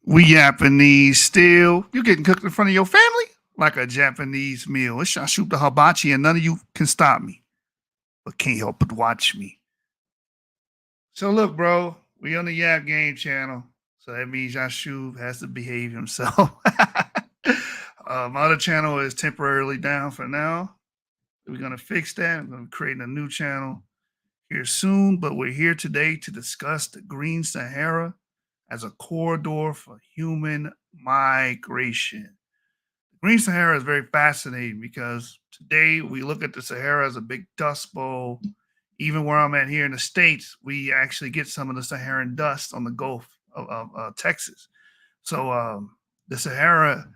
We Japanese still. You getting cooked in front of your family like a Japanese meal. It's shoot the hibachi, and none of you can stop me, but can't help but watch me. So look, bro, we on the Yap Game channel, so that means Yashuv has to behave himself. My other channel is temporarily down for now. We're gonna fix that. I'm gonna create a new channel here soon, but we're here today to discuss the Green Sahara as a corridor for human migration. The Green Sahara is very fascinating because today we look at the Sahara as a big dust bowl. Even where I'm at here in the States, we actually get some of the Saharan dust on the Gulf of Texas. So the Sahara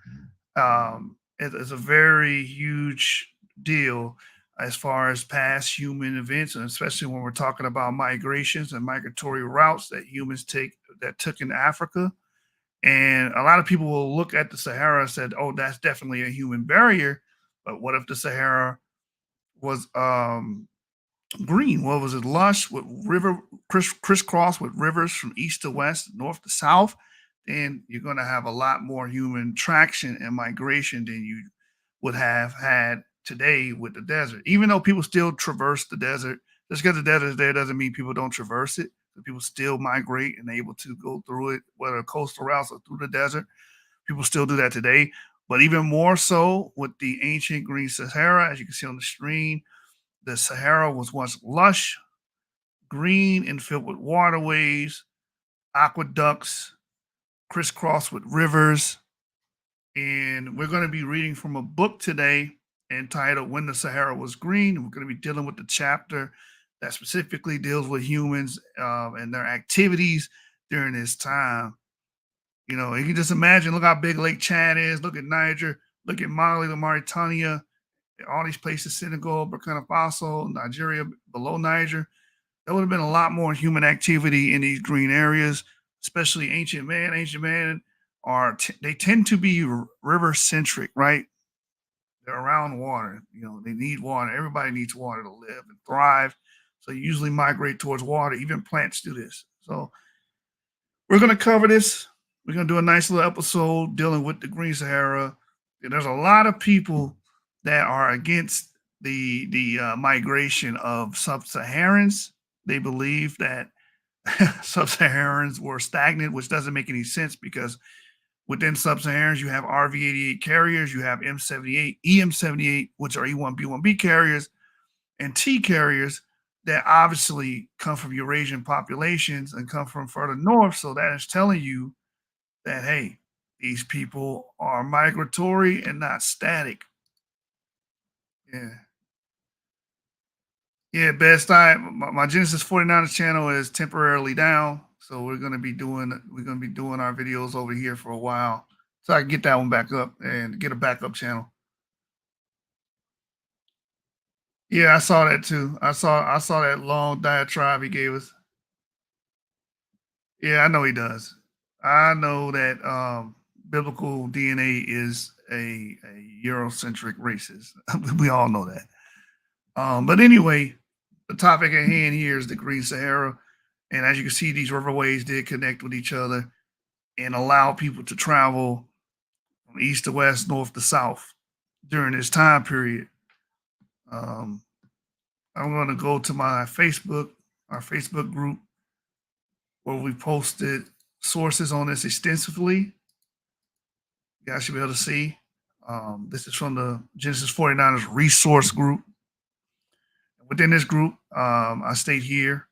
is a very huge deal as far as past human events, and especially when we're talking about migrations and migratory routes that humans took in Africa. And a lot of people will look at the Sahara and said, "Oh, that's definitely a human barrier." But what if the Sahara was green? What was it? Lush with crisscross with rivers from east to west, north to south. Then you're going to have a lot more human traction and migration than you would have had today with the desert. Even though people still traverse the desert, just because the desert is there doesn't mean people don't traverse it. People still migrate and able to go through it, whether coastal routes or through the desert. People still do that today. But even more so with the ancient Green Sahara, as you can see on the screen, the Sahara was once lush, green, and filled with waterways, aqueducts, crisscrossed with rivers. And we're going to be reading from a book today entitled When the Sahara Was Green. We're going to be dealing with the chapter that specifically deals with humans and their activities during this time. You know, you can just imagine, look how big Lake Chad is. Look at Niger. Look at Mali, the Mauritania, all these places, Senegal, Burkina Faso, Nigeria, below Niger. There would have been a lot more human activity in these green areas, especially ancient man. Ancient man they tend to be river centric, right? They're around water. You know, they need water. Everybody needs water to live and thrive. So you usually migrate towards water. Even plants do this. So we're going to cover this. We're going to do a nice little episode dealing with the Green Sahara. And there's a lot of people that are against the migration of sub-Saharans. They believe that sub-Saharans were stagnant, which doesn't make any sense because within sub-Saharans you have RV-88 carriers, you have M78, EM78, which are E1B1B carriers, and T carriers that obviously come from Eurasian populations and come from further north. So that is telling you that, hey, these people are migratory and not static. Yeah. Yeah, best time. My Genesis 49ers channel is temporarily down. So we're gonna be doing our videos over here for a while. So I can get that one back up and get a backup channel. Yeah, I saw that too. I saw that long diatribe he gave us. Yeah, I know he does. I know that biblical DNA is a Eurocentric racist. We all know that. But anyway, the topic at hand here is the Green Sahara. And as you can see, these riverways did connect with each other and allow people to travel from east to west, north to south during this time period. Um, I'm going to go to our Facebook group, where we posted sources on this extensively. You guys should be able to see. This is from the Genesis 49ers resource group. Within this group, I state here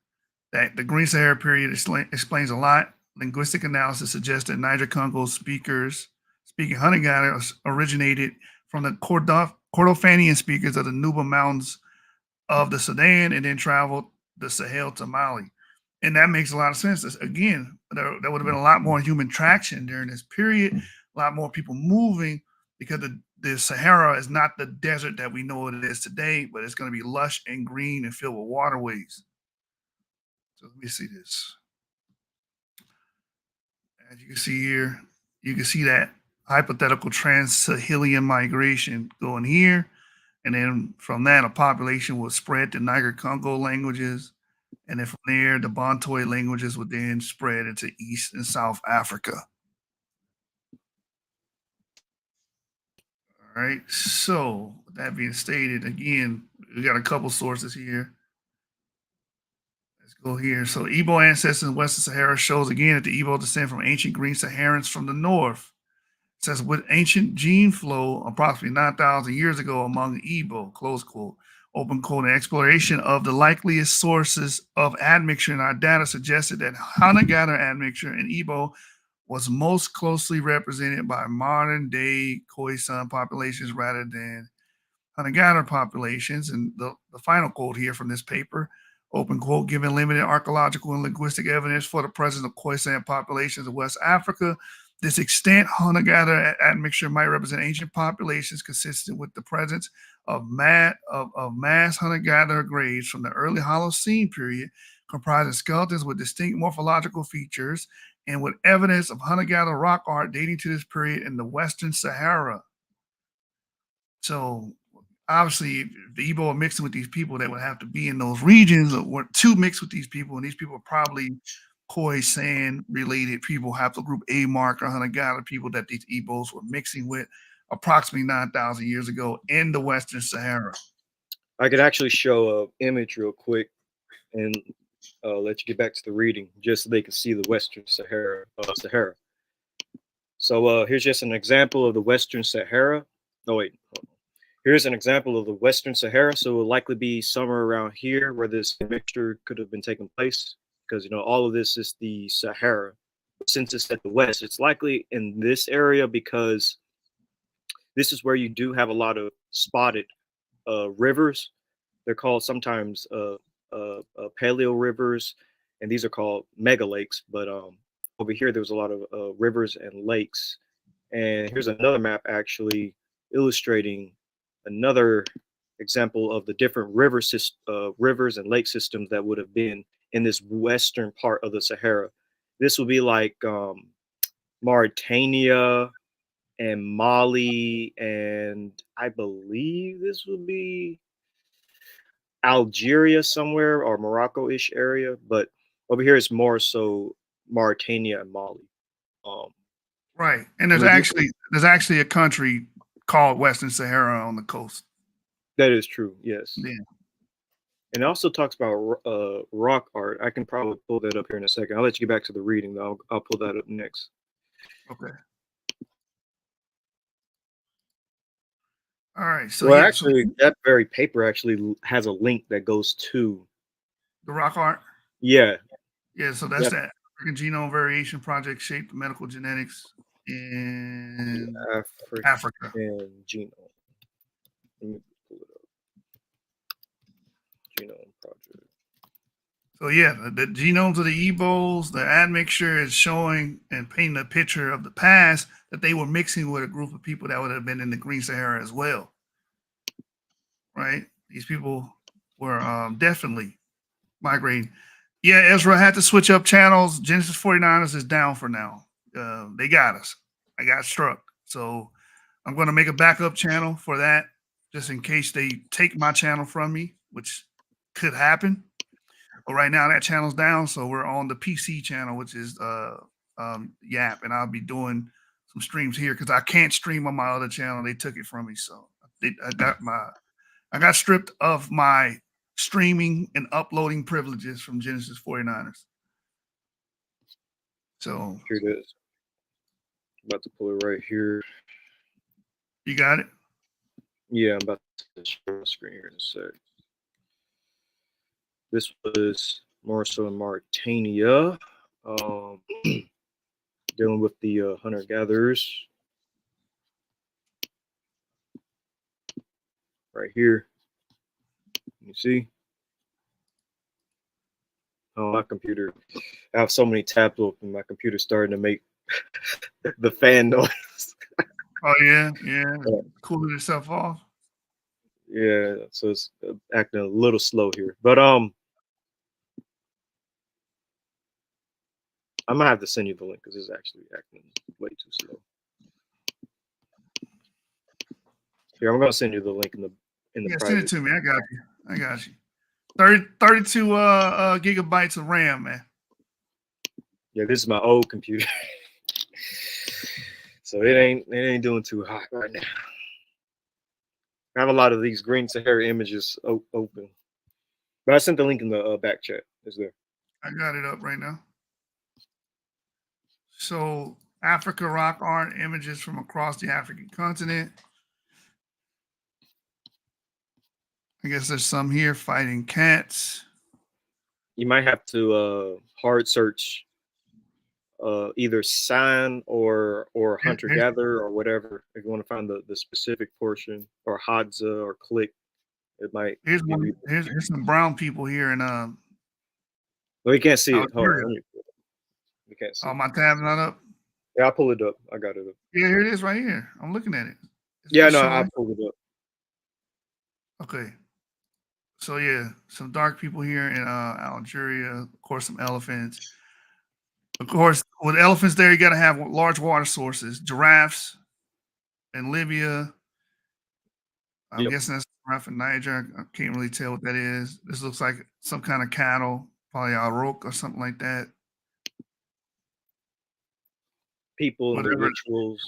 that the Green Sahara period explains a lot. Linguistic analysis suggests that Niger Congo speakers speaking Huntingata originated from the Kordofanian speakers of the Nuba Mountains of the Sudan and then traveled the Sahel to Mali. And that makes a lot of sense. Again, there would have been a lot more human traction during this period, a lot more people moving because the Sahara is not the desert that we know it is today, but it's going to be lush and green and filled with waterways. So let me see this. As you can see here, you can see that hypothetical trans-Sahelian migration going here. And then from that, a population would spread to Niger Congo languages. And then from there, the Bantoid languages would then spread into East and South Africa. All right. So, with that being stated, again, we got a couple sources here. Let's go here. So, Igbo ancestors in Western Sahara shows again that the Igbo descend from ancient Green Saharans from the north. It says with ancient gene flow approximately 9,000 years ago among Igbo, close quote, open quote, an exploration of the likeliest sources of admixture in our data suggested that hunter-gatherer admixture in Igbo was most closely represented by modern day Khoisan populations rather than hunter-gatherer populations. And the final quote here from this paper, open quote, given limited archaeological and linguistic evidence for the presence of Khoisan populations in West Africa, this extent hunter-gatherer admixture might represent ancient populations consistent with the presence of mass hunter-gatherer graves from the early Holocene period, comprising skeletons with distinct morphological features and with evidence of hunter-gatherer rock art dating to this period in the Western Sahara. So obviously, if the Igbo are mixing with these people that would have to be in those regions or to mix with these people, and these people are probably Khoisan related people, haplogroup A marker, hunter-gatherer people that these Igbos were mixing with approximately 9,000 years ago in the Western Sahara. I could actually show a image real quick and let you get back to the reading, just so they can see the Western Sahara. Sahara. So here's just an example of the Western Sahara. Oh wait, here's an example of the Western Sahara. So it will likely be somewhere around here where this mixture could have been taking place, because all of this is the Sahara. Since it's at the west, it's likely in this area because this is where you do have a lot of spotted rivers. They're called sometimes paleo rivers, and these are called mega lakes. But over here, there was a lot of rivers and lakes. And here's another map actually illustrating another example of the different rivers and lake systems that would have been in this western part of the Sahara. This would be like Mauritania and Mali, and I believe this would be Algeria somewhere or Morocco-ish area, but over here it's more so Mauritania and Mali. Right, and there's actually a country called Western Sahara on the coast. That is true, yes. Yeah. And it also talks about rock art. I can probably pull that up here in a second. I'll let you get back to the reading, though. I'll pull that up next. Okay. All right. So Well, yeah, actually, that very paper actually has a link that goes to the rock art. Yeah. Yeah. So that's that African Genome Variation Project shaped medical genetics in Africa. And genome. Let me pull it up. Genome project. So yeah, the genomes of the Igbos, the admixture is showing and painting a picture of the past that they were mixing with a group of people that would have been in the Green Sahara as well. Right? These people were definitely migrating. Yeah, Ezra had to switch up channels. Genesis 49ers is down for now. They got us. I got struck. So I'm going to make a backup channel for that just in case they take my channel from me, which could happen. But right now that channel's down. So we're on the PC channel, which is Yap. And I'll be doing some streams here because I can't stream on my other channel. They took it from me. So I got stripped of my streaming and uploading privileges from Genesis 49ers. So here it is. I'm about to pull it right here. You got it? Yeah, I'm about to share my screen here in a sec. This was more so in Mauritania, dealing with the hunter-gatherers. Right here. You see? Oh, my computer. I have so many tabs open. My computer's starting to make the fan noise. Oh, yeah. Cooling itself off. Yeah, so it's acting a little slow here. But I'm gonna have to send you the link because it's actually acting way too slow. Here, I'm gonna send you the link in the private. Send it to me. I got you. 32 gigabytes of RAM, man. Yeah, this is my old computer. So it ain't doing too hot right now. I have a lot of these green Sahara images open, but I sent the link in the back chat. Is there? I got it up right now. So Africa rock art images from across the African continent. I guess there's some here fighting cats. You might have to hard search either sign or hunter Here's, gatherer or whatever if you want to find the specific portion, or Hadza or click. It might here's give one. you. Here's some brown people here in Well, you can't see it. Hold on, Algeria. you can't see Oh, it. my tab's not up. Yeah, I pull it up. I got it up. Yeah, here it is right here. I'm looking at it. Yeah, It's no, I showing. pulled it up. Okay. So yeah, some dark people here in Algeria. Of course, some elephants. Of course, with elephants there, you got to have large water sources. Giraffes in Libya. I'm Yep. guessing that's giraffe in Niger. I can't really tell what that is. This looks like some kind of cattle, probably a rook or something like that. People and their Whatever. rituals.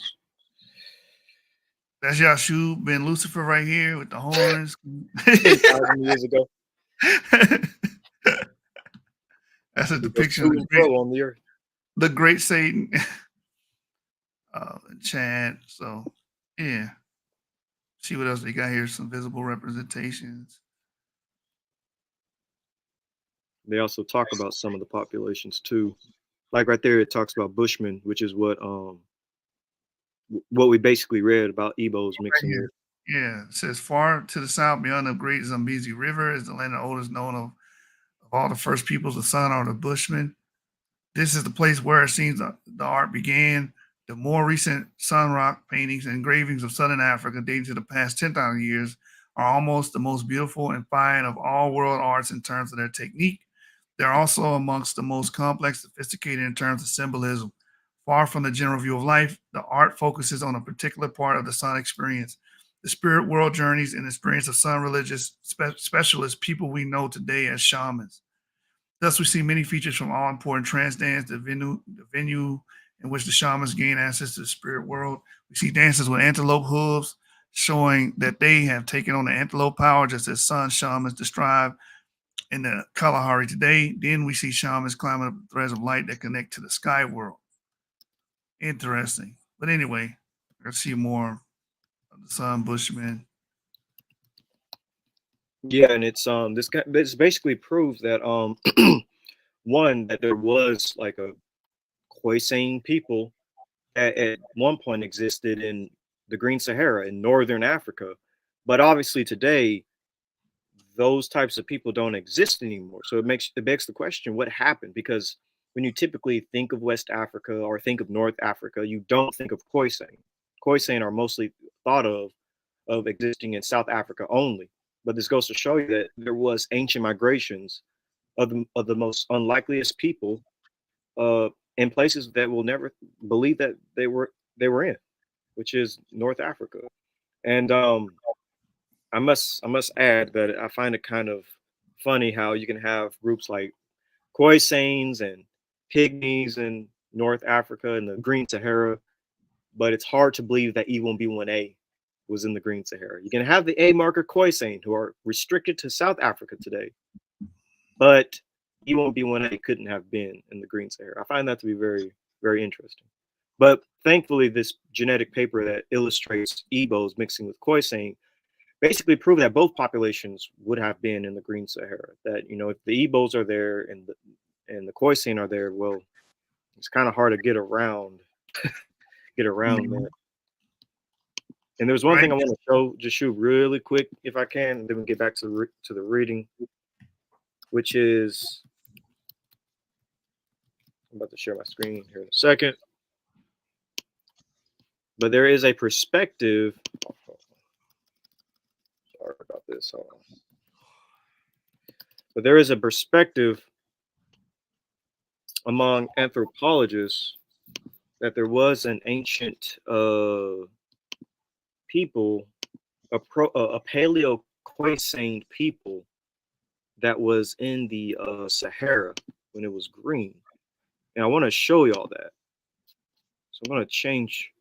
That's Yashub ben Lucifer right here with the horns. 10,000 years ago. That's a He goes depiction to of and fro on the earth. the great Satan. Chad. So yeah. See what else they got here. Some visible representations. They also talk about some of the populations too. Like right there, it talks about Bushmen, which is what we basically read about Igbos Right mixing here. with. Yeah. It says far to the south beyond the great Zambezi River is the land of oldest known of all the first peoples of Sun are the Bushmen. This is the place where it seems the art began. The more recent sun rock paintings and engravings of southern Africa dating to the past 10,000 years are almost the most beautiful and fine of all world arts in terms of their technique. They're also amongst the most complex, sophisticated in terms of symbolism. Far from the general view of life, the art focuses on a particular part of the sun experience, the spirit world journeys and experience of sun religious specialists, people we know today as shamans. Thus, we see many features from all important trance dance, the venue in which the shamans gain access to the spirit world. We see dances with antelope hooves, showing that they have taken on the antelope power, just as sun shamans describe in the Kalahari today. Then we see shamans climbing up the threads of light that connect to the sky world. Interesting. But anyway, let's see more of the sun bushmen. Yeah, and this basically proves that one, that there was like a Khoisan people at one point existed in the Green Sahara in northern Africa, but obviously today those types of people don't exist anymore. So it begs the question, what happened? Because when you typically think of West Africa or think of North Africa, you don't think of Khoisan. Khoisan are mostly thought of existing in South Africa only. But this goes to show you that there was ancient migrations of the most unlikeliest people in places that will never believe that they were in, which is North Africa. And I must add that I find it kind of funny how you can have groups like Khoisanes and Pygmies in North Africa and the Green Sahara, but it's hard to believe that E1B1A was in the Green Sahara. You can have the A marker Khoisan who are restricted to South Africa today, but E1B1A couldn't have been in the Green Sahara. I find that to be very, very interesting. But thankfully, this genetic paper that illustrates Igbos mixing with Khoisan basically prove that both populations would have been in the Green Sahara. That if the Igbos are there and the Khoisan are there, well, it's kind of hard to get around Mhm. that. And there's one Right? thing I want to show, just shoot really quick if I can, and then we get back to the reading, which is I'm about to share my screen here in a second. But there is a perspective. Sorry about this. Hold on. But there is a perspective among anthropologists that there was an ancient people, a paleo Khoisan people that was in the Sahara when it was green. And I want to show y'all that. So I'm going to change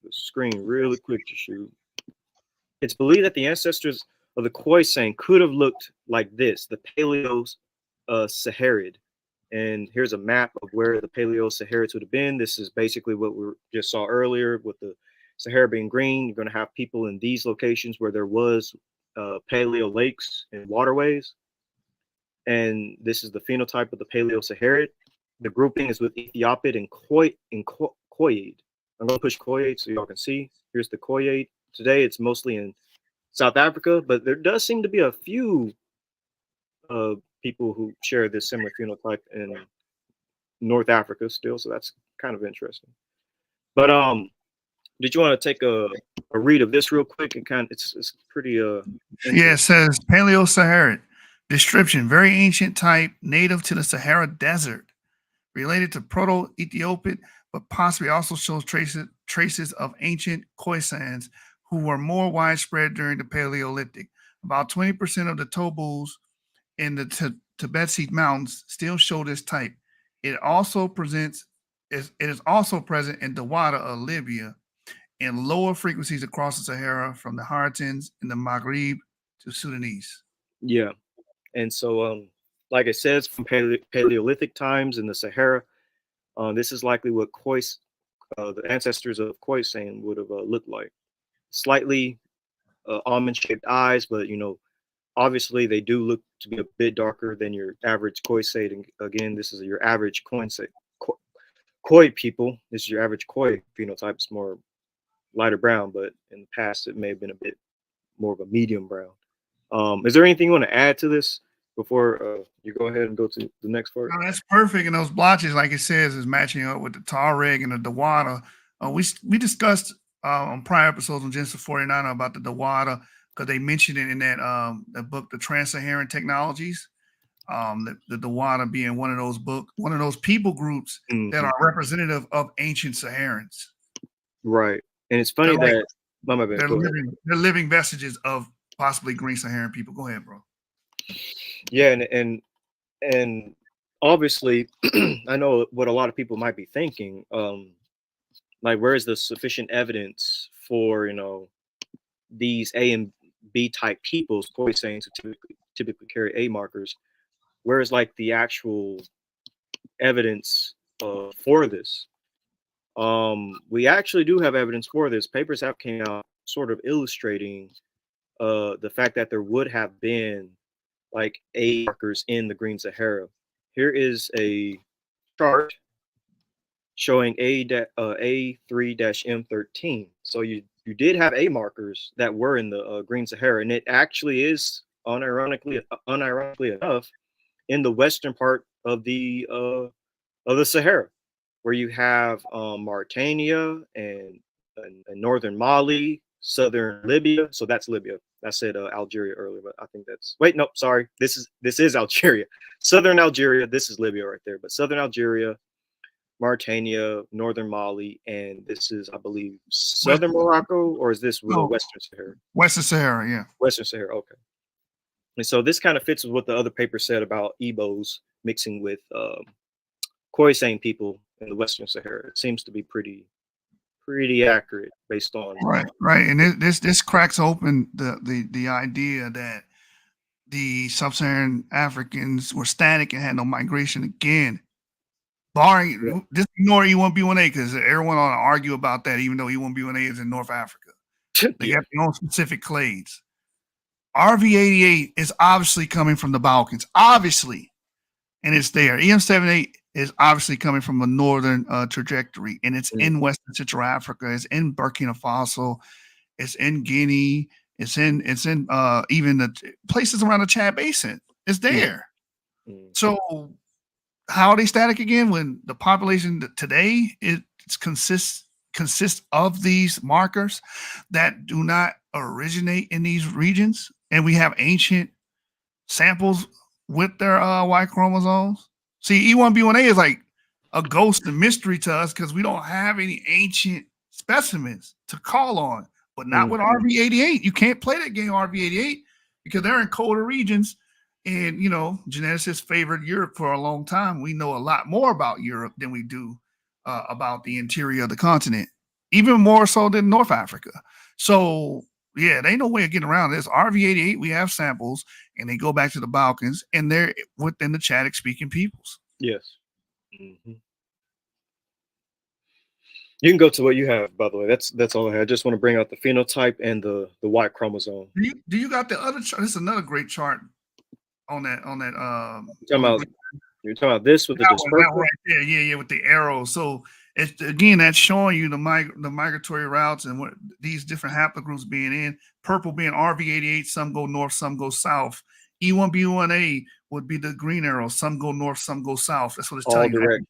the screen really quick to shoot. It's believed that the ancestors of the Khoisan could have looked like this, the Paleo-Saharid. And here's a map of where the Paleo-Saharids would have been. This is basically what we just saw earlier with the Sahara being green. You're going to have people in these locations where there was paleo lakes and waterways. And this is the phenotype of the Paleo-Saharid. The grouping is with Ethiopid and Khoiid. I'm going to push Khoiid so y'all can see. Here's the Khoiid. Today it's mostly in South Africa, but there does seem to be a few people who share this similar phenotype in North Africa still, so that's kind of interesting. But did you want to take a read of this real quick? And kind of, it's pretty yeah, it says Paleo-Saharan description, very ancient type, native to the Sahara Desert, related to Proto-Ethiopic, but possibly also shows traces of ancient Khoisans who were more widespread during the Paleolithic. About 20% of the Tobus in the Tibet Mountains still show this type. It is also present in Dawada of Libya and lower frequencies across the Sahara from the Haratins in the Maghreb to Sudanese. Yeah. And so, like it says, from Paleolithic times in the Sahara, this is likely what the ancestors of Khoisan would have looked like. Slightly almond-shaped eyes, but obviously they do look to be a bit darker than your average Khoisan. And again, this is your average Khoi people. This is your average Khoi phenotype. It's more lighter brown, but in the past it may have been a bit more of a medium brown. Is there anything you want to add to this before you go ahead and go to the next part? No, that's perfect. And those blotches, like it says, is matching up with the Tuareg and the Dawada. We discussed on prior episodes on Genesis 49 about the Dawada because they mentioned it in that book, The Trans-Saharan Technologies. The Dawada being one of those people groups that are representative of ancient Saharans. Right. And it's funny that they're living vestiges of possibly green Saharan people. Go ahead, bro. Yeah, and obviously, I know what a lot of people might be thinking. Like, where is the sufficient evidence for these A and B type peoples, Khoisans who typically carry A markers? Where is like the actual evidence for this? We actually do have evidence for this. Papers have came out sort of illustrating the fact that there would have been like A markers in the Green Sahara. Here is a chart showing A3-M13. So you did have A markers that were in the Green Sahara, and it actually is unironically enough in the western part of the Sahara, where you have Mauritania and northern Mali, southern Libya. So that's Libya. I said Algeria earlier, but I think that's sorry. This is Algeria. Southern Algeria. This is Libya right there, but southern Algeria, Mauritania, northern Mali, and this is, I believe, southern Morocco, or is this Western Sahara? Western Sahara, yeah. Western Sahara, okay. And so this kind of fits with what the other paper said about Igbos mixing with Khoisan people in the Western Sahara. It seems to be pretty accurate based on right. And this cracks open the idea that the sub-Saharan Africans were static and had no migration again. Barring just ignore E1B1A because everyone ought to argue about that, even though E1B1A is in North Africa. They got their own specific clades. RV88 is obviously coming from the Balkans, obviously, and it's there. EM78 is obviously coming from a northern trajectory, and it's in Western Central Africa. It's in Burkina Faso. It's in Guinea. It's in even the places around the Chad Basin. It's there. So how are they static again when the population today consists of these markers that do not originate in these regions, and we have ancient samples with their Y chromosomes? See, E1B1A is like a ghost and mystery to us because we don't have any ancient specimens to call on, but not with RV88. You can't play that game RV88 because they're in colder regions. And, geneticists favored Europe for a long time. We know a lot more about Europe than we do about the interior of the continent, even more so than North Africa. So Yeah, there ain't no way of getting around this. RV88, we have samples, and they go back to the Balkans, and they're within the Chadic speaking peoples. Yes. Hmm. You can go to what you have, by the way. That's all I had. I just want to bring out the phenotype and the Y chromosome. Do you got the other chart? This is another great chart on that You're talking on the about you're talking about this with the that one dispersal. right there. Yeah, with the arrows. So it's again that's showing you the migratory routes and what these different haplogroups being in. Purple being RV88, some go north, some go south. E1B1A would be the green arrow. Some go north, some go south. That's what it's All telling you. directions.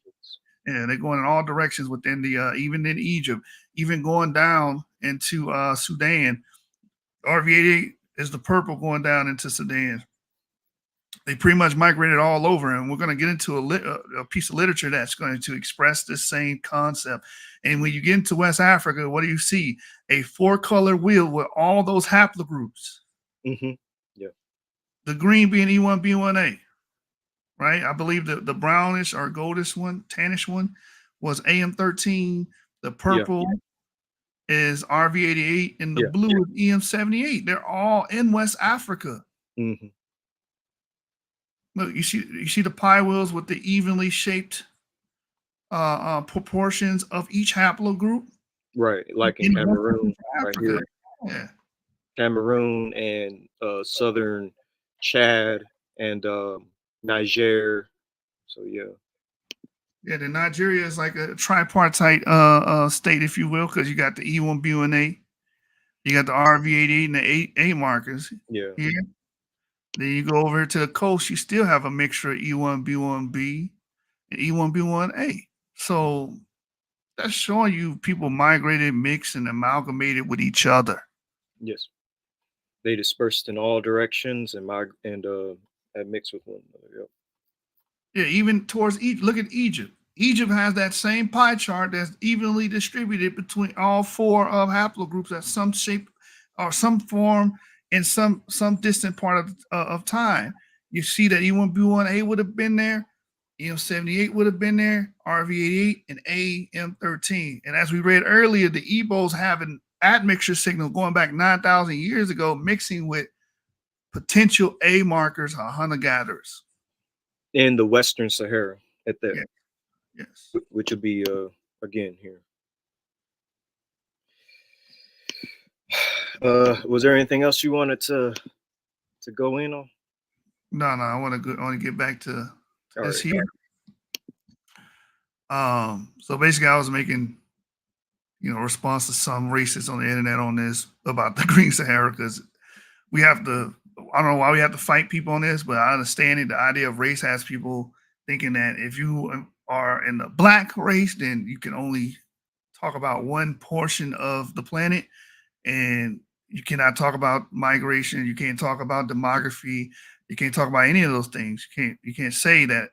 Yeah, they're going in all directions within the even in Egypt, even going down into Sudan. RV88 is the purple going down into Sudan. They pretty much migrated all over, and we're going to get into a piece of literature that's going to express this same concept. And when you get into West Africa, what do you see? A four-color wheel with all those haplogroups. Mm-hmm. Yeah. The green being E1B1A, right? I believe the brownish or goldish one, tannish one, was AM13. The purple is RV88, and the blue is EM78. They're all in West Africa. Mm-hmm. Look, you see the pie wheels with the evenly shaped proportions of each haplogroup. Right, like in Cameroon, right Africa. here. Yeah. Cameroon and southern Chad and Niger. So yeah. Yeah, the Nigeria is like a tripartite state, if you will, because you got the E1B1A, you got the RV88 and the A markers. Yeah. Here. Then you go over to the coast, you still have a mixture of E1B1B and E1B1A. So that's showing you people migrated, mixed, and amalgamated with each other. Yes. They dispersed in all directions and had mixed with one another. Yep. Yeah, even towards Egypt. Look at Egypt. Egypt has that same pie chart that's evenly distributed between all four of haplogroups at some shape or some form in some distant part of time. You see that E1B1A would have been there, EM78 would have been there, RV88 and AM13. And as we read earlier, the Igbos have an admixture signal going back 9,000 years ago, mixing with potential A markers or hunter gatherers. In the Western Sahara at that. Yeah. Yes. Which would be again here. Was there anything else you wanted to go in on? No, I want to get back to this here. So basically, I was making, response to some racists on the internet on this about the Green Sahara because we have to. I don't know why we have to fight people on this, but I understand it. The idea of race has people thinking that if you are in the black race, then you can only talk about one portion of the planet, and you cannot talk about migration. You can't talk about demography. You can't talk about any of those things. You can't say that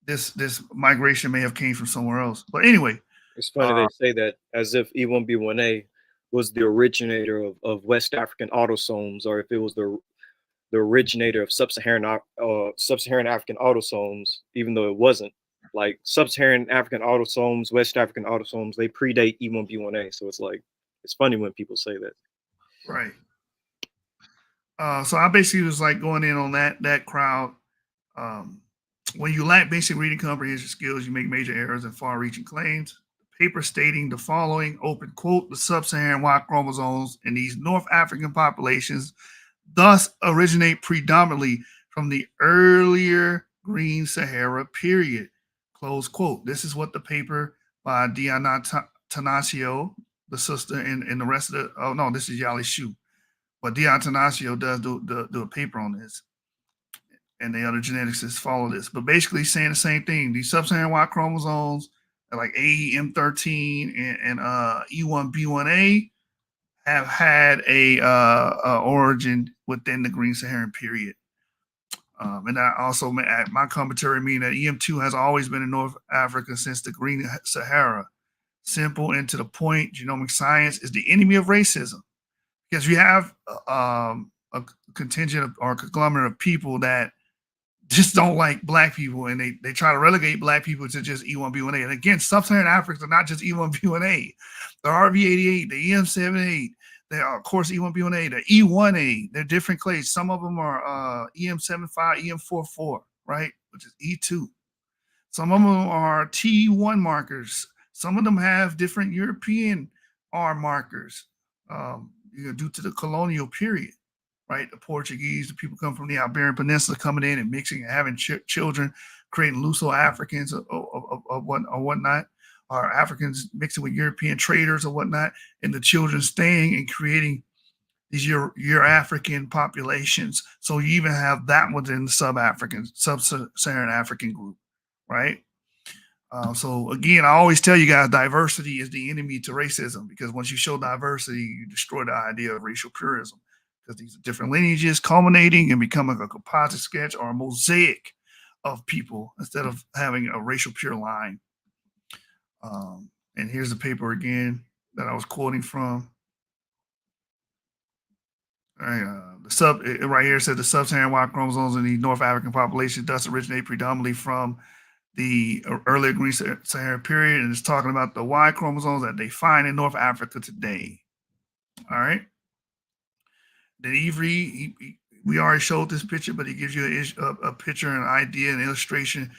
this migration may have came from somewhere else. But anyway, it's funny they say that as if E1B1A was the originator of West African autosomes, or if it was the originator of sub-Saharan African autosomes, even though it wasn't. Like sub-Saharan African autosomes, West African autosomes, they predate E1B1A. So it's funny when people say that. Right. So I basically was like going in on that crowd. When you lack basic reading comprehension skills, you make major errors and far-reaching claims. Paper stating the following, open quote, the sub-Saharan Y chromosomes in these North African populations thus originate predominantly from the earlier Green Sahara period, close quote. This is what the paper by Diana Tanasio, the sister, and the rest of the, oh no, this is Yali Shu. But Diana Tanasio does do a paper on this. And the other geneticists follow this, but basically saying the same thing. These sub-Saharan Y chromosomes, like AM13 and E1B1A, have had a origin within the Green Saharan period. And I also, my commentary mean that EM2 has always been in North Africa since the Green Sahara. Simple and to the point, genomic science is the enemy of racism because you have a contingent or a conglomerate of people that just don't like black people, and they try to relegate black people to just E1B1A. And again, sub-Saharan Africans are not just E1B1A. The RV88, the EM78, They are, of course, E1B1A, the E1A. They're different clades. Some of them are EM75, EM44, right, which is E2. Some of them are T1 markers. Some of them have different European R markers, due to the colonial period, right? The Portuguese, the people come from the Iberian Peninsula coming in and mixing and having children, creating Luso-Africans or whatnot, or Africans mixing with European traders or whatnot, and the children staying and creating these your African populations. So you even have that within the sub-Saharan African group, right? So again, I always tell you guys, diversity is the enemy to racism, because once you show diversity, you destroy the idea of racial purism, because these are different lineages culminating and becoming a composite sketch or a mosaic of people instead of having a racial pure line. And here's the paper again that I was quoting from. All right, right here said the sub-Saharan Y chromosomes in the North African population thus originate predominantly from the earlier Green Sahara period, and it's talking about the Y chromosomes that they find in North Africa today. All right. Then Ivry, we already showed this picture, but he gives you a picture, an idea, an illustration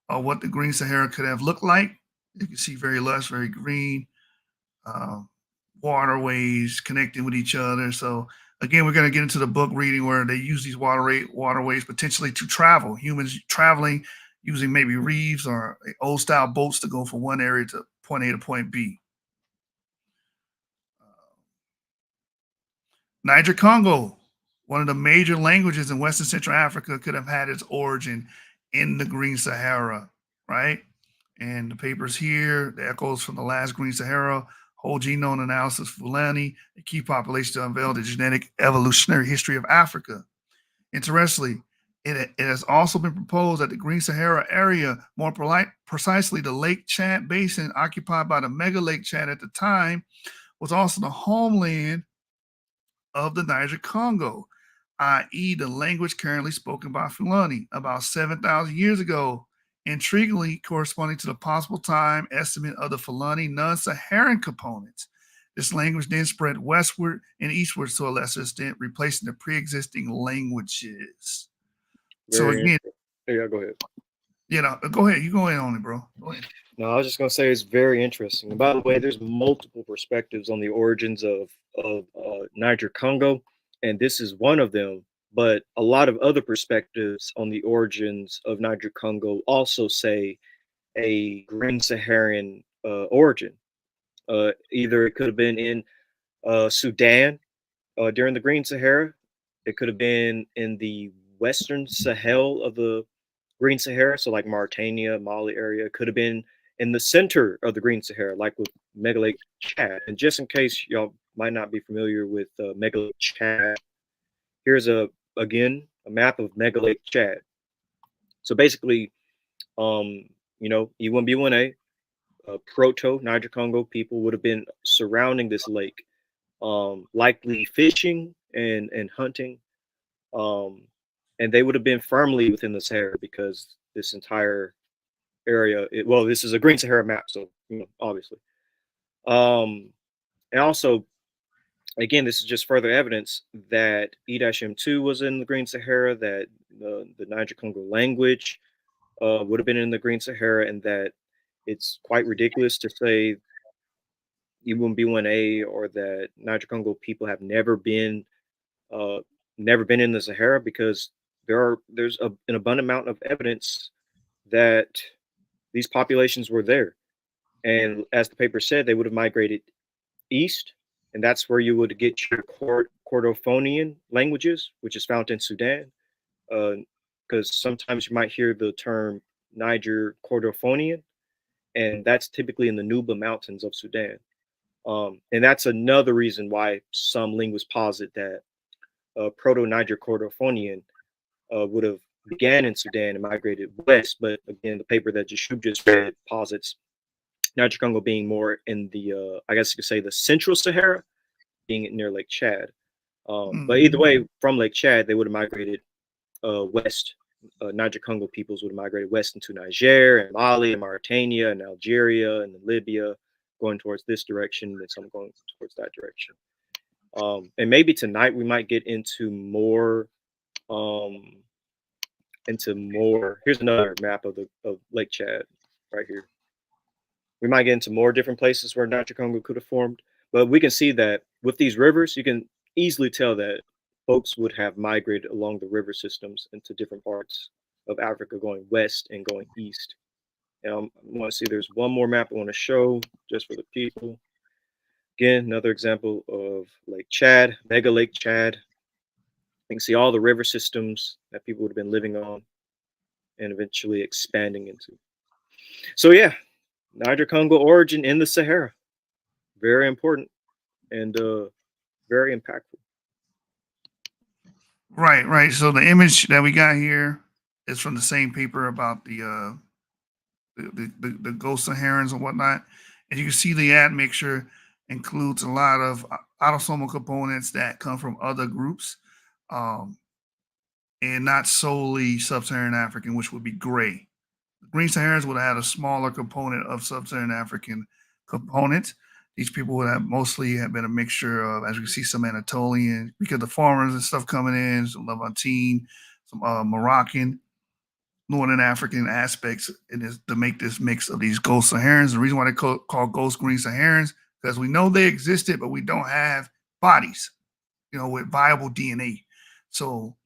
of what the Green Sahara could have looked like. You can see very lush, very green, waterways connecting with each other. So again, we're going to get into the book reading where they use these waterways potentially to travel, humans traveling using maybe reefs or old style boats to go from one area to point A to point B. Niger Congo, one of the major languages in Western Central Africa, could have had its origin in the Green Sahara, right? And the papers here, the echoes from the last Green Sahara, whole genome analysis, Fulani, a key population to unveil the genetic evolutionary history of Africa. Interestingly, it has also been proposed that the Green Sahara area, more precisely the Lake Chad Basin occupied by the mega Lake Chad at the time, was also the homeland of the Niger Congo, i.e. the language currently spoken by Fulani about 7,000 years ago, intriguingly corresponding to the possible time estimate of the Fulani non-Saharan components. This language then spread westward and eastward to a lesser extent, replacing the pre-existing languages. So again, yeah, go ahead. Go ahead. You go ahead on it, bro. Go ahead. No, I was just gonna say it's very interesting. And by the way, there's multiple perspectives on the origins of Niger Congo, and this is one of them. But a lot of other perspectives on the origins of Niger Congo also say a Green Saharan origin. Either it could have been in Sudan during the Green Sahara. It could have been in the Western Sahel of the Green Sahara, so like Mauritania, Mali area. It could have been in the center of the Green Sahara, like with Mega Lake Chad. And just in case y'all might not be familiar with Mega Lake Chad, here's again a map of Mega Lake Chad. So basically, E1B1A, proto Niger Congo people would have been surrounding this lake, likely fishing and hunting, and they would have been firmly within the Sahara because this entire area, this is a Green Sahara map, so obviously. And also, again, this is just further evidence that E-M2 was in the Green Sahara, that the Niger Congo language would have been in the Green Sahara, and that it's quite ridiculous to say E1B1A or that Niger Congo people have never been in the Sahara, because there's an abundant amount of evidence that these populations were there. And as the paper said, they would have migrated east, and that's where you would get your Kordophonian languages, which is found in Sudan, because sometimes you might hear the term Niger Kordophonian, and that's typically in the Nuba Mountains of Sudan. And that's another reason why some linguists posit that Proto-Niger Kordophonian would have began in Sudan and migrated west. But again, the paper that Jashub just read posits Niger Congo being more in the, I guess you could say, the central Sahara, being near Lake Chad. But either way, from Lake Chad, they would have migrated west. Niger Congo peoples would have migrated west into Niger and Mali and Mauritania and Algeria and Libya, going towards this direction, and some going towards that direction. And maybe tonight we might get into more. Um, Here's another map of the of Lake Chad right here. We might get into more different places where Niger Congo could have formed, but we can see that with these rivers, you can easily tell that folks would have migrated along the river systems into different parts of Africa, going west and going east. And I want to see there's one more map I want to show just for the people. Again, another example of Lake Chad, Mega Lake Chad. You can see all the river systems that people would have been living on and eventually expanding into. So yeah, Niger Congo origin in the Sahara. Very important and very impactful. Right, right. So the image that we got here is from the same paper about the ghost Saharans and whatnot. And you can see the admixture includes a lot of autosomal components that come from other groups, um, and not solely sub-Saharan African, which would be gray. The Green Saharans would have had a smaller component of sub-Saharan African components. These people would have mostly have been a mixture of, as we see, some Anatolian, because the farmers and stuff coming in, some Levantine, some Moroccan, Northern African aspects in this, to make this mix of these ghost Saharans. The reason why they call ghost Green Saharans, because we know they existed, but we don't have bodies, with viable DNA. So,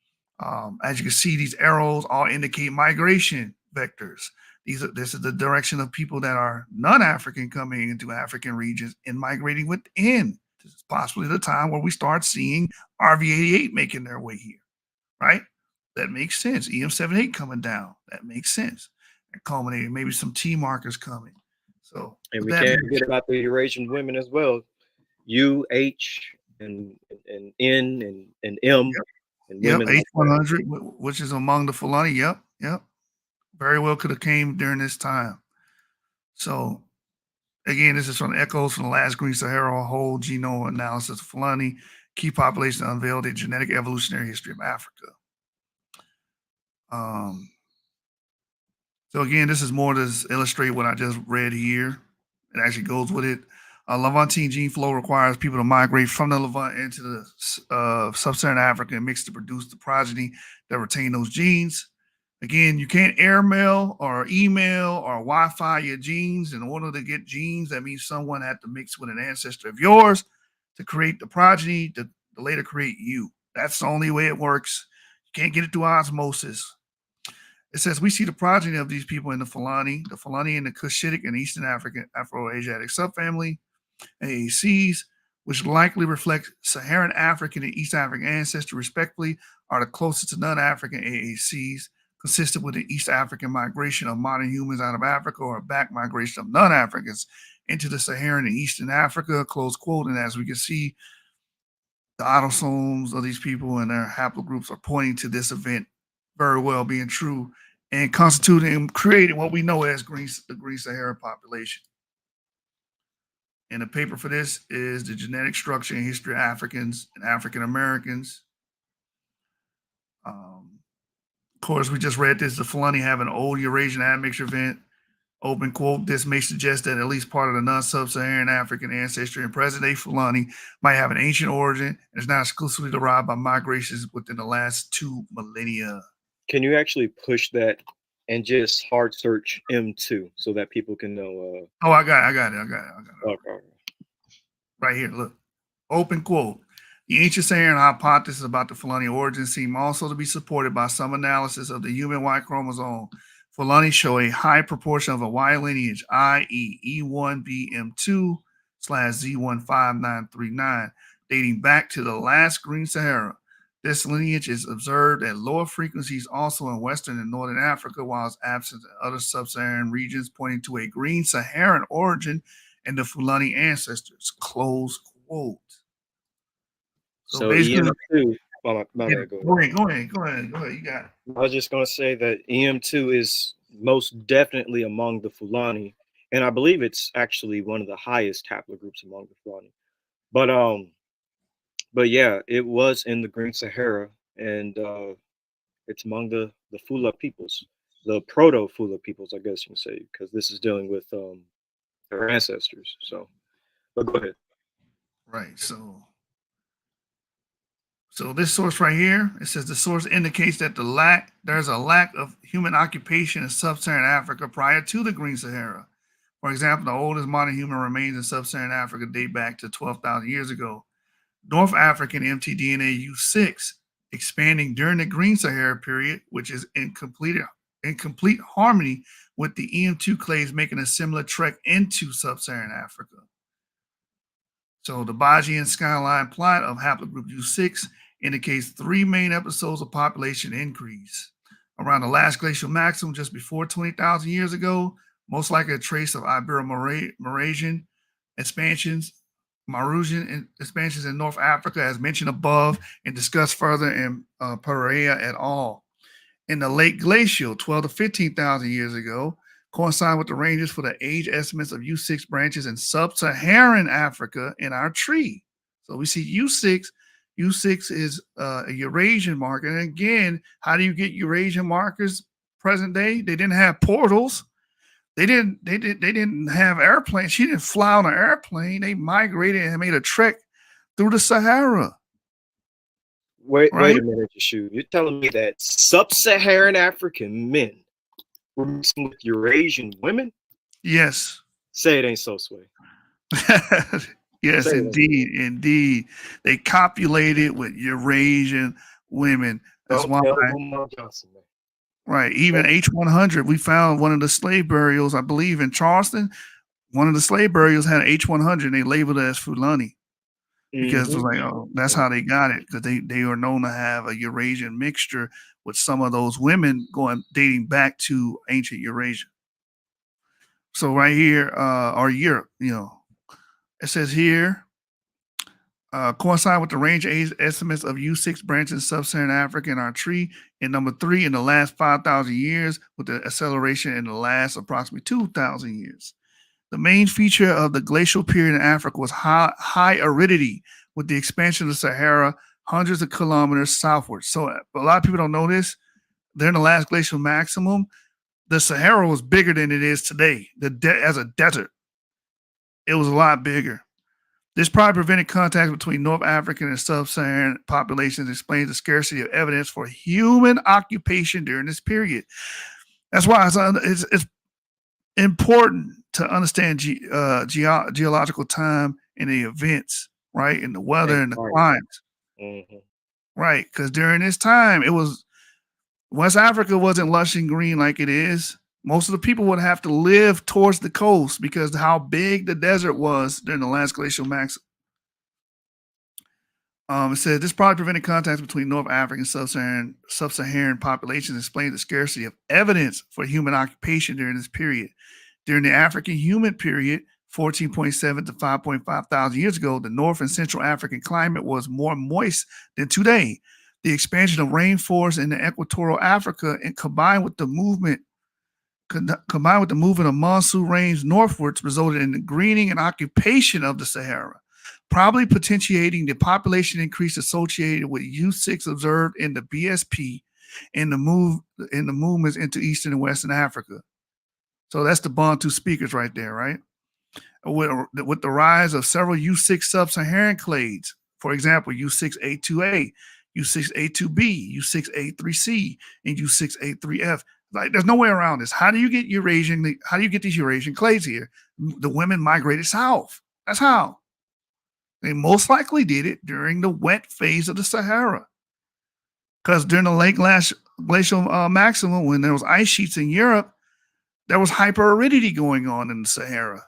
as you can see, these arrows all indicate migration vectors. This is the direction of people that are non-African coming into African regions and migrating within. This is possibly the time where we start seeing RV88 making their way here, right? That makes sense. EM78 coming down. That makes sense. And culminating, maybe some T markers coming. So, And with we that can't being forget about the Eurasian women as well. U, H, and N and M and Yep, women like that. H100, which is among the Fulani. Yep, yep. Very well could have came during this time. So again, this is from Echoes from the Last Green Sahara Whole Genome Analysis of Fulani, Key Population Unveiled a Genetic Evolutionary History of Africa. Um, so again, this is more to illustrate what I just read here. It actually goes with it. Levantine gene flow requires people to migrate from the Levant into the sub-Saharan Africa and mix to produce the progeny that retain those genes. Again, you can't airmail or email or Wi-Fi your genes. In order to get genes, that means someone had to mix with an ancestor of yours to create the progeny to later create you. That's the only way it works. You can't get it through osmosis. It says we see the progeny of these people in the Fulani in the Cushitic and Eastern African Afro-Asiatic subfamily, AACs, which likely reflect Saharan African and East African ancestry respectively, are the closest to non-African AACs, consistent with the East African migration of modern humans out of Africa or back migration of non-Africans into the Saharan and Eastern Africa, close quote. And as we can see, the autosomes of these people and their haplogroups are pointing to this event very well being true and constituting and creating what we know as the Green Sahara population. And the paper for this is The Genetic Structure and History of Africans and African Americans. Of course, we just read this. The Fulani have an old Eurasian admixture event. Open quote, this may suggest that at least part of the non-sub-Saharan African ancestry in present-day Fulani might have an ancient origin and is not exclusively derived by migrations within the last 2 millennia. Can you actually push that and just hard search M2 so that people can know? Oh, I got it. Okay. Right here, look. Open quote. The ancient Saharan hypothesis about the Fulani origin seem also to be supported by some analysis of the human Y chromosome. Fulani show a high proportion of a Y lineage, i.e. E1BM2/Z15939, dating back to the last Green Sahara. This lineage is observed at lower frequencies also in Western and Northern Africa, while it's absent in other sub-Saharan regions, pointing to a Green Saharan origin and the Fulani ancestors, close quote. So basically, EM2. Oh, my bad, go ahead. You got it. I was just going to say that EM2 is most definitely among the Fulani, and I believe it's actually one of the highest haplogroups among the Fulani. But yeah, it was in the Green Sahara, and it's among the Fula peoples, the proto Fula peoples, I guess you can say, because this is dealing with their ancestors. So, but go ahead. Right. So So this source right here, it says the source indicates that there's a lack of human occupation in sub-Saharan Africa prior to the Green Sahara. For example, the oldest modern human remains in sub-Saharan Africa date back to 12,000 years ago. North African mtDNA U6 expanding during the Green Sahara period, which is in complete harmony with the EM2 clades making a similar trek into sub-Saharan Africa. So the Bayesian skyline plot of haplogroup U6 indicates three main episodes of population increase. Around the last glacial maximum just before 20,000 years ago, most likely a trace of Ibero-Maurasian expansions, expansions in North Africa, as mentioned above and discussed further in Pereira et al. In the late glacial, 12 to 15,000 years ago, coincide with the ranges for the age estimates of U6 branches in sub-Saharan Africa in our tree. So we see U6. U6 is a Eurasian marker. And again, how do you get Eurasian markers present day? They didn't have portals. They didn't have airplanes. She didn't fly on an airplane. They migrated and made a trek through the Sahara. Wait a minute, Yeshu. You're telling me that sub-Saharan African men were mixing with Eurasian women? Yes. Say it ain't so, Sway. Yes, indeed. They copulated with Eurasian women. That's why. Johnson, man. Right. Even H100, we found one of the slave burials, I believe, in Charleston. One of the slave burials had an H100, and they labeled it as Fulani. Because it was like, oh, that's how they got it, because they are known to have a Eurasian mixture with some of those women dating back to ancient Eurasia. So right here, or Europe, it says here, coincide with the range age estimates of U6 branches in sub-Saharan Africa in our tree. And number 3, in the last 5,000 years, with the acceleration in the last approximately 2,000 years. The main feature of the glacial period in Africa was high aridity, with the expansion of the Sahara hundreds of kilometers southward. So a lot of people don't know this. During the last glacial maximum, the Sahara was bigger than it is today. As a desert, it was a lot bigger. This probably prevented contact between North African and sub-Saharan populations, explains the scarcity of evidence for human occupation during this period. That's why it's important to understand geological time and the events, right? And the weather and the climates. Right, because during this time, West Africa wasn't lush and green like it is. Most of the people would have to live towards the coast because of how big the desert was during the last glacial maximum. It says this probably prevented contact between North African and sub-Saharan populations, explains the scarcity of evidence for human occupation during this period. During the African human period, 14.7 to 5.5 thousand years ago, the North and Central African climate was more moist than today. The expansion of rainforests in the equatorial Africa and combined with the movement of monsoon rains northwards resulted in the greening and occupation of the Sahara, probably potentiating the population increase associated with U6 observed in the BSP and the movements into Eastern and Western Africa. So that's the Bantu speakers right there, right? With the rise of several U6 sub-Saharan clades, for example, U6A2A, U6A2B, U6A3C, and U6A3F. Like, there's no way around this. How do you get these Eurasian clades here? The women migrated south. That's how. They most likely did it during the wet phase of the Sahara. Because during the late glacial maximum, when there was ice sheets in Europe, there was hyperaridity going on in the Sahara.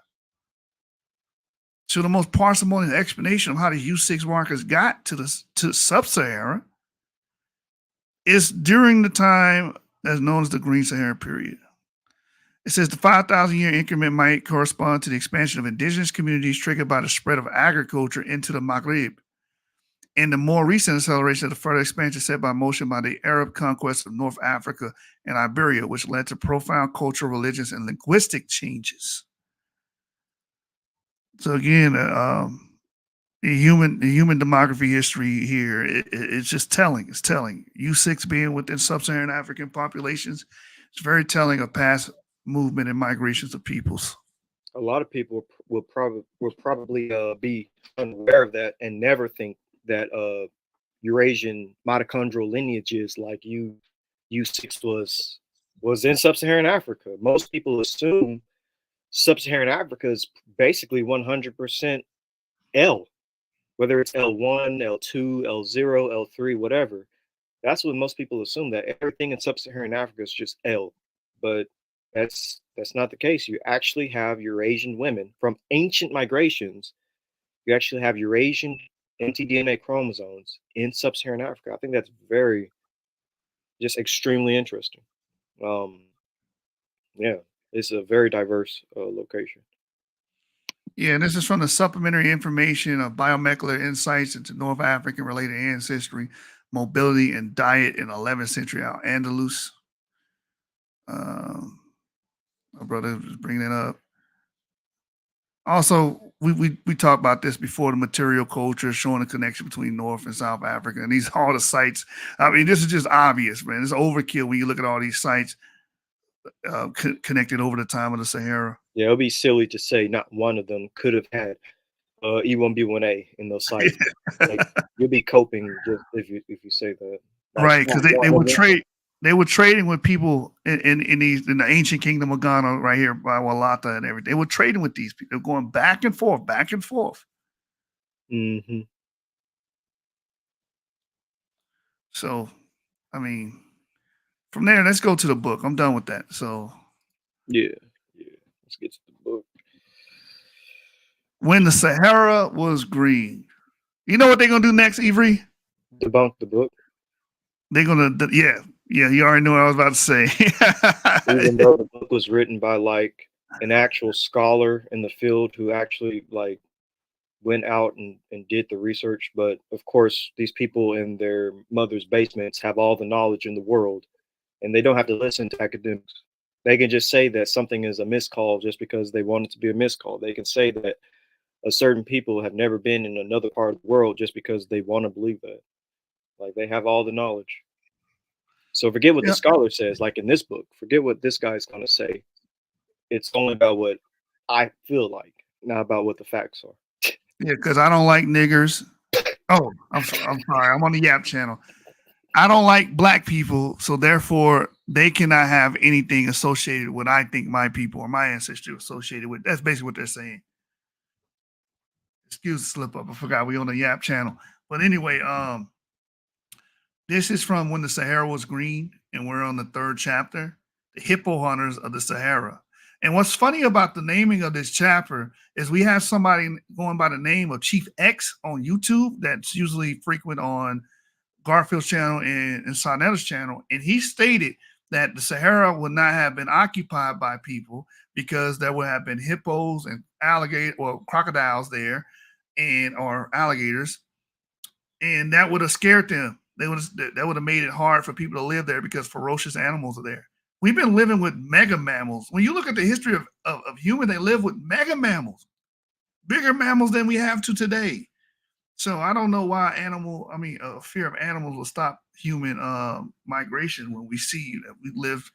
So the most parsimonious explanation of how the U6 markers got to sub-Sahara is during the time that's known as the Green Sahara period. It says the 5,000-year increment might correspond to the expansion of indigenous communities triggered by the spread of agriculture into the Maghreb, and the more recent acceleration of the further expansion set by motion by the Arab conquest of North Africa and Iberia, which led to profound cultural, religious, and linguistic changes. So again, the human demography history here, it's just telling. It's telling. U6 being within sub-Saharan African populations, it's very telling of past movement and migrations of peoples. A lot of people will probably be unaware of that and never think that Eurasian mitochondrial lineages like U6 was in sub-Saharan Africa. Most people assume sub-Saharan Africa is basically 100% L, whether it's L1, L2, L0, L3, whatever. That's what most people assume, that everything in sub-Saharan Africa is just L. But that's not the case. You actually have Eurasian women from ancient migrations. You actually have Eurasian mtDNA chromosomes in sub-Saharan Africa. I think that's very, just extremely interesting. Yeah, it's a very diverse location. Yeah, and this is from the supplementary information of biomolecular insights into North African related ancestry, mobility, and diet in 11th century Al-Andalus. My brother was bringing it up. Also, we talked about this before, the material culture showing a connection between North and South Africa. And these all the sites. I mean, this is just obvious, man. It's overkill when you look at all these sites connected over the time of the Sahara. Yeah, it'll be silly to say not one of them could have had E1B1A in those sites. Like, you'll be coping just if you say that. Like, right, because they would trade. They were trading with people in the ancient kingdom of Ghana, right here by Walata and everything. They were trading with these people, going back and forth, back and forth. Mm-hmm. So, I mean, from there, let's go to the book. I'm done with that. So, yeah, let's get to the book. When the Sahara was green, you know what they're gonna do next, Avery? Debunk the book. They're gonna, yeah. You already know what I was about to say. Even though the book was written by like an actual scholar in the field who actually like went out and did the research, but of course these people in their mother's basements have all the knowledge in the world, and they don't have to listen to academics. They can just say that something is a miscall just because they want it to be a miscall. They can say that a certain people have never been in another part of the world just because they want to believe that. Like, they have all the knowledge. So forget what the scholar says, like in this book. Forget what this guy's going to say. It's only about what I feel like, not about what the facts are. Yeah, because I don't like niggers. Oh, I'm sorry. I'm on the Yap channel. I don't like black people, so therefore they cannot have anything associated with I think my people or my ancestry associated with. That's basically what they're saying. Excuse the slip up. I forgot we on the Yap channel. But anyway, this is from When the Sahara Was Green, and we're on the 3rd chapter, The Hippo Hunters of the Sahara. And what's funny about the naming of this chapter is we have somebody going by the name of Chief X on YouTube that's usually frequent on Garfield's channel and Sonetta's channel. And he stated that the Sahara would not have been occupied by people because there would have been hippos and crocodiles there or alligators. And that would have scared them. That would have made it hard for people to live there because ferocious animals are there. We've been living with mega mammals. When you look at the history of human, they live with mega mammals, bigger mammals than we have to today. So I don't know why fear of animals will stop human migration when we see that we live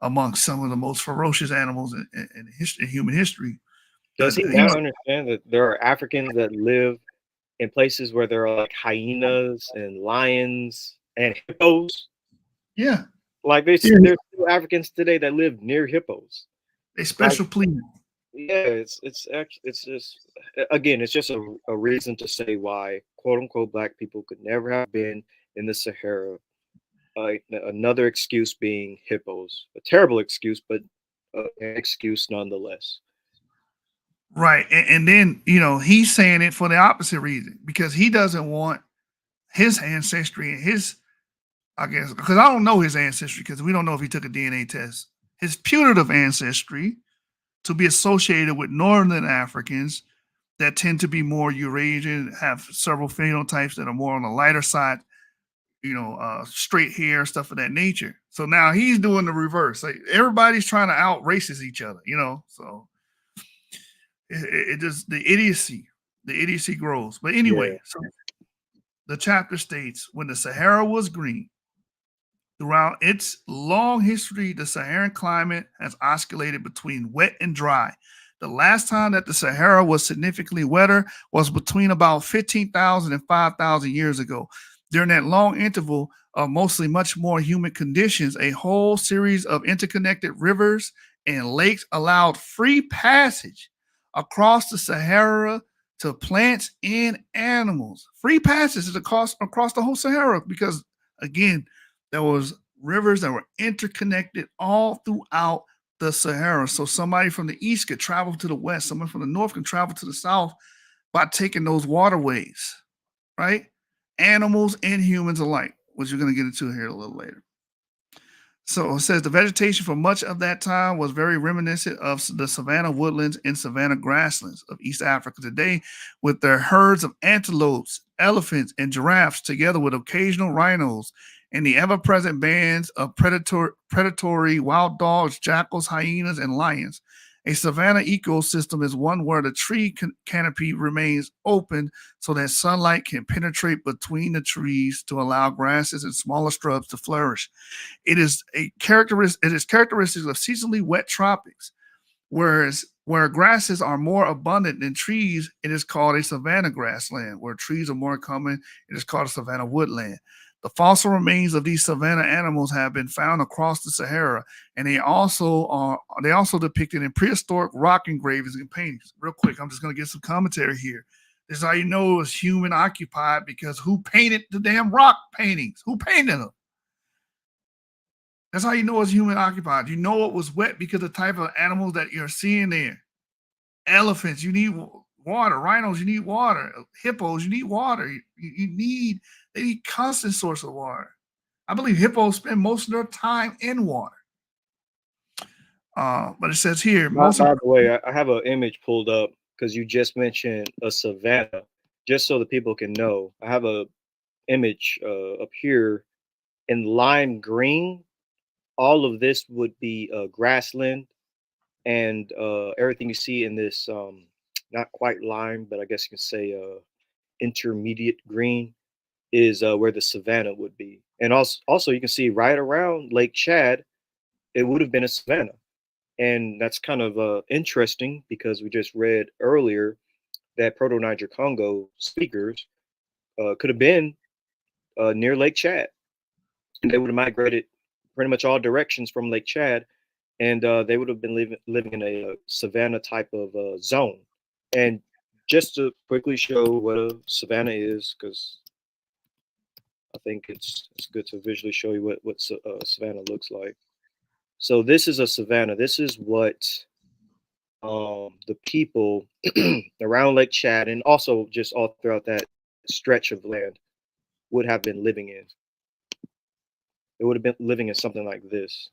amongst some of the most ferocious animals in human history. Does he not understand that there are Africans that live in places where there are like hyenas and lions and hippos? Yeah. Like there's still Africans today that live near hippos. They special please. Yeah, it's just, again, it's just a reason to say why quote unquote black people could never have been in the Sahara. Another excuse being hippos. A terrible excuse, but an excuse nonetheless. Right. And then, he's saying it for the opposite reason, because he doesn't want his ancestry and his, I guess, because I don't know his ancestry, because we don't know if he took a DNA test, his putative ancestry to be associated with Northern Africans that tend to be more Eurasian, have several phenotypes that are more on the lighter side, straight hair, stuff of that nature. So now he's doing the reverse. Like, everybody's trying to out racist each other, so it just the idiocy grows. But anyway, So the chapter states, when the Sahara was green, throughout its long history, the Saharan climate has oscillated between wet and dry. The last time that the Sahara was significantly wetter was between about 15,000 and 5,000 years ago. During that long interval of mostly much more humid conditions, a whole series of interconnected rivers and lakes allowed free passage across the Sahara to plants and animals. Free passage across the whole Sahara because, again, there was rivers that were interconnected all throughout the Sahara. So somebody from the east could travel to the west, someone from the north can travel to the south by taking those waterways, right? Animals and humans alike, which you're going to get into here a little later. So it says the vegetation for much of that time was very reminiscent of the savanna woodlands and savanna grasslands of East Africa today, with their herds of antelopes, elephants, and giraffes, together with occasional rhinos and the ever-present bands of predatory wild dogs, jackals, hyenas, and lions. A savanna ecosystem is one where the tree canopy remains open so that sunlight can penetrate between the trees to allow grasses and smaller shrubs to flourish. It is characteristics of seasonally wet tropics, whereas where grasses are more abundant than trees, it is called a savanna grassland. Where trees are more common, it is called a savanna woodland. The fossil remains of these savanna animals have been found across the Sahara, and they also depicted in prehistoric rock engravings and paintings. Real quick, I'm just going to get some commentary here. This is how you know it was human occupied, because who painted the damn rock paintings? Who painted them? That's how you know it's human occupied. You know it was wet because of the type of animals that you're seeing there. Elephants, you need water. Rhinos, you need water. Hippos, you need water. They need constant source of water. I believe hippos spend most of their time in water. But it says here, By the way, I have an image pulled up because you just mentioned a savanna. Just so the people can know, I have a image up here in lime green. All of this would be grassland, and everything you see in this not quite lime, but I guess you can say intermediate green is where the savanna would be. And also you can see right around Lake Chad, it would have been a savanna. And that's kind of interesting because we just read earlier that Proto Niger Congo speakers could have been near Lake Chad, and they would have migrated pretty much all directions from Lake Chad, and they would have been living in a savanna type of zone. And just to quickly show what a savanna is, because I think it's good to visually show you what savanna looks like. So this is a savanna. This is what the people around Lake Chad and also just all throughout that stretch of land would have been living in. It would have been living in something like this.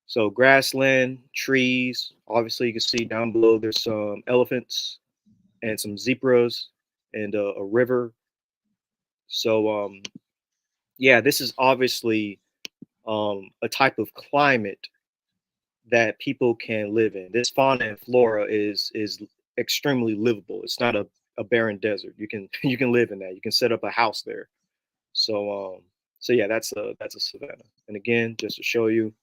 So grassland, trees. Obviously, you can see down below there's some elephants and some zebras and a river. So yeah, this is obviously a type of climate that people can live in. This fauna and flora is extremely livable. It's not a barren desert. You can you can live in that. You can set up a house there. So yeah, that's a savanna. And again, just to show you,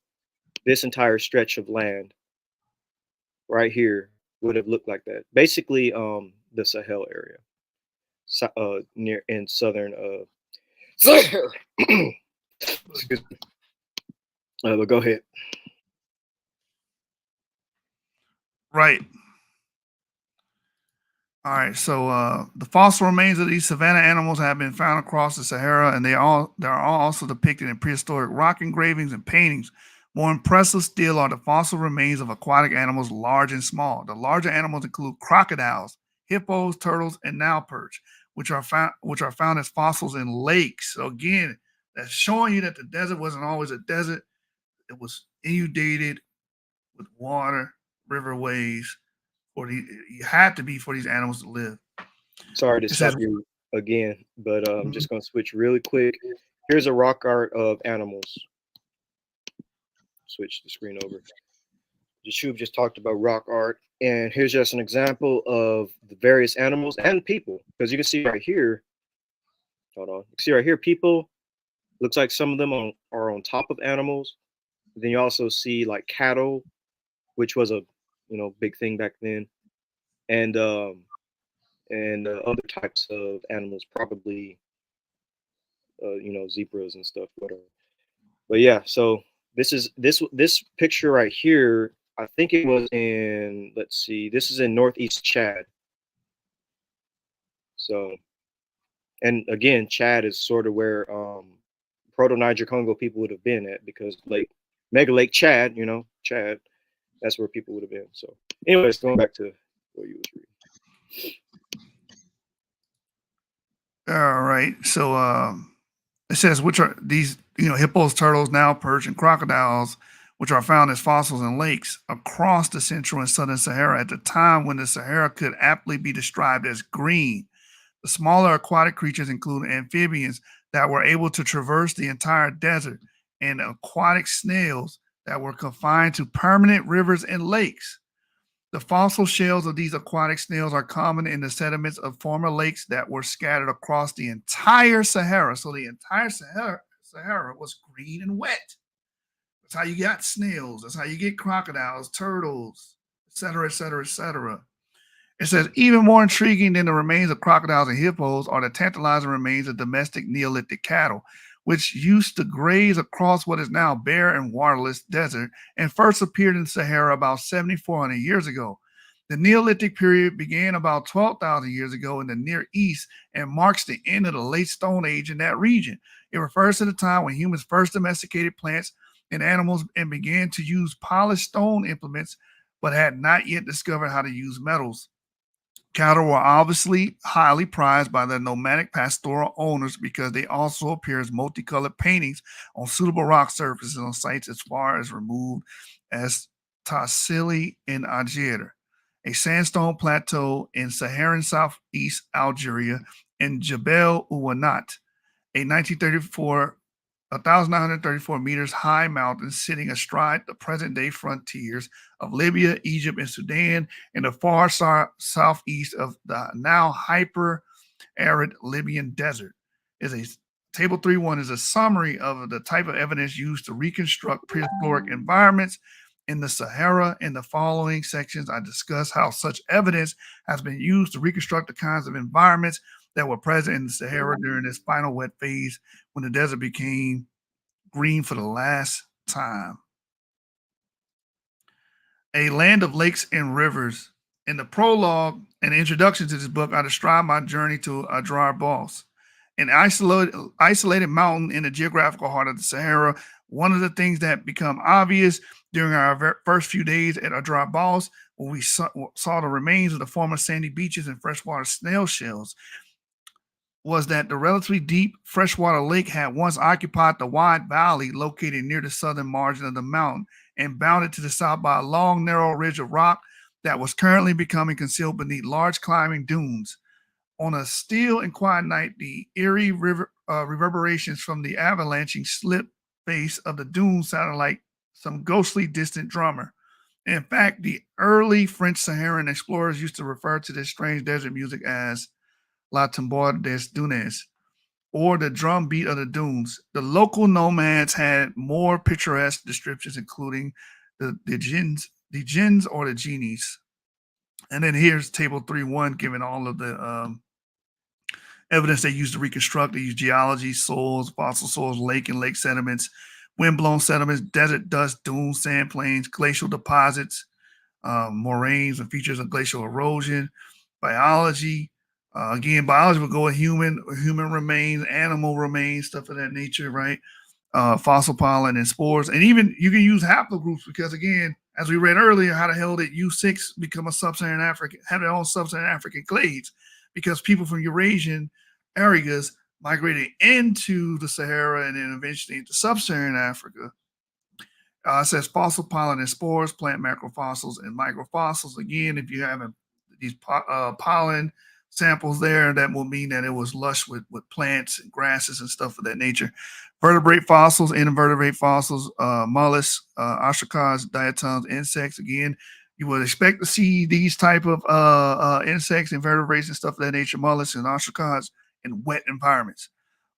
this entire stretch of land right here would have looked like that. Basically, the Sahel area, near in southern Sahara. Excuse me. But go ahead. right. All right, so the fossil remains of these savanna animals have been found across the Sahara, and they are all also depicted in prehistoric rock engravings and paintings. More impressive still are the fossil remains of aquatic animals, large and small. The larger animals include crocodiles, hippos, turtles, and Nile perch, which are found as fossils in lakes. So again, that's showing you that the desert wasn't always a desert; it was inundated with water, riverways, you had to be for these animals to live. Sorry to It says, stop you again, but I'm mhm. just going to switch really quick. Here's a rock art of animals. Switch the screen over. Yeshub just talked about rock art, and here's just an example of the various animals and people. Because you can see right here, hold on, you can see right here, people, looks like some of them are on top of animals. Then you also see like cattle, which was a big thing back then, and other types of animals, probably zebras and stuff, whatever. But yeah, so this picture right here. I think it was in, let's see, this is in northeast Chad. So, and again, Chad is sort of where proto Niger Congo people would have been at, because Mega Lake Chad, Chad, that's where people would have been. So, anyways, going back to what you was reading. All right. So it says, which are these, hippos, turtles, now perch, and crocodiles, which are found as fossils in lakes across the central and southern Sahara at the time when the Sahara could aptly be described as green. The smaller aquatic creatures include amphibians that were able to traverse the entire desert and aquatic snails that were confined to permanent rivers and lakes. The fossil shells of these aquatic snails are common in the sediments of former lakes that were scattered across the entire Sahara. So the entire Sahara was green and wet. That's how you got snails. That's how you get crocodiles, turtles, etc., etc., etc. It says, even more intriguing than the remains of crocodiles and hippos are the tantalizing remains of domestic Neolithic cattle, which used to graze across what is now bare and waterless desert and first appeared in the Sahara about 7,400 years ago. The Neolithic period began about 12,000 years ago in the Near East and marks the end of the late Stone Age in that region. It refers to the time when humans first domesticated plants and animals and began to use polished stone implements, but had not yet discovered how to use metals. Cattle were obviously highly prized by the nomadic pastoral owners because they also appear as multicolored paintings on suitable rock surfaces on sites as far as removed as Tassili in Algeria, a sandstone plateau in Saharan southeast Algeria, and Jebel Ouanat, a 1,934 meters high mountain sitting astride the present day frontiers of Libya, Egypt, and Sudan in the far southeast of the now hyper arid Libyan desert. Is a Table 3.1 is a summary of the type of evidence used to reconstruct prehistoric environments in the Sahara. In the following sections, I discuss how such evidence has been used to reconstruct the kinds of environments that were present in the Sahara during this final wet phase when the desert became green for the last time. A land of lakes and rivers. In the prologue and introduction to this book, I describe my journey to Adrar Bos, an isolated mountain in the geographical heart of the Sahara. One of the things that become obvious during our first few days at Adrar Bos, when we saw the remains of the former sandy beaches and freshwater snail shells, was that the relatively deep freshwater lake had once occupied the wide valley located near the southern margin of the mountain and bounded to the south by a long, narrow ridge of rock that was currently becoming concealed beneath large climbing dunes. On a still and quiet night, the eerie reverberations from the avalanching slip face of the dunes sounded like some ghostly distant drummer. In fact, the early French Saharan explorers used to refer to this strange desert music as La Tambor des Dunes, or the drum beat of the dunes. The local nomads had more picturesque descriptions, including the jinns or the genies. And then here's Table 3.1, giving all of the evidence they used to reconstruct. They used geology, soils, fossil soils, lake and lake sediments, wind-blown sediments, desert dust, dunes, sand plains, glacial deposits, moraines and features of glacial erosion, biology. Again, biology would go with human remains, animal remains, stuff of that nature, right? Fossil pollen and spores. And even you can use haplogroups because, again, as we read earlier, how the hell did U6 become a sub-Saharan African, have their own sub-Saharan African clades? Because people from Eurasian areas migrated into the Sahara and then eventually into sub-Saharan Africa. It says fossil pollen and spores, plant macrofossils and microfossils. Again, if you have these pollen samples there, that will mean that it was lush with plants and grasses and stuff of that nature. Vertebrate fossils, invertebrate fossils, mollusks, ostracods, diatoms, insects. Again, you would expect to see these type of insects, invertebrates, and stuff of that nature, mollusks and ostracods in wet environments.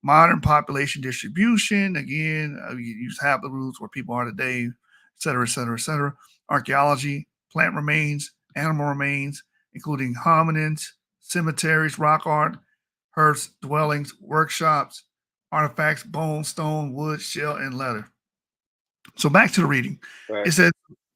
Modern population distribution, again, you use haplogroups where people are today, et cetera, et cetera, et cetera. Archaeology, plant remains, animal remains, including hominins, cemeteries, rock art, hearths, dwellings, workshops, artifacts, bone, stone, wood, shell, and leather. So back to the reading. Right. It says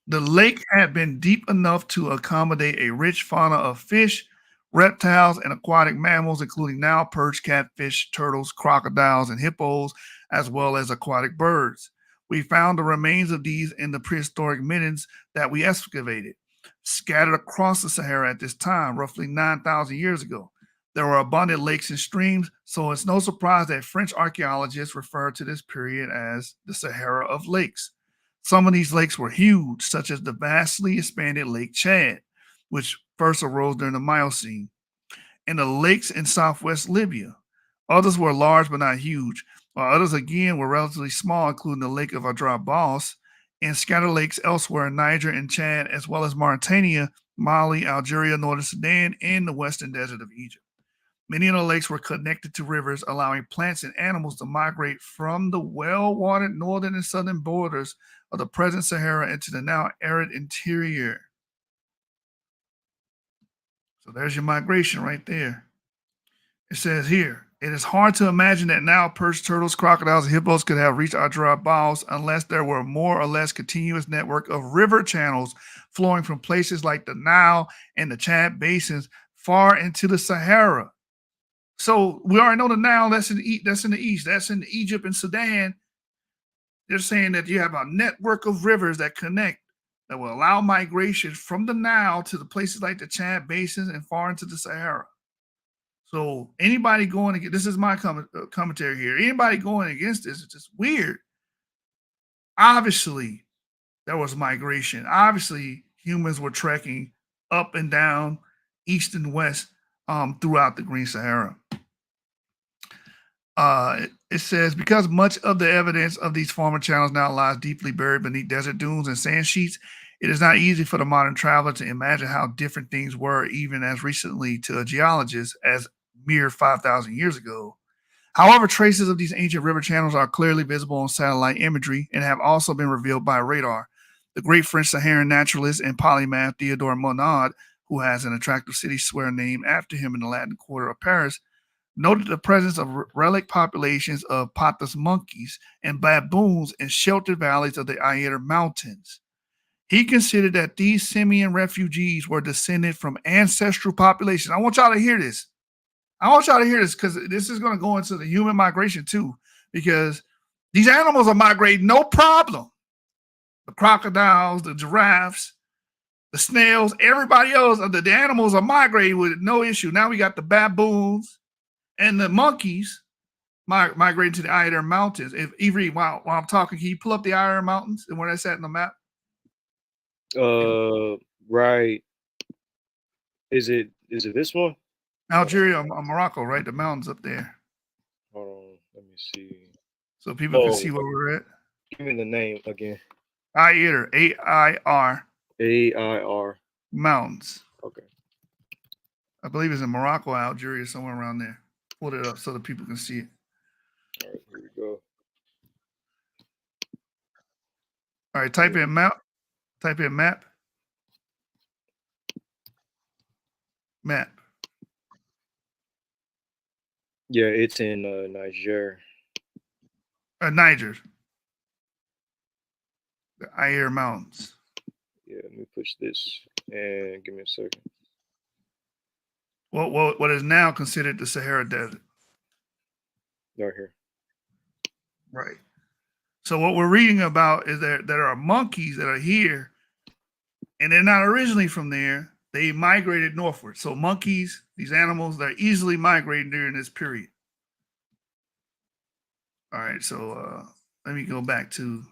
the lake had been deep enough to accommodate a rich fauna of fish, reptiles, and aquatic mammals, including Nile perch, catfish, turtles, crocodiles, and hippos, as well as aquatic birds. We found the remains of these in the prehistoric middens that we excavated, scattered across the Sahara at this time, roughly 9,000 years ago. There were abundant lakes and streams, so it's no surprise that French archaeologists refer to this period as the Sahara of lakes. Some of these lakes were huge, such as the vastly expanded Lake Chad, which first arose during the Miocene, and the lakes in southwest Libya. Others were large but not huge, while others again were relatively small, including the Lake of Adrabos and scattered lakes elsewhere in Niger and Chad, as well as Mauritania, Mali, Algeria, northern Sudan, and the western desert of Egypt. Many of the lakes were connected to rivers, allowing plants and animals to migrate from the well-watered northern and southern borders of the present Sahara into the now arid interior. So there's your migration right there. It says here, it is hard to imagine that now perch, turtles, crocodiles, and hippos could have reached our dry bowels unless there were a more or less continuous network of river channels flowing from places like the Nile and the Chad basins far into the Sahara. So we already know the Nile, that's in the east, that's in Egypt and Sudan. They're saying that you have a network of rivers that connect that will allow migration from the Nile to the places like the Chad basins and far into the Sahara. So anybody going against this is my commentary here. Anybody going against this is just weird. Obviously, there was migration. Obviously, humans were trekking up and down, east and west, throughout the Green Sahara. It says because much of the evidence of these former channels now lies deeply buried beneath desert dunes and sand sheets, it is not easy for the modern traveler to imagine how different things were even as recently to a geologist as mere 5,000 years ago. However, traces of these ancient river channels are clearly visible on satellite imagery and have also been revealed by radar. The great French Saharan naturalist and polymath Theodore Monod, who has an attractive city square named after him in the Latin Quarter of Paris, noted the presence of relic populations of pothos monkeys and baboons in sheltered valleys of the Aïr Mountains. He considered that these simian refugees were descended from ancestral populations. I want y'all to hear this. I want y'all to hear this because this is going to go into the human migration too, because these animals are migrating no problem. The crocodiles, the giraffes, the snails, everybody else, the animals are migrating with no issue. Now we got the baboons and the monkeys migrating to the Aïr Mountains. If Avery, while I'm talking, can you pull up the Aïr Mountains and where that's at in the map? Right. Is it this one? Algeria or Morocco, right? The mountains up there. Hold on, let me see. So people can see where we're at. Give me the name again. Aïr, A-I-R. A-I-R. Mountains. Okay. I believe it's in Morocco, Algeria, somewhere around there. Pull it up so that people can see it. All right, here we go. All right, type in map. Type in map. Map. Yeah, it's in Niger. Niger. The Aïr Mountains. Yeah, let me push this and give me a second. What is now considered the Sahara Desert. Right here. Right. So what we're reading about is that there are monkeys that are here, and they're not originally from there. They migrated northward. So monkeys, these animals, they're easily migrating during this period. All right, so let me go back to.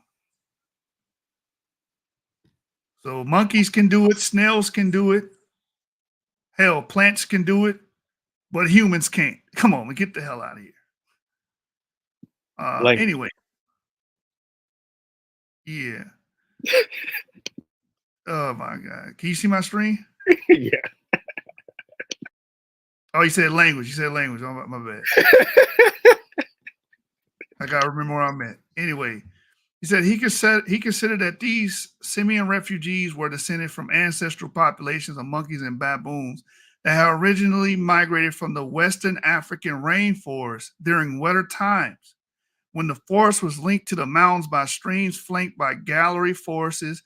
So monkeys can do it, snails can do it, hell, plants can do it, but humans can't. Come on, get the hell out of here. Anyway, yeah. Oh my God, can you see my screen? Yeah. Oh, you said language. You said language. Oh, my bad. I gotta remember where I'm at. Anyway, he said he considered that these simian refugees were descended from ancestral populations of monkeys and baboons that had originally migrated from the Western African rainforest during wetter times, when the forest was linked to the mountains by streams flanked by gallery forests,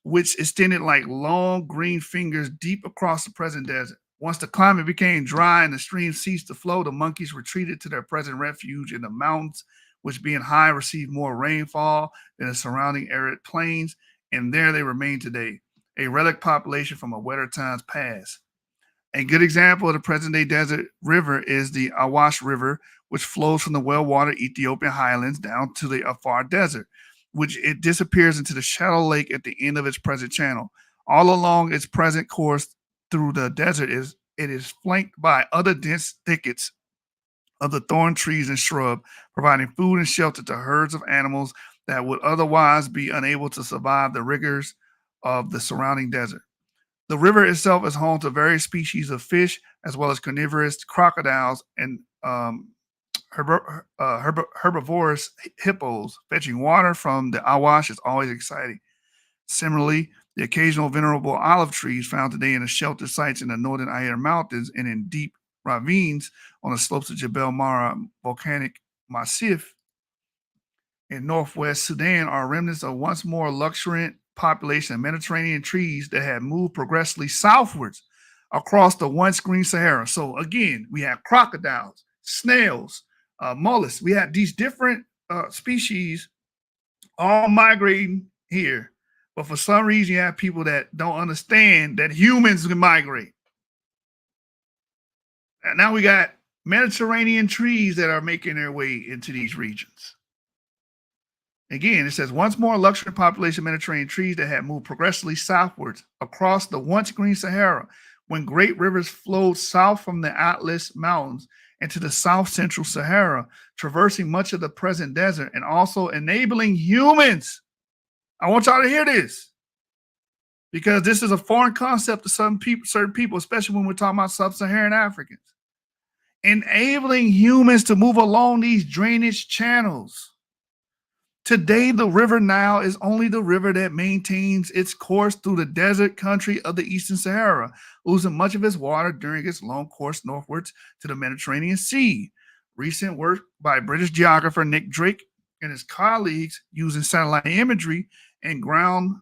which extended like long green fingers deep across the present desert. Once the climate became dry and the streams ceased to flow, the monkeys retreated to their present refuge in the mountains, which being high received more rainfall than the surrounding arid plains, and there they remain today, a relic population from a wetter times past. A good example of the present day desert river is the Awash River, which flows from the well watered Ethiopian highlands down to the Afar Desert, which it disappears into the shallow lake at the end of its present channel. All along its present course through the desert it is flanked by other dense thickets of the thorn trees and shrub, providing food and shelter to herds of animals that would otherwise be unable to survive the rigors of the surrounding desert. The river itself is home to various species of fish, as well as carnivorous crocodiles and herbivorous hippos. Fetching water from the Awash is always exciting. Similarly, the occasional venerable olive trees found today in the sheltered sites in the northern Ayer Mountains and in deep ravines on the slopes of Jebel Mara volcanic massif in northwest Sudan are remnants of once more luxuriant population of Mediterranean trees that had moved progressively southwards across the once green Sahara. So again, we have crocodiles, snails, mollusks. We have these different species all migrating here. But for some reason, you have people that don't understand that humans can migrate. And now we got Mediterranean trees that are making their way into these regions. Again, it says once more luxury population of Mediterranean trees that had moved progressively southwards across the once green Sahara when great rivers flowed south from the Atlas Mountains into the south central Sahara, traversing much of the present desert and also enabling humans. I want y'all to hear this because this is a foreign concept to some people, certain people, especially when we're talking about sub-Saharan Africans. Enabling humans to move along these drainage channels. Today, the River Nile is only the river that maintains its course through the desert country of the Eastern Sahara, losing much of its water during its long course northwards to the Mediterranean Sea. Recent work by British geographer Nick Drake and his colleagues using satellite imagery and ground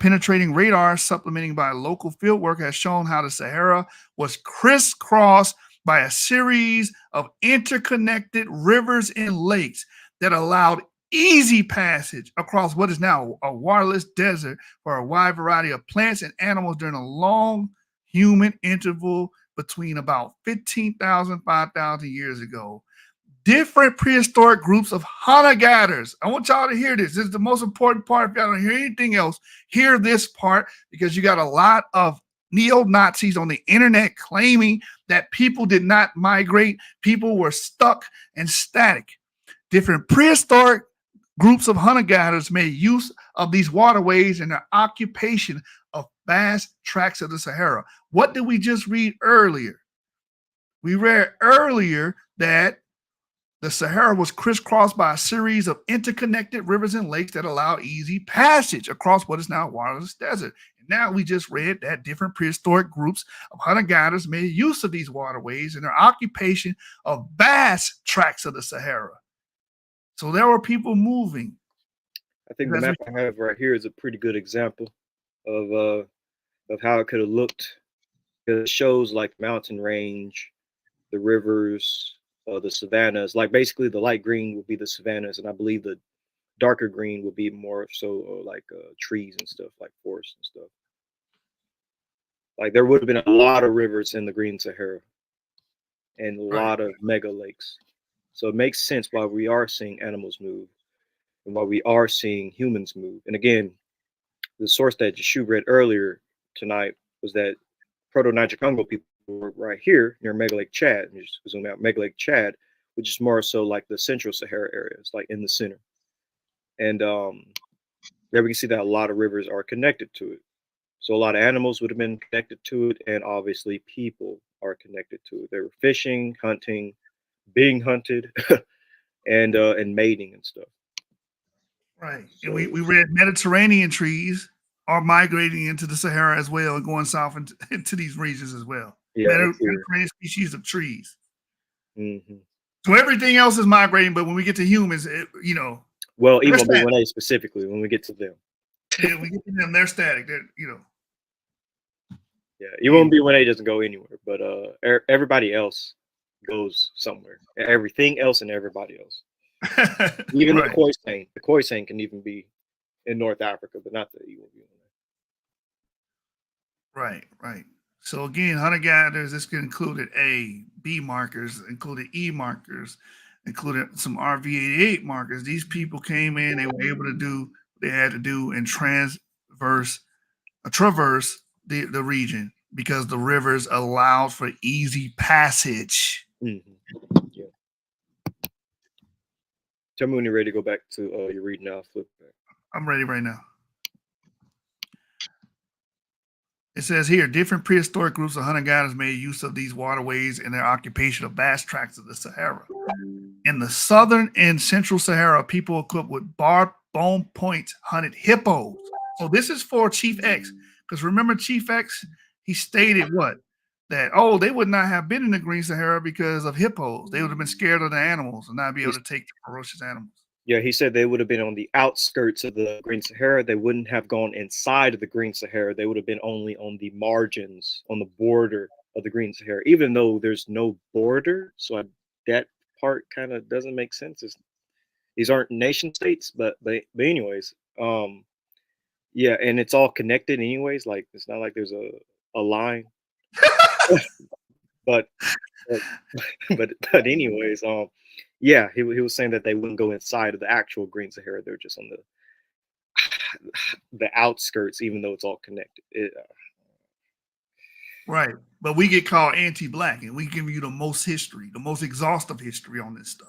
penetrating radar supplementing by local fieldwork has shown how the Sahara was crisscrossed by a series of interconnected rivers and lakes that allowed easy passage across what is now a waterless desert for a wide variety of plants and animals during a long human interval between about 15,000, 5,000 years ago. Different prehistoric groups of hunter-gatherers. I want y'all to hear this. This is the most important part. If y'all don't hear anything else, hear this part because you got a lot of neo-Nazis on the internet claiming that people did not migrate. People were stuck and static. Different prehistoric groups of hunter-gatherers made use of these waterways in their occupation of vast tracts of the Sahara. What did we just read earlier? We read earlier that the Sahara was crisscrossed by a series of interconnected rivers and lakes that allow easy passage across what is now a waterless desert. And now we just read that different prehistoric groups of hunter-gatherers made use of these waterways in their occupation of vast tracts of the Sahara. So there were people moving. I think the map I have right here is a pretty good example of how it could have looked. It shows like mountain range, the rivers, the savannas. Like basically, the light green would be the savannas, and I believe the darker green would be more so like trees and stuff, like forests and stuff. Like there would have been a lot of rivers in the Green Sahara, and a lot of mega lakes. So it makes sense why we are seeing animals move and why we are seeing humans move. And again, the source that Jeshu read earlier tonight was that Proto-Niger-Congo people were right here near Mega Lake Chad. And just zoom out, Mega Lake Chad, which is more so like the central Sahara area. It's like in the center. And there we can see that a lot of rivers are connected to it. So a lot of animals would have been connected to it, and obviously people are connected to it. They were fishing, hunting, being hunted, and mating and stuff. Right. So, and we read Mediterranean trees. are migrating into the Sahara as well and going south into these regions as well. Yeah, Mediterranean species of trees. Mm-hmm. So everything else is migrating, but when we get to humans, well, even B1A specifically, when we get to them, yeah, we get to them, they're static. They're yeah, you won't B1A doesn't go anywhere, but everybody else goes somewhere. Everything else and everybody else, even right. The Khoisan can even be in North Africa, but not the evil Right, right. So again, hunter gatherers, this could included A, B markers, included E markers, included some RV88 markers. These people came in, they were able to do what they had to do and traverse the region because the rivers allowed for easy passage. Mm-hmm. Yeah. Tell me when you're ready to go back to your reading now. Flip back. I'm ready right now. It says here, different prehistoric groups of hunter-gatherers made use of these waterways in their occupation of vast tracts of the Sahara. In the southern and central Sahara, people equipped with barbed bone points hunted hippos. So this is for Chief X, because remember Chief X, he stated what? That, they would not have been in the Green Sahara because of hippos. They would have been scared of the animals and not be able to take the ferocious animals. Yeah, he said they would have been on the outskirts of the Green Sahara. They wouldn't have gone inside of the Green Sahara. They would have been only on the margins, on the border of the Green Sahara, even though there's no border. So that part kind of doesn't make sense. These aren't nation states, but anyways, yeah, and it's all connected anyways. Like it's not like there's a line, but anyways, yeah, he was saying that they wouldn't go inside of the actual Green Sahara. They're just on the outskirts, even though it's all connected. Right. But we get called anti-black, and we give you the most history, the most exhaustive history on this stuff.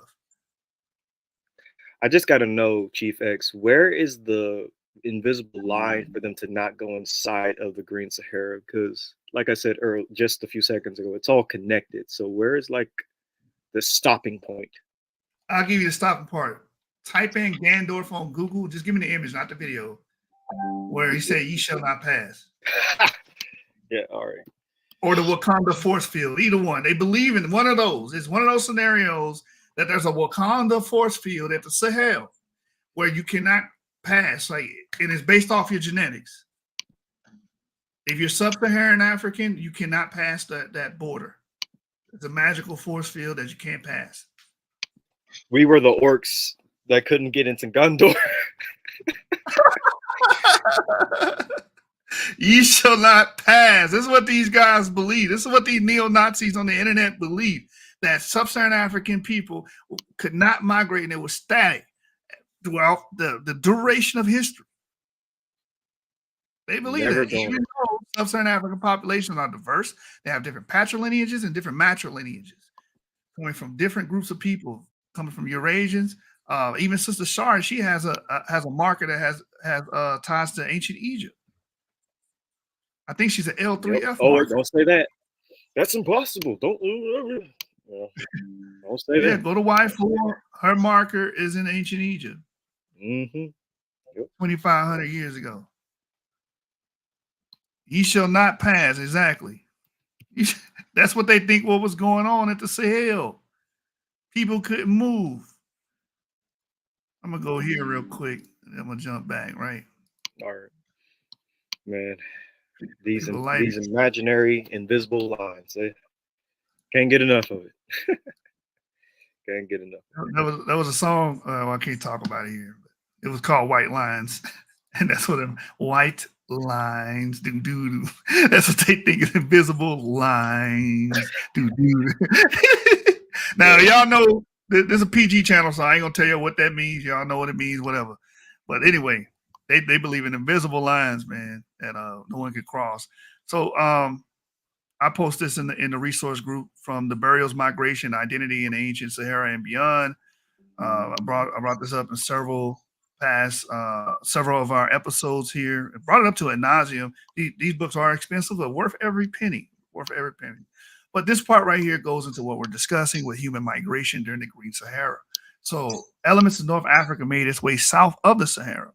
I just got to know, Chief X, where is the invisible line for them to not go inside of the Green Sahara? Because, like I said earlier, just a few seconds ago, it's all connected. So where is like the stopping point? I'll give you the stopping part. Type in Gandorf on Google. Just give me the image, not the video, where he said, "Ye shall not pass." Yeah, all right. Or the Wakanda force field. Either one. They believe in one of those. It's one of those scenarios that there's a Wakanda force field at the Sahel where you cannot pass. Like, and it's based off your genetics. If you're sub-Saharan African, you cannot pass that border. It's a magical force field that you can't pass. We were the orcs that couldn't get into Gondor. Ye shall not pass. This is what these guys believe. This is what these neo-Nazis on the internet believe, that sub-Saharan African people could not migrate and they were static throughout the duration of history. They believe that even though sub-Saharan African populations are diverse, they have different patrilineages and different matrilineages coming from different groups of people, coming from Eurasians. Even Sister Shari, she has a marker that has ties to ancient Egypt. I think she's an L3F. Oh, don't say that. That's impossible. Don't say that. Yeah, go to Y4. Her marker is in ancient Egypt. Mm-hmm. Yep. 2,500 years ago. Ye shall not pass. Exactly. That's what they think what was going on at the Sahel. People couldn't move. I'm going to go here real quick. And I'm going to jump back, right? All right. Man, these imaginary, invisible lines. They can't get enough of it. Can't get enough. That was a song. I can't talk about it here. But it was called White Lines. And that's what them white lines do. That's what they think is invisible lines. Do. Now, y'all know this is a PG channel, so I ain't going to tell you what that means. Y'all know what it means, whatever. But anyway, they believe in invisible lines, man, that no one can cross. So I post this in the resource group from the Burials, Migration, Identity in Ancient Sahara and Beyond. I brought this up in several of our episodes here. I brought it up to ad nauseum. These books are expensive, but worth every penny. But this part right here goes into what we're discussing with human migration during the Green Sahara. So elements of North Africa made its way south of the Sahara.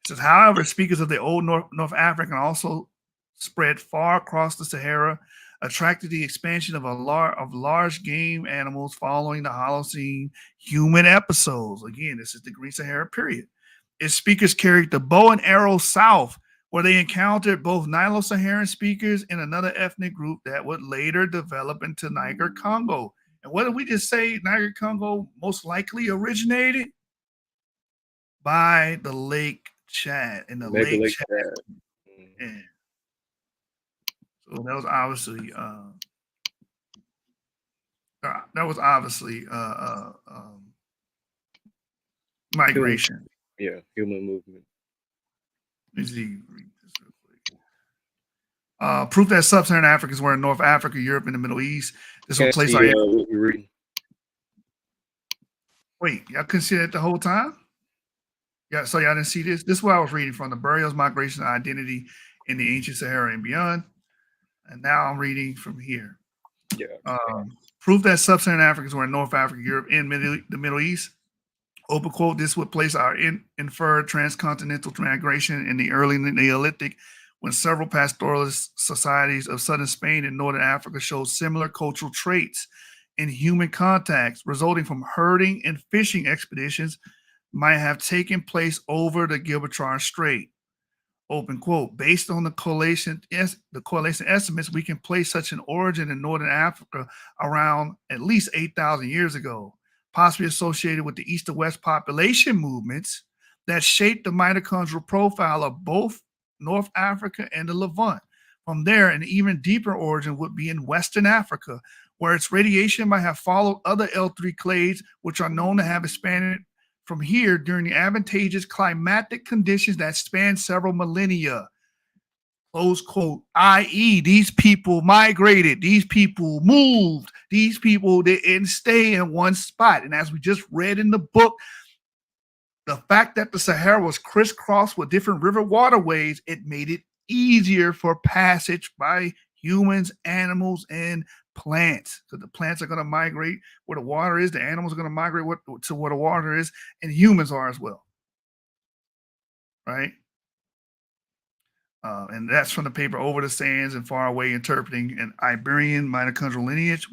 It says, however, speakers of the old North African also spread far across the Sahara, attracted the expansion of large game animals following the Holocene human episodes. Again, this is the Green Sahara period. Its speakers carried the bow and arrow south, where they encountered both Nilo-Saharan speakers and another ethnic group that would later develop into Niger-Congo. And what did we just say Niger-Congo most likely originated? By the Lake Chad. In the Maybe Lake Lake Chad. Chad. Yeah. So that was obviously migration. Human movement. Let me see. Read this real quick. Proof that sub-Saharan Africans were in North Africa, Europe, and the Middle East. This will place our. What you're reading. Wait, y'all couldn't see that the whole time? Yeah, so y'all didn't see this? This is what I was reading from: the burials, migration, and identity in the ancient Sahara and beyond. And now I'm reading from here. Yeah. Proof that sub-Saharan Africans were in North Africa, Europe, and the Middle East. Open quote, this would place our inferred transcontinental migration in the early Neolithic, when several pastoralist societies of southern Spain and northern Africa showed similar cultural traits in human contacts, resulting from herding and fishing expeditions might have taken place over the Gibraltar Strait. Open quote, based on the correlation estimates, we can place such an origin in northern Africa around at least 8,000 years ago, possibly associated with the east to west population movements that shaped the mitochondrial profile of both North Africa and the Levant. From there, an even deeper origin would be in Western Africa, where its radiation might have followed other L3 clades, which are known to have expanded from here during the advantageous climatic conditions that span several millennia. Close quote, i.e., these people migrated, these people moved, these people didn't stay in one spot. And as we just read in the book, the fact that the Sahara was crisscrossed with different river waterways, it made it easier for passage by humans, animals, and plants. So the plants are going to migrate where the water is, the animals are going to migrate to where the water is, and humans are as well. Right? And that's from the paper Over the Sands and Far Away, Interpreting an Iberian Mitochondrial Lineage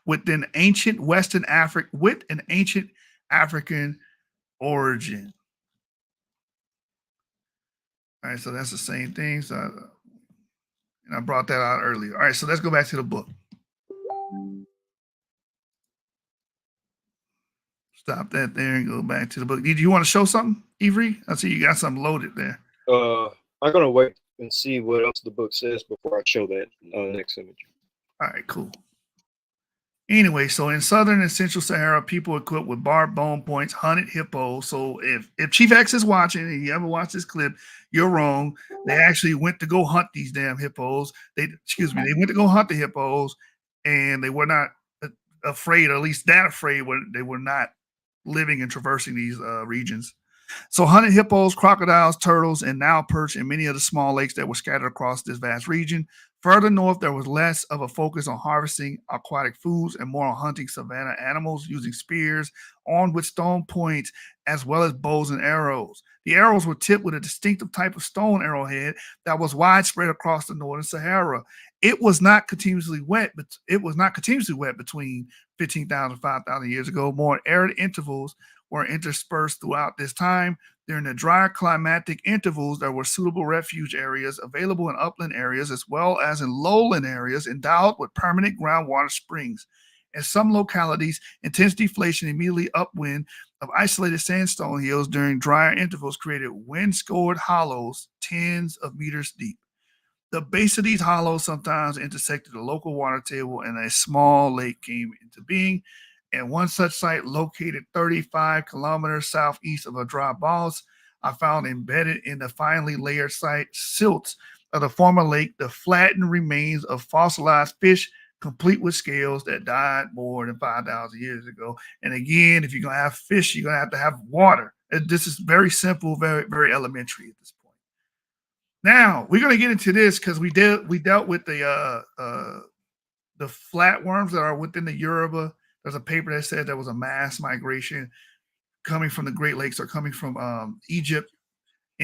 within ancient Western Africa, with an ancient African origin. All right, so that's the same thing. So, and I brought that out earlier. All right, so let's go back to the book. Stop that there and go back to the book. Did you want to show something, Avery? I see you got something loaded there. I'm gonna wait and see what else the book says before I show that next image. All right, cool. Anyway, so in southern and central Sahara, people equipped with barbed bone points hunted hippos. So if Chief X is watching and you ever watch this clip, you're wrong. They actually went to go hunt these damn hippos. They went to go hunt the hippos, and they were not afraid, or at least that afraid, when they were not living and traversing these regions. So hunted hippos, crocodiles, turtles, and now perch in many of the small lakes that were scattered across this vast region. Further north, there was less of a focus on harvesting aquatic foods and more on hunting savanna animals using spears armed with stone points, as well as bows and arrows. The arrows were tipped with a distinctive type of stone arrowhead that was widespread across the northern Sahara. It was not continuously wet, but between 15,000 and 5,000 years ago. More arid intervals were interspersed throughout this time. During the drier climatic intervals, there were suitable refuge areas available in upland areas as well as in lowland areas endowed with permanent groundwater springs. In some localities, intense deflation immediately upwind of isolated sandstone hills during drier intervals created wind-scored hollows tens of meters deep. The base of these hollows sometimes intersected the local water table, and a small lake came into being. And one such site, located 35 kilometers southeast of Adrabos, I found embedded in the finely layered silts of the former lake the flattened remains of fossilized fish, complete with scales that died more than 5,000 years ago. And again, if you're going to have fish, you're going to have water. This is very simple, very, very elementary at this point. Now we're going to get into this because we dealt with the flatworms that are within the Yoruba. There's a paper that said there was a mass migration coming from the Great Lakes or coming from Egypt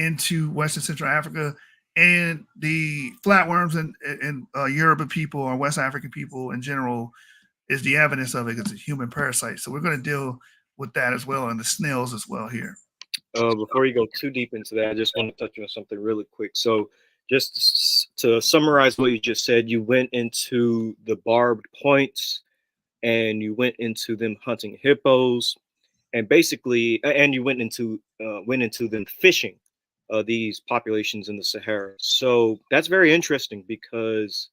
into Western Central Africa, and the flatworms and Yoruba people or West African people in general is the evidence of it. It's a human parasite. So we're going to deal with that as well, and the snails as well here. Before you go too deep into that, I just want to touch on something really quick. So, just to summarize what you just said, you went into the barbed points and you went into them hunting hippos, and basically, and you went into them fishing these populations in the Sahara. So that's very interesting because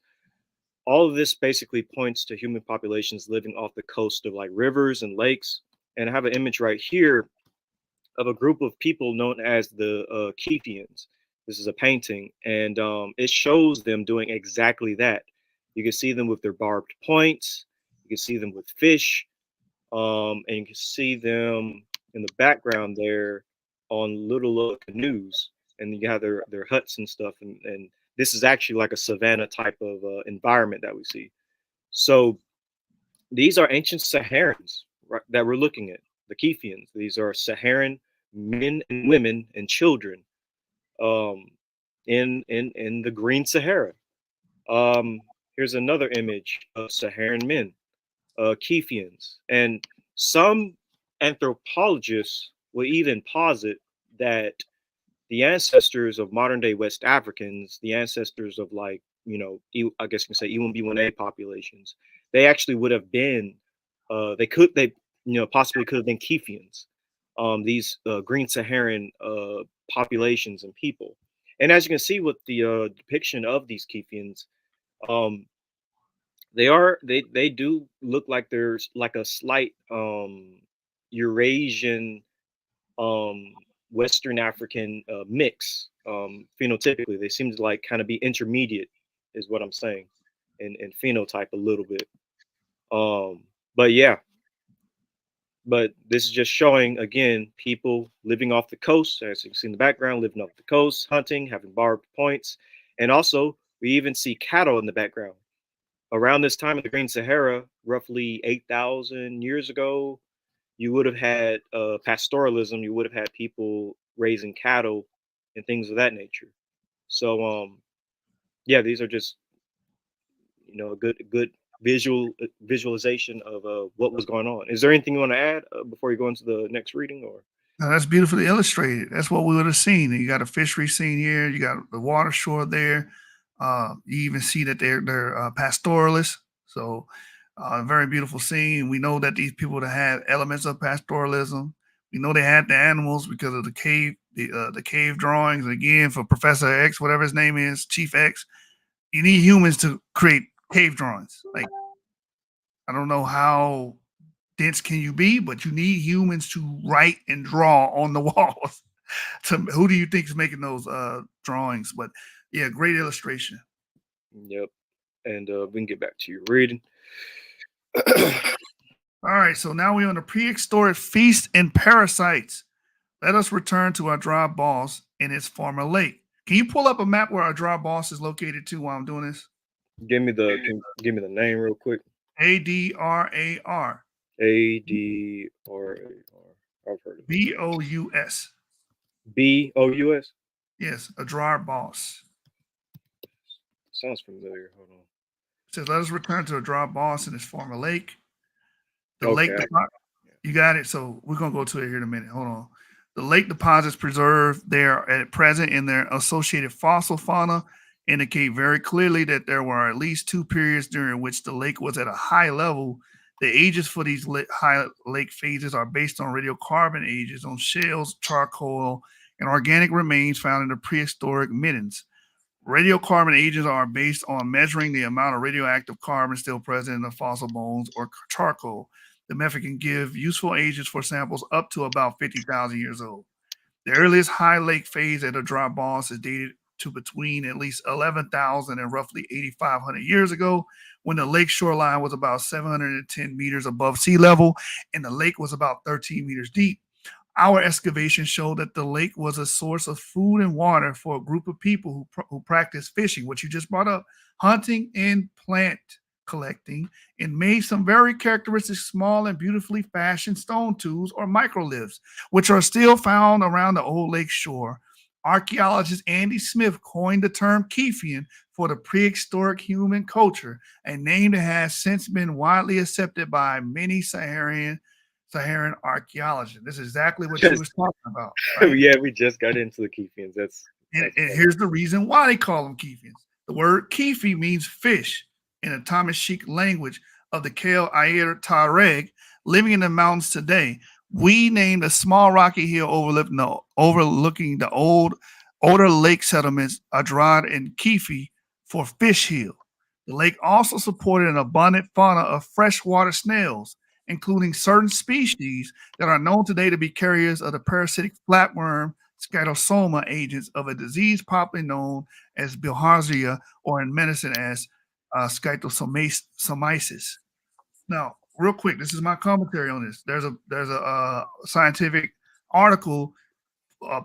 all of this basically points to human populations living off the coast of like rivers and lakes. And I have an image right here of a group of people known as the Kefians. This is a painting, and it shows them doing exactly that. You can see them with their barbed points. You can see them with fish, and you can see them in the background there on little canoes, and you have their huts and stuff. And this is actually like a savanna type of environment that we see. So these are ancient Saharans, right, that we're looking at, the Kefians. These are Saharan men and women and children um, in the Green Sahara. Um, Here's another image of Saharan men, Kefians, and some anthropologists will even posit that the ancestors of modern day West Africans, the ancestors of like, I guess you can say E1B1A populations, they actually would have been, they possibly could have been Kefians, these Green Saharan populations and people. And as you can see with the depiction of these Kefians, um, they do look like there's like a slight Eurasian um Western African mix. Phenotypically, they seem to like kind of be intermediate, is what I'm saying, in phenotype a little bit. Um, but yeah, but this is just showing again people living off the coast, as you can see in the background, living off the coast, hunting, having barbed points, and also we even see cattle in the background. Around this time in the Green Sahara, roughly 8,000 years ago, you would have had pastoralism. You would have had people raising cattle and things of that nature. So, yeah, these are just a good visualization of what was going on. Is there anything you want to add before you go into the next reading, or? Now, that's beautifully illustrated. That's what we would have seen. You got a fishery scene here. You got the water shore there. You even see that they're pastoralists. So, very beautiful scene. We know that these people that had elements of pastoralism. We know they had the animals because of the cave drawings. And again, for Professor X, whatever his name is, Chief X, you need humans to create cave drawings. Like, I don't know how dense can you be, but you need humans to write and draw on the walls. Who do you think is making those drawings? But yeah, great illustration. Yep. And we can get back to your reading. All right, so now we're on the prehistoric feast and parasites. Let us return to our dry boss in its former lake. Can you pull up a map where our dry boss is located to while I'm doing this? Give me the name real quick. ADRAR. ADRAR. I've heard of it. BOUS. BOUS. Yes, a dry boss. Sounds familiar. Hold on. It says, let us return to a dry boss in its former lake. The Okay. lake, you got it. So we're gonna go to it here in a minute. Hold on. The lake deposits preserved there at present in their associated fossil fauna indicate very clearly that there were at least two periods during which the lake was at a high level. The ages for these high lake phases are based on radiocarbon ages on shells, charcoal, and organic remains found in the prehistoric middens. Radiocarbon ages are based on measuring the amount of radioactive carbon still present in the fossil bones or charcoal. The method can give useful ages for samples up to about 50,000 years old. The earliest high lake phase at a dry boss is dated to between at least 11,000 and roughly 8,500 years ago, when the lake shoreline was about 710 meters above sea level and the lake was about 13 meters deep. Our excavations show that the lake was a source of food and water for a group of people who practiced fishing, which you just brought up, hunting and plant collecting, and made some very characteristic small and beautifully fashioned stone tools or microliths, which are still found around the old lake shore. archaeologist Andy Smith coined the term Kefian for the prehistoric human culture, a name that has since been widely accepted by many Saharan archaeologists. This is exactly what you was talking about, right? Yeah, we just got into the Kefians. And That's funny. here's the reason why they call them Kefians. The word Kefi means fish in the Tamasheq language of the Kel Ayer Tareg, living in the mountains today. We named a small rocky hill overlooking the older lake settlements Adrad and Kefi for Fish Hill. The lake also supported an abundant fauna of freshwater snails, including certain species that are known today to be carriers of the parasitic flatworm scatosoma agents of a disease popularly known as bilharzia or in medicine as schistosomiasis. Now, real quick, this is my commentary on this. There's a scientific article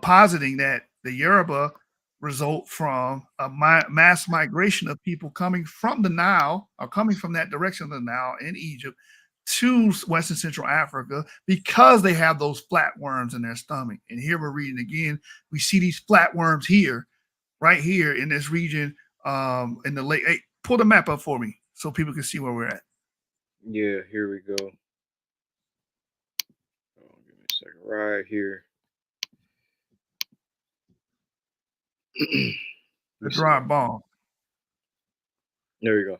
positing that the Yoruba result from a mass migration of people coming from the Nile or coming from that direction of the Nile in Egypt to Western Central Africa because they have those flatworms in their stomach. And here we're reading again, we see these flatworms here, right here in this region, in the lake. Hey, pull the map up for me so people can see where we're at. Yeah, here we go. Oh, give me a second. Right here. The dry ball. There you go.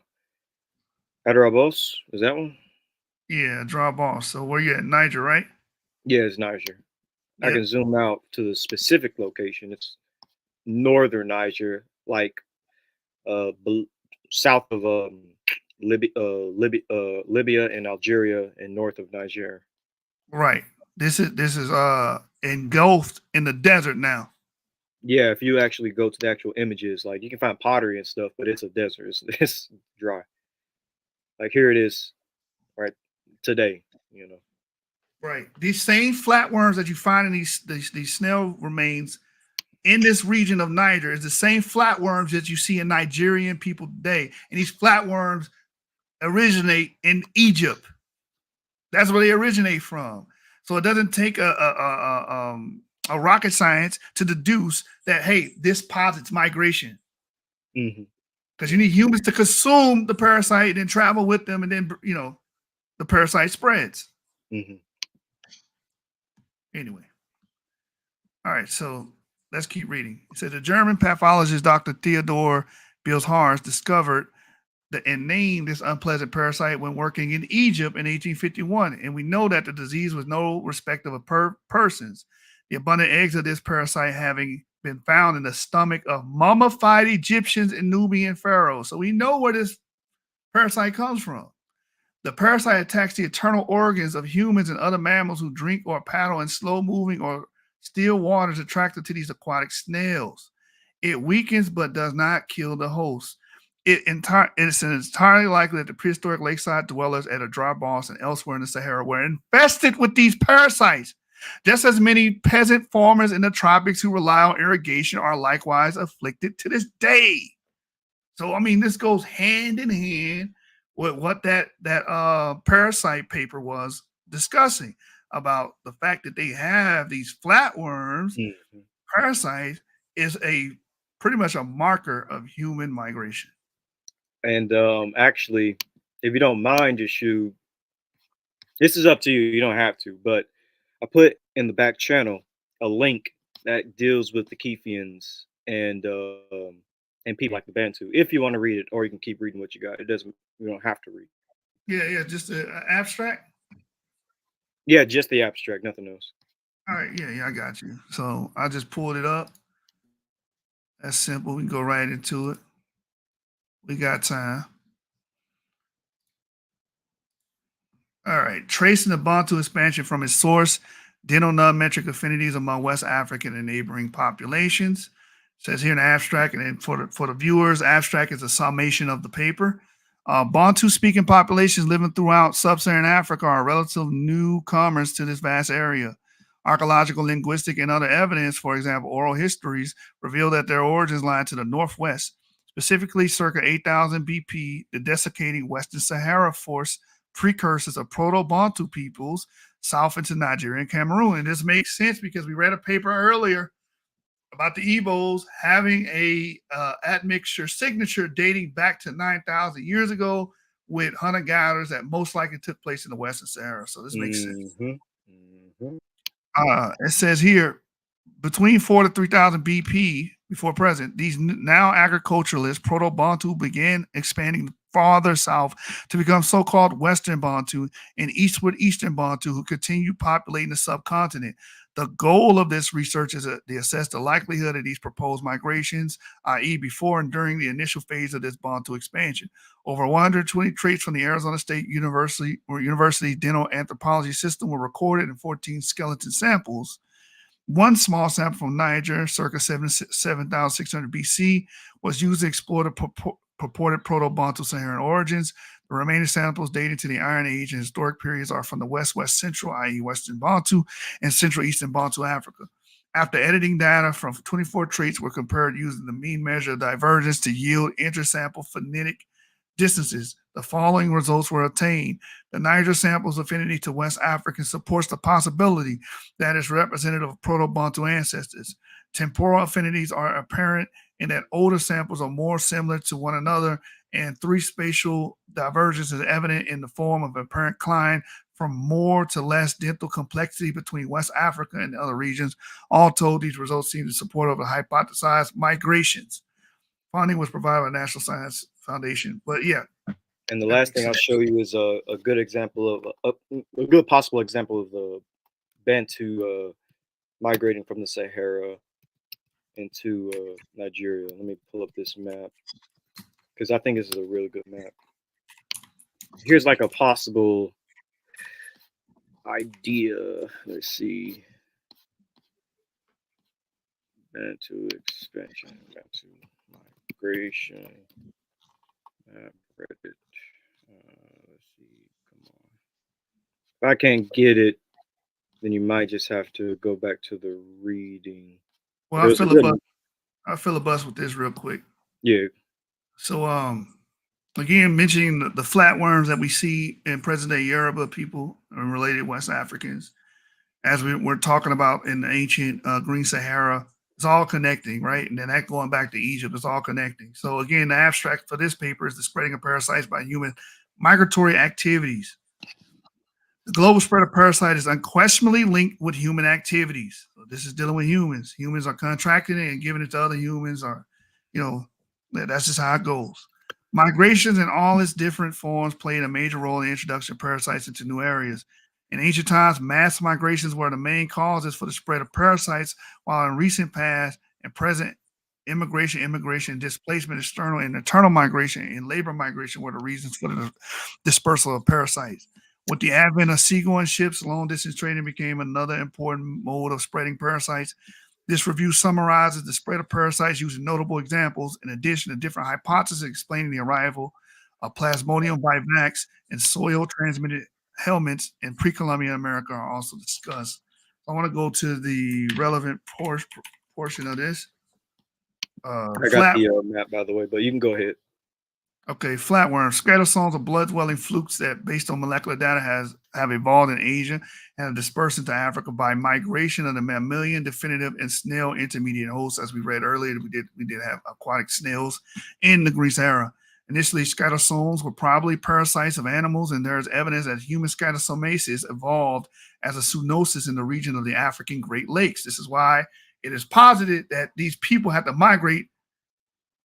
Adrabos, is that one? Yeah, dry ball. So where you at? Niger, right? Yeah, it's Niger. I Yep. can zoom out to the specific location. It's northern Niger, like south of Libya and Algeria, and north of Niger. Right. This is engulfed in the desert now. Yeah, if you actually go to the actual images, like you can find pottery and stuff, but it's a desert. It's dry. Like here it is, right today. You know. Right. These same flatworms that you find in these snail remains in this region of Niger is the same flatworms that you see in Nigerian people today. And these flatworms originate in Egypt. That's where they originate from. So it doesn't take a rocket science to deduce that, hey, this posits migration. Because you need humans to consume the parasite and then travel with them, and then the parasite spreads. Anyway, all right, so let's keep reading. It says the German pathologist Dr. Theodor Bilsharz discovered and named this unpleasant parasite when working in Egypt in 1851, and we know that the disease was no respect of persons. The abundant eggs of this parasite having been found in the stomach of mummified Egyptians and Nubian pharaohs. So we know where this parasite comes from. The parasite attacks the internal organs of humans and other mammals who drink or paddle in slow-moving or still waters attracted to these aquatic snails. It weakens but does not kill the host. It's entirely likely that the prehistoric lakeside dwellers at Adrabos and elsewhere in the Sahara were infested with these parasites. Just as many peasant farmers in the tropics who rely on irrigation are likewise afflicted to this day. So, I mean, this goes hand in hand with what that parasite paper was discussing about the fact that they have these flatworms. Parasites is pretty much a marker of human migration. And actually, if you don't mind, just shoot. This is up to you. You don't have to, but I put in the back channel a link that deals with the Kefians and people like the Bantu. If you want to read it, or you can keep reading what you got. It doesn't. You don't have to read. Yeah, just an abstract. Yeah, just the abstract, nothing else. All right, yeah, I got you. So I just pulled it up. That's simple. We can go right into it. We got time. All right. Tracing the Bantu expansion from its source, denometric affinities among West African and neighboring populations. It says here in the abstract, and then for the viewers, abstract is a summation of the paper. Bantu-speaking populations living throughout sub-Saharan Africa are relative newcomers to this vast area. Archaeological, linguistic, and other evidence, for example, oral histories, reveal that their origins lie to the northwest, specifically circa 8000 BP, the desiccating Western Sahara force precursors of Proto-Bantu peoples south into Nigeria and Cameroon. And this makes sense because we read a paper earlier about the Igbos having a admixture signature dating back to 9,000 years ago with hunter-gatherers that most likely took place in the Western Sahara. So this makes sense. It says here, between 4 to 3,000 BP before present, these now agriculturalist Proto-Bantu began expanding farther south to become so-called Western Bantu and eastward Eastern Bantu, who continued populating the subcontinent. The goal of this research is to assess the likelihood of these proposed migrations, i.e. before and during the initial phase of this Bantu expansion. Over 120 traits from the Arizona State University dental anthropology system were recorded in 14 skeleton samples. One small sample from Niger, circa 7,600 BC, was used to explore the purported Proto-Bantu-Saharan origins. The remaining samples dating to the Iron Age and historic periods are from the West-West Central, i.e. Western Bantu, and Central Eastern Bantu Africa. After editing data from 24 traits were compared using the mean measure of divergence to yield inter-sample phonetic distances, the following results were obtained. The Niger sample's affinity to West African supports the possibility that it's representative of Proto-Bantu ancestors. Temporal affinities are apparent in that older samples are more similar to one another, and three spatial divergence is evident in the form of apparent climb from more to less dental complexity between West Africa and other regions. All told, these results seem to support of the hypothesized migrations. Funding was provided by the National Science Foundation. But yeah. And the last thing I'll show you is a good example of a good possible example of the Bantu migrating from the Sahara into Nigeria. Let me pull up this map because I think this is a really good map. Here's like a possible idea. Let's see. Bantu expansion, Bantu migration. Reddit. Let's see. Come on. If I can't get it, then you might just have to go back to the reading. Well, I'll filibust with this real quick. Yeah. So, again, mentioning the flatworms that we see in present-day Yoruba people and related West Africans, as we're talking about in the ancient Green Sahara, it's all connecting, right? And then that going back to Egypt, it's all connecting. So again, the abstract for this paper is the spreading of parasites by human migratory activities. The global spread of parasite is unquestionably linked with human activities. So this is dealing with humans. Humans are contracting it and giving it to other humans, or, that's just how it goes. Migrations in all its different forms played a major role in the introduction of parasites into new areas. In ancient times, mass migrations were the main causes for the spread of parasites, while in recent past and present, immigration, displacement, external and internal migration, and labor migration were the reasons for the dispersal of parasites. With the advent of seagoing ships, long-distance trading became another important mode of spreading parasites. This review summarizes the spread of parasites using notable examples, in addition to different hypotheses explaining the arrival of Plasmodium vivax and soil-transmitted helminths in pre-Columbian America are also discussed. I want to go to the relevant portion of this. I got the map, by the way, but you can go ahead. Okay, flatworms, scatosomes are blood-dwelling flukes that, based on molecular data, have evolved in Asia and are dispersed into Africa by migration of the mammalian, definitive, and snail intermediate hosts. As we read earlier, we did have aquatic snails in the Green Sahara. Initially, scatosomes were probably parasites of animals, and there is evidence that human scatosomaceae evolved as a zoonosis in the region of the African Great Lakes. This is why it is posited that these people had to migrate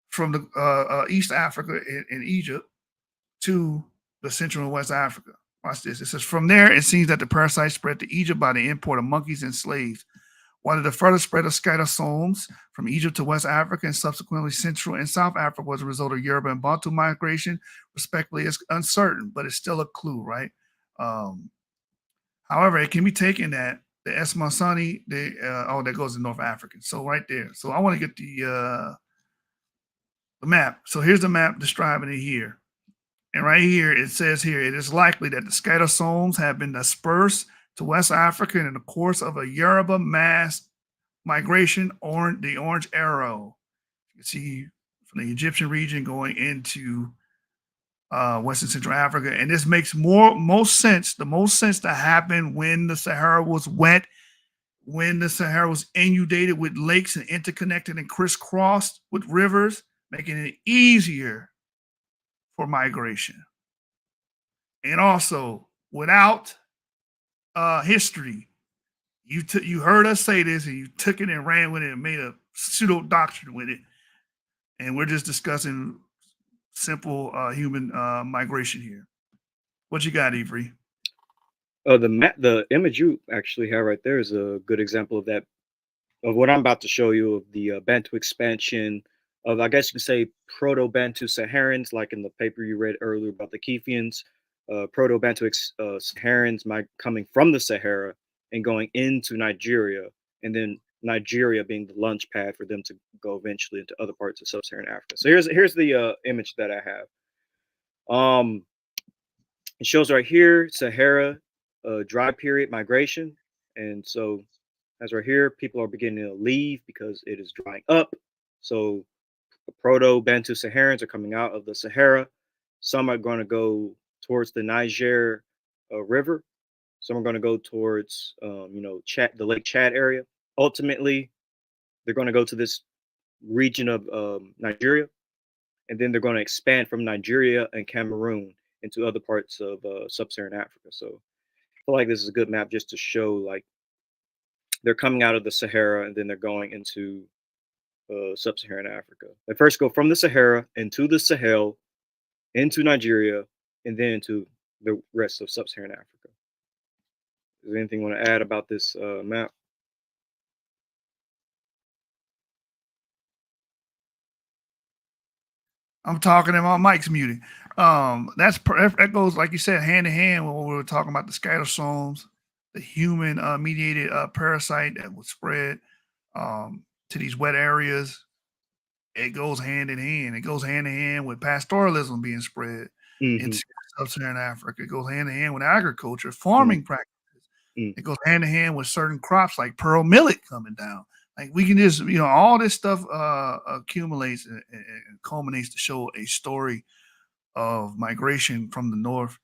from the East Africa and Egypt to the Central and West Africa. Watch this. It says, from there, it seems that the parasites spread to Egypt by the import of monkeys and slaves. While the further spread of scatosomes from Egypt to West Africa and subsequently Central and South Africa was a result of Yoruba and Bantu migration, respectively, is uncertain, but it's still a clue, right? However, it can be taken that the Esmansani, that goes to North African. So right there. So I want to get the map. So here's the map describing it here. And right here, it says here, it is likely that the scatosomes have been dispersed to West Africa in the course of a Yoruba mass migration, the orange arrow. You can see from the Egyptian region going into Western Central Africa. And this makes the most sense to happen when the Sahara was wet when the Sahara was inundated with lakes and interconnected and crisscrossed with rivers, making it easier for migration. And also, without history, you heard us say this and you took it and ran with it and made a pseudo doctrine with it. And we're just discussing simple human migration here. What you got, Avery? The image you actually have right there is a good example of that, of what I'm about to show you, of the Bantu expansion of, I guess you could say, Proto-Bantu Saharans, like in the paper you read earlier about the Kefians, Proto-Bantu Saharans coming from the Sahara and going into Nigeria, and then Nigeria being the launch pad for them to go eventually into other parts of sub-Saharan Africa. So here's the image that I have. It shows right here Sahara dry period migration, and so as right here, people are beginning to leave because it is drying up. So Proto-Bantu Saharans are coming out of the Sahara. Some are going to go towards the Niger River. Some are going to go towards, Chad, the Lake Chad area. Ultimately, they're going to go to this region of Nigeria, and then they're going to expand from Nigeria and Cameroon into other parts of sub-Saharan Africa. So I feel like this is a good map just to show, like, they're coming out of the Sahara and then they're going into sub-Saharan Africa. They first go from the Sahara into the Sahel, into Nigeria, and then into the rest of sub-Saharan Africa. Is there anything you want to add about this map? I'm talking and my mic's muted. That goes, like you said, hand in hand when we were talking about the scattersomes, the human mediated parasite that would spread to these wet areas. It goes hand in hand. It goes hand in hand with pastoralism being spread into sub-Saharan Africa. It goes hand in hand with agriculture, farming practices. It goes hand in hand with certain crops like pearl millet coming down. Like we can just, all this stuff accumulates and culminates to show a story of migration from the north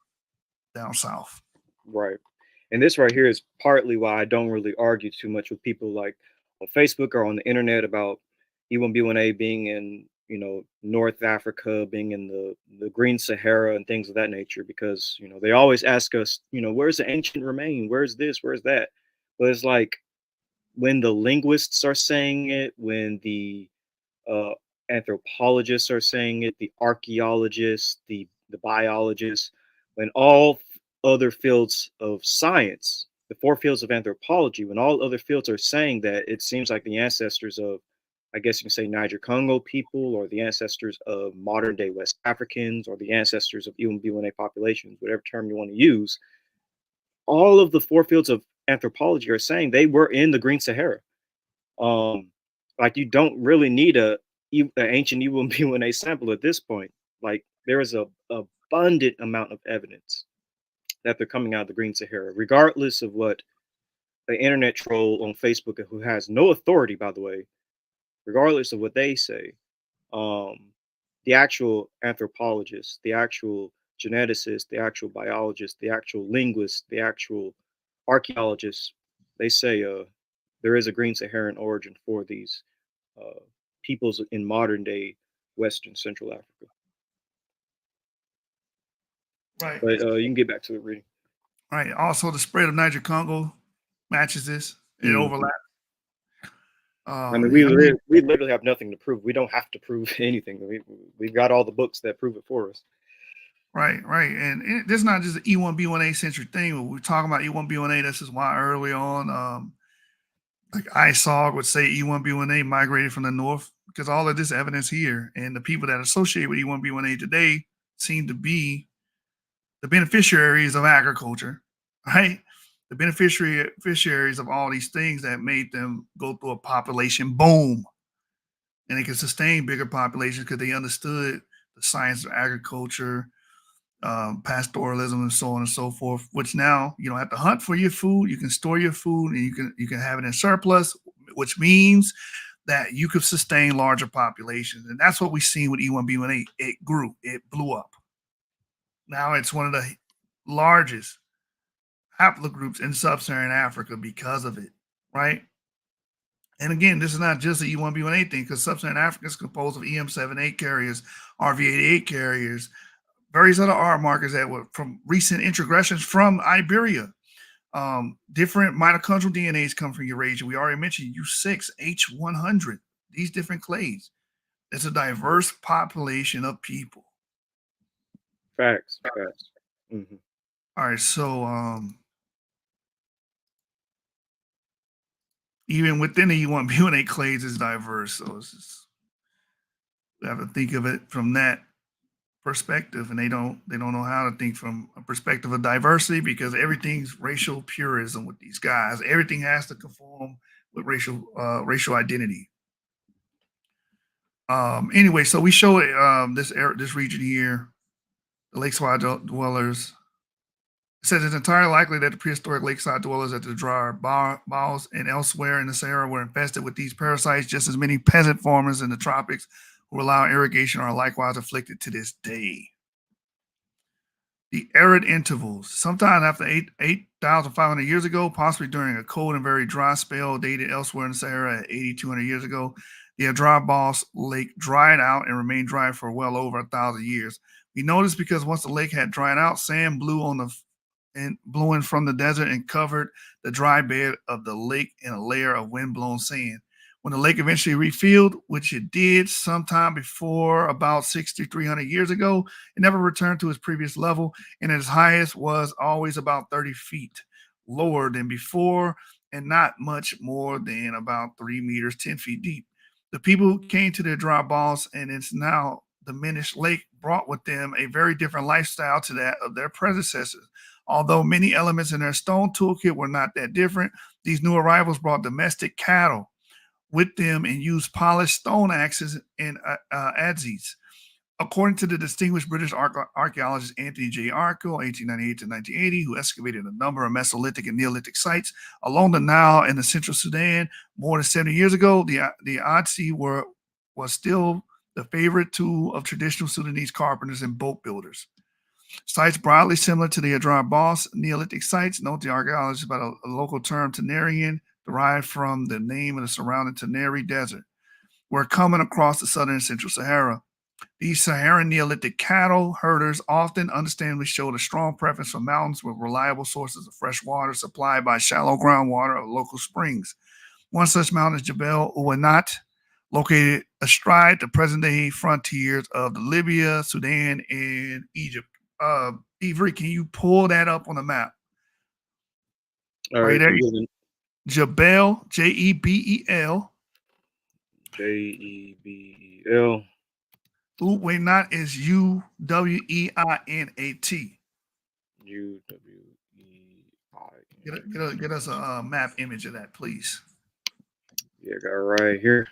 down south. Right. And this right here is partly why I don't really argue too much with people like on Facebook or on the internet about E1B1A being in, North Africa, being in the Green Sahara and things of that nature, because, they always ask us, where's the ancient remain? Where's this? Where's that? But it's like when the linguists are saying it, when the anthropologists are saying it, the archaeologists, the biologists, when all other fields of science, the four fields of anthropology, when all other fields are saying that, it seems like the ancestors of, I guess you can say, Niger Congo people, or the ancestors of modern day West Africans, or the ancestors of B1A populations, whatever term you want to use, all of the four fields of anthropology are saying they were in the Green Sahara. Like you don't really need an ancient E1B1A sample at this point. Like there is a abundant amount of evidence that they're coming out of the Green Sahara, regardless of what the internet troll on Facebook, who has no authority, by the way, regardless of what they say, the actual anthropologists, the actual geneticists, the actual biologists, the actual linguists, the actual archaeologists, they say there is a Green Saharan origin for these peoples in modern day Western Central Africa. Right. But you can get back to the reading. Right. Also, the spread of Niger Congo matches this. It overlaps. I mean, we literally have nothing to prove. We don't have to prove anything. We've got all the books that prove it for us. Right. And this is not just an E1B1A centric thing. When we're talking about E1B1A, this is why early on, like ISOG would say E1B1A migrated from the north, because all of this evidence here and the people that associate with E1B1A today seem to be the beneficiaries of agriculture, right? The beneficiaries of all these things that made them go through a population boom. And they could sustain bigger populations because they understood the science of agriculture, pastoralism, and so on and so forth. Which now you don't have to hunt for your food; you can store your food, and you can have it in surplus, which means that you could sustain larger populations. And that's what we've seen with E1B1A. It grew, it blew up. Now it's one of the largest haplogroups in sub-Saharan Africa because of it, right? And again, this is not just a E1B1A thing, because sub-Saharan Africa is composed of EM78 carriers, RV88 carriers, various other R markers that were from recent introgressions from Iberia. Different mitochondrial DNAs come from Eurasia. We already mentioned U6, H100, these different clades. It's a diverse population of people. Facts. All right, so even within the E1B1A clades is diverse. So it's just, we have to think of it from that perspective, and they don't know how to think from a perspective of diversity, because everything's racial purism with these guys. Everything has to conform with racial identity. Anyway, so we show this region here, the lakeside dwellers. It says it's entirely likely that the prehistoric lakeside dwellers at the dry Baals and elsewhere in the Sahara were infested with these parasites, just as many peasant farmers in the tropics who rely on irrigation are likewise afflicted to this day. The arid intervals, sometime after 8,500 years ago, possibly during a cold and very dry spell dated elsewhere in the Sahara at 8,200 years ago, the dry Baals Lake dried out and remained dry for well over 1,000 years. We noticed because once the lake had dried out, sand blew in from the desert and covered the dry bed of the lake in a layer of windblown sand. When the lake eventually refilled, which it did sometime before about 6,300 years ago, it never returned to its previous level, and its highest was always about 30 feet lower than before, and not much more than about 3 meters, 10 feet deep. The people who came to the dry Baals and its now diminished lake brought with them a very different lifestyle to that of their predecessors. Although many elements in their stone toolkit were not that different, these new arrivals brought domestic cattle with them and used polished stone axes and adzes. According to the distinguished British archaeologist Anthony J. Arkell, 1898 to 1980, who excavated a number of Mesolithic and Neolithic sites along the Nile in the central Sudan more than 70 years ago, the adze was still the favorite tool of traditional Sudanese carpenters and boat builders. Sites broadly similar to the Adrar Baals Neolithic sites, note the archaeologists about a local term Tenarian, derived from the name of the surrounding Teneri Desert, were coming across the southern and central Sahara. These Saharan Neolithic cattle herders often understandably showed a strong preference for mountains with reliable sources of fresh water supplied by shallow groundwater of local springs. One such mountain is Jebel Uweinat, located astride the present-day frontiers of the Libya, Sudan, and Egypt. Avery, can you pull that up on the map? All right there. Jebel, Jebel. Jebel. Uweinat is Uweinat. Uweinat. Get us a map image of that, please. Yeah, I got it right here.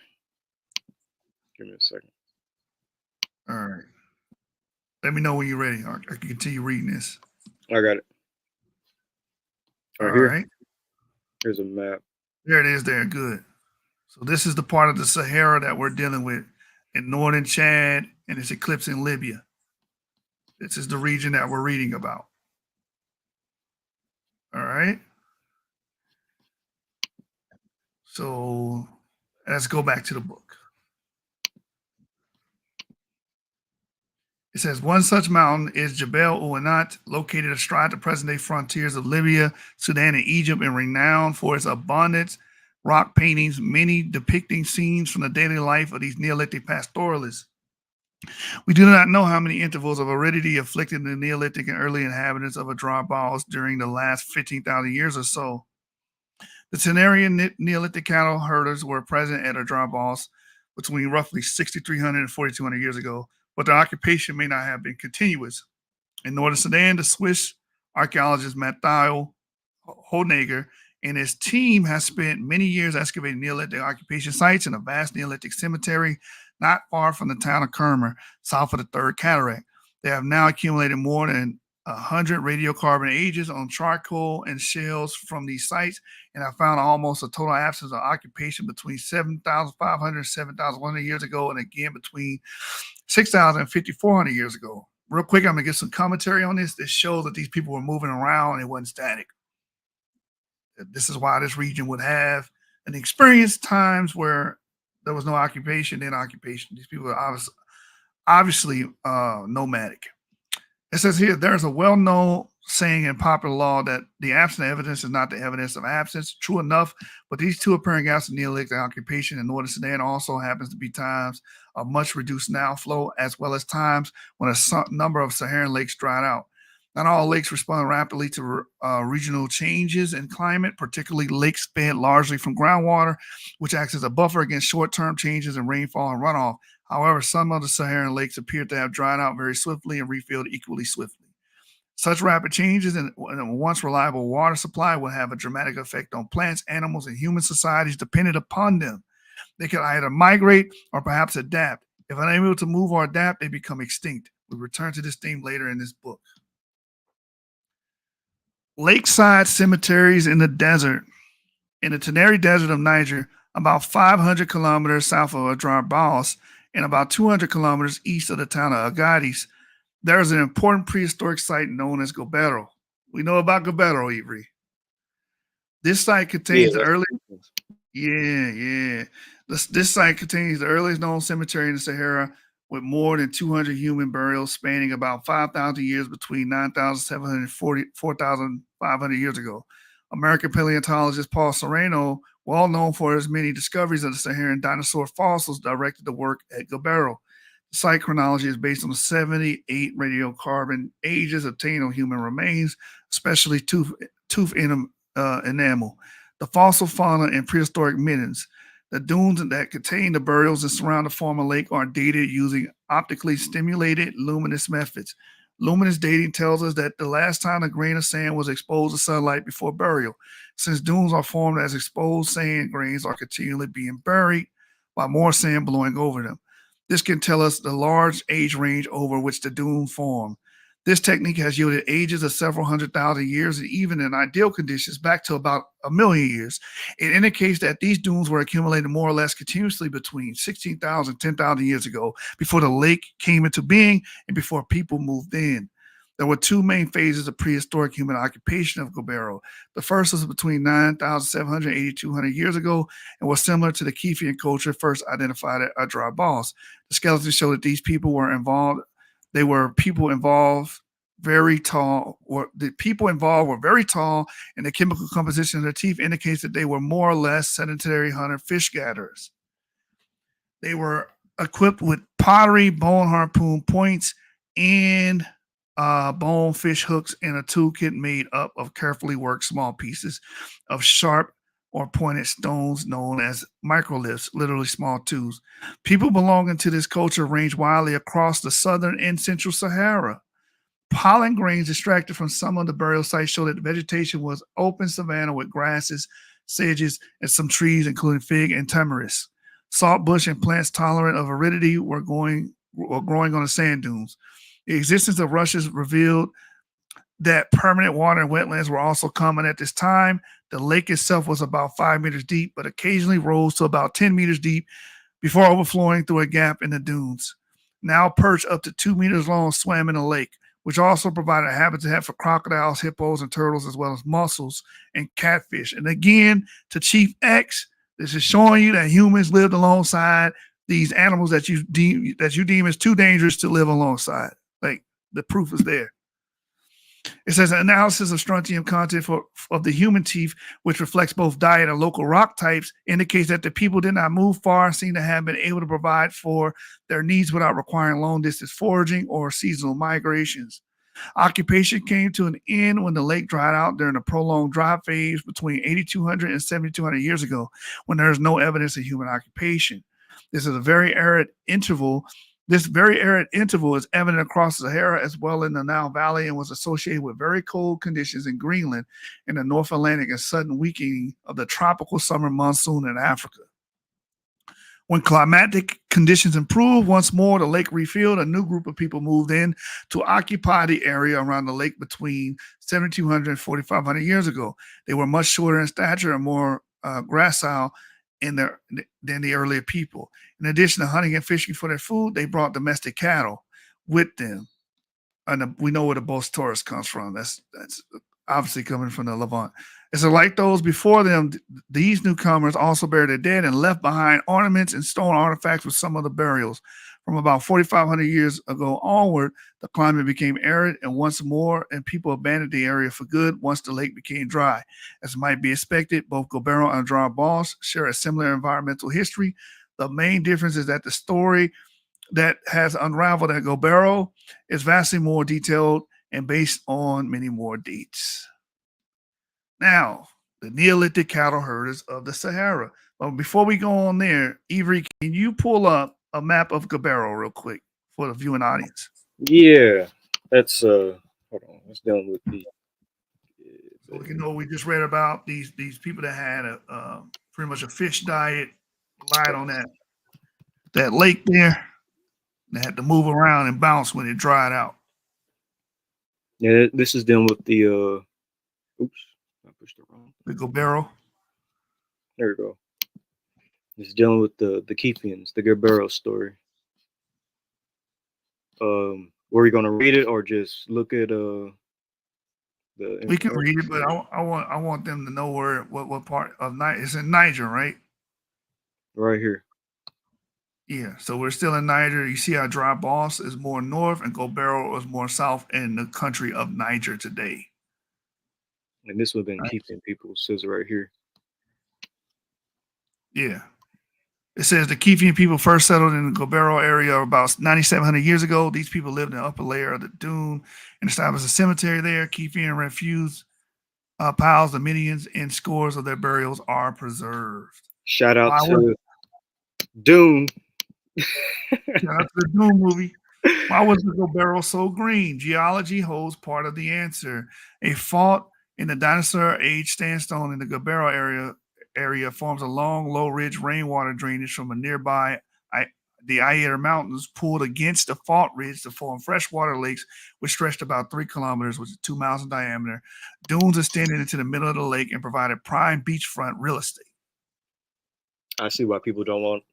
Give me a second. All right. Let me know when you're ready. I can continue reading this. I got it. All right. Here's a map. There it is there. Good. So this is the part of the Sahara that we're dealing with in northern Chad, and it's eclipsing Libya. This is the region that we're reading about. All right. So let's go back to the book. It says one such mountain is Jebel Uweinat, located astride the present-day frontiers of Libya, Sudan, and Egypt, and renowned for its abundant rock paintings, many depicting scenes from the daily life of these Neolithic pastoralists. We do not know how many intervals of aridity afflicted the Neolithic and early inhabitants of Adrar Baals during the last 15,000 years or so. The Tenarian Neolithic cattle herders were present at Adrar Baals between roughly 6,300 and 4,200 years ago, but their occupation may not have been continuous. In northern Sudan, the Swiss archaeologist Mathieu Honegger and his team has spent many years excavating Neolithic occupation sites in a vast Neolithic cemetery not far from the town of Kermer, south of the Third Cataract. They have now accumulated more than 100 radiocarbon ages on charcoal and shells from these sites, and have found almost a total absence of occupation between 7,500 and 7,100 years ago, and again between 6,000 and 5,400 years ago. Real quick, I'm going to get some commentary on this. This shows that these people were moving around and it wasn't static. This is why this region would have and experienced times where there was no occupation, then occupation. These people are obviously nomadic. It says here there's a well known saying in popular law that the absence of evidence is not the evidence of absence. True enough, but these two apparent gaps of Neolithic occupation in northern Sudan also happens to be times of much reduced Nile flow, as well as times when a number of Saharan lakes dried out. Not all lakes respond rapidly to regional changes in climate, particularly lakes fed largely from groundwater, which acts as a buffer against short term changes in rainfall and runoff. However, some of the Saharan lakes appear to have dried out very swiftly and refilled equally swiftly. Such rapid changes in a once reliable water supply will have a dramatic effect on plants, animals, and human societies dependent upon them. They can either migrate or perhaps adapt. If unable to move or adapt, they become extinct. We return to this theme later in this book. Lakeside cemeteries in the desert. In the Teneri Desert of Niger, about 500 kilometers south of Adrar Baos and about 200 kilometers east of the town of Agadis, there is an important prehistoric site known as Gobero. We know about Gobero, Avery. This site contains the earliest. Yeah. This site contains the earliest known cemetery in the Sahara, with more than 200 human burials spanning about 5,000 years between 9,740 and 4,500 years ago. American paleontologist Paul Sereno, well known for his many discoveries of the Saharan dinosaur fossils, directed the work at Gobero. The site chronology is based on the 78 radiocarbon ages obtained on human remains, especially tooth enamel, the fossil fauna, and prehistoric middens. The dunes that contain the burials and surround the former lake are dated using optically stimulated luminous methods. Luminous dating tells us that the last time a grain of sand was exposed to sunlight before burial, since dunes are formed as exposed sand grains are continually being buried while more sand blowing over them. This can tell us the large age range over which the dune formed. This technique has yielded ages of several 100,000 years, and even in ideal conditions, back to about 1,000,000 years. It indicates that these dunes were accumulated more or less continuously between 16,000 and 10,000 years ago, before the lake came into being and before people moved in. There were two main phases of prehistoric human occupation of Gobero. The first was between 9,700 and 8,200 years ago and was similar to the Kefian culture first identified at Adrar Baos. The skeletons show that these people were involved. They were people involved very tall, or the people involved were very tall, and the chemical composition of their teeth indicates that they were more or less sedentary hunter fish gatherers. They were equipped with pottery, bone harpoon points, and bone fish hooks, and a toolkit made up of carefully worked small pieces of sharp or pointed stones known as microliths, literally small tools. People belonging to this culture range widely across the southern and central Sahara. Pollen grains extracted from some of the burial sites show that the vegetation was open savanna with grasses, sedges, and some trees, including fig and tamarisk. Salt bush and plants tolerant of aridity were growing on the sand dunes. The existence of rushes revealed that permanent water and wetlands were also common at this time. The lake itself was about 5 meters deep, but occasionally rose to about 10 meters deep before overflowing through a gap in the dunes. Now perch up to 2 meters long swam in the lake, which also provided a habitat for crocodiles, hippos, and turtles, as well as mussels and catfish. And again, to Chief X, this is showing you that humans lived alongside these animals that you deem as too dangerous to live alongside. Like, the proof is there. It says an analysis of strontium content of the human teeth, which reflects both diet and local rock types, indicates that the people did not move far and seem to have been able to provide for their needs without requiring long distance foraging or seasonal migrations. Occupation came to an end when the lake dried out during a prolonged dry phase between 8,200 and 7,200 years ago, when there is no evidence of human occupation. This is a very arid interval. This very arid interval is evident across the Sahara as well in the Nile Valley, and was associated with very cold conditions in Greenland and the North Atlantic, and sudden weakening of the tropical summer monsoon in Africa. When climatic conditions improved once more, the lake refilled. A new group of people moved in to occupy the area around the lake between 7,200 and 4,500 years ago. They were much shorter in stature and more gracile than the earlier people. In addition to hunting and fishing for their food, they brought domestic cattle with them. And we know where the Bos Taurus comes from. That's obviously coming from the Levant. And so, like those before them, these newcomers also buried their dead and left behind ornaments and stone artifacts with some of the burials. From about 4,500 years ago onward, the climate became arid and once more, and people abandoned the area for good once the lake became dry. As might be expected, both Gobero and Dry Boss share a similar environmental history. The main difference is that the story that has unraveled at Gobero is vastly more detailed and based on many more dates. Now, the Neolithic cattle herders of the Sahara. But before we go on there, Avery, can you pull up a map of Gobero real quick for the viewing audience? Yeah, that's hold on. Let's dealing with the. So we can know we just read about these people that had a pretty much a fish diet, relied on that lake there. They had to move around and bounce when it dried out. Yeah, this is dealing with the. Oops, I pushed it wrong. The Gobero. There we go. This is dealing with the Keithians, the Gobero story. Were you gonna read it or just look at the? We can read it, but I want them to know what part of Niger. It's in Niger, right? Right here. Yeah, so we're still in Niger. You see how Dry Boss is more north and Gobero is more south in the country of Niger today. And this would have been Keithian people. It says it right here. Yeah. It says the Keithian people first settled in the Gobero area about 9,700 years ago. These people lived in the upper layer of the dune and established a cemetery there. Keithian refuse piles of millions and scores of their burials are preserved. Shout out to Dune. Shout out to the Dune movie. Why was the Gobero so green? Geology holds part of the answer. A fault in the dinosaur age sandstone in the Gobero area forms a long, low ridge rainwater drainage from a nearby the Ayer Mountains pulled against the fault ridge to form freshwater lakes, which stretched about 3 kilometers, which is 2 miles in diameter. Dunes extended into the middle of the lake and provided prime beachfront real estate. I see why people don't want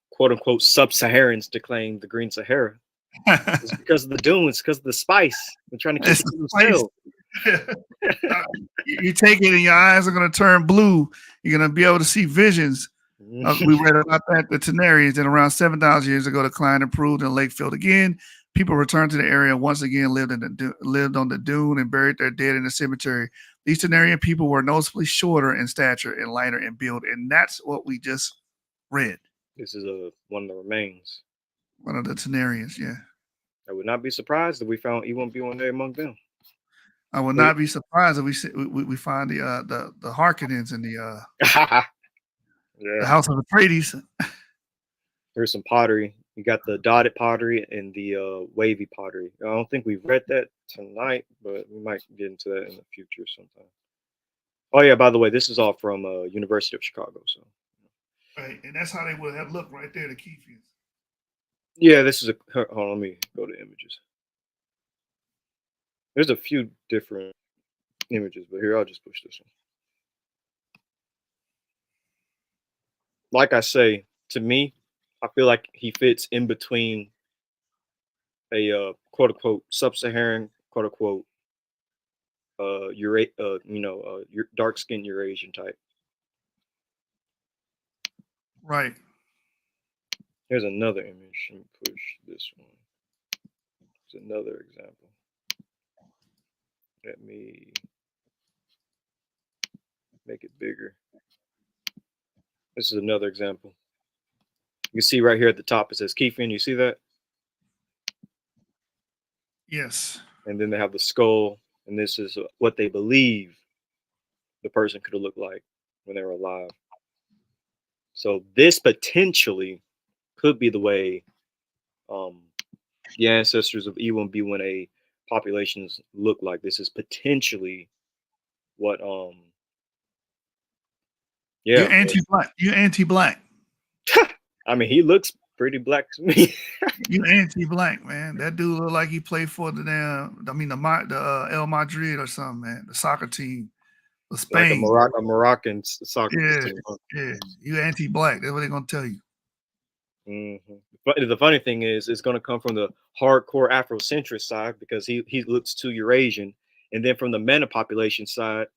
quote unquote sub-Saharans to claim the Green Sahara. It's because of the dunes, because of the spice. They're trying to keep it to themselves. You take it and your eyes are going to turn blue. You're going to be able to see visions. We read about that, the Tenarians, and around 7,000 years ago, the decline improved and the lake filled again. People returned to the area once again, lived on the dune and buried their dead in the cemetery. These Tenarian people were noticeably shorter in stature and lighter in build, and that's what we just read. This is one of the remains. One of the Tenarians, yeah. I would not be surprised if we found E1B1 there among them. I would not be surprised if we find the Harkonnens in the the House of Atreides. There's some pottery. You got the dotted pottery and the wavy pottery. I don't think we've read that tonight, but we might get into that in the future sometime. Oh yeah, by the way, this is all from University of Chicago. So. Right, and that's how they would have looked right there, the Keithians. Yeah, this is hold on, let me go to images. There's a few different images, but here, I'll just push this one. Like I say, to me, I feel like he fits in between a quote unquote sub-Saharan, quote unquote, your dark skinned Eurasian type. Right. Here's another image. Let me push this one. It's another example. Let me make it bigger. This is another example. You can see right here at the top, it says Keithian. You see that? Yes. And then they have the skull, and this is what they believe the person could have looked like when they were alive. So this potentially could be the way the ancestors of E1B1A populations look like. This is potentially what You're anti-black. You're anti-black. I mean, he looks pretty black to me. You anti-black, man. That dude look like he played for the El Madrid or something, man. The soccer team, the Spain, like a Moroccan soccer team. Yeah. You anti-black. That's what they're gonna tell you. Mm-hmm. But the funny thing is, it's gonna come from the hardcore Afrocentrist side because he looks too Eurasian, And then from the MENA population side,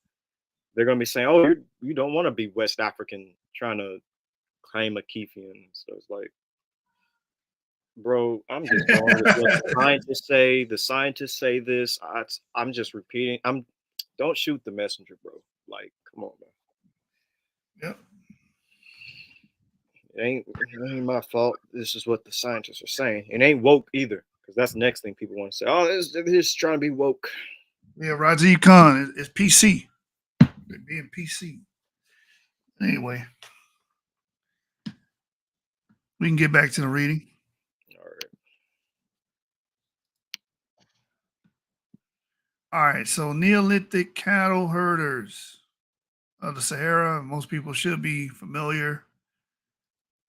they're going to be saying, "Oh, you don't want to be West African trying to claim a Kefian." So it's like, bro, I'm just going with what the scientists say. The scientists say this. I'm just repeating. Don't shoot the messenger, bro. Like, come on, man. Yep. It ain't my fault. This is what the scientists are saying. It ain't woke either, because that's the next thing people want to say. Oh, they're just trying to be woke. Yeah, Rajiv Khan is PC. They're being PC. Anyway, we can get back to the reading. All right. All right, so Neolithic cattle herders of the Sahara. Most people should be familiar.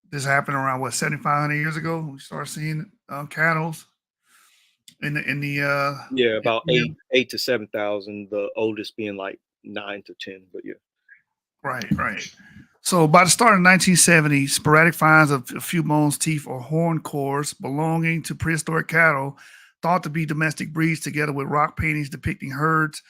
This happened around what 7,500 years ago. We started seeing cattle in the Yeah, about 8 to 7,000. The oldest being like 9 to 10. But yeah. Right. So by the start of 1970, sporadic finds of a few bones, teeth, or horn cores belonging to prehistoric cattle thought to be domestic breeds, together with rock paintings depicting herds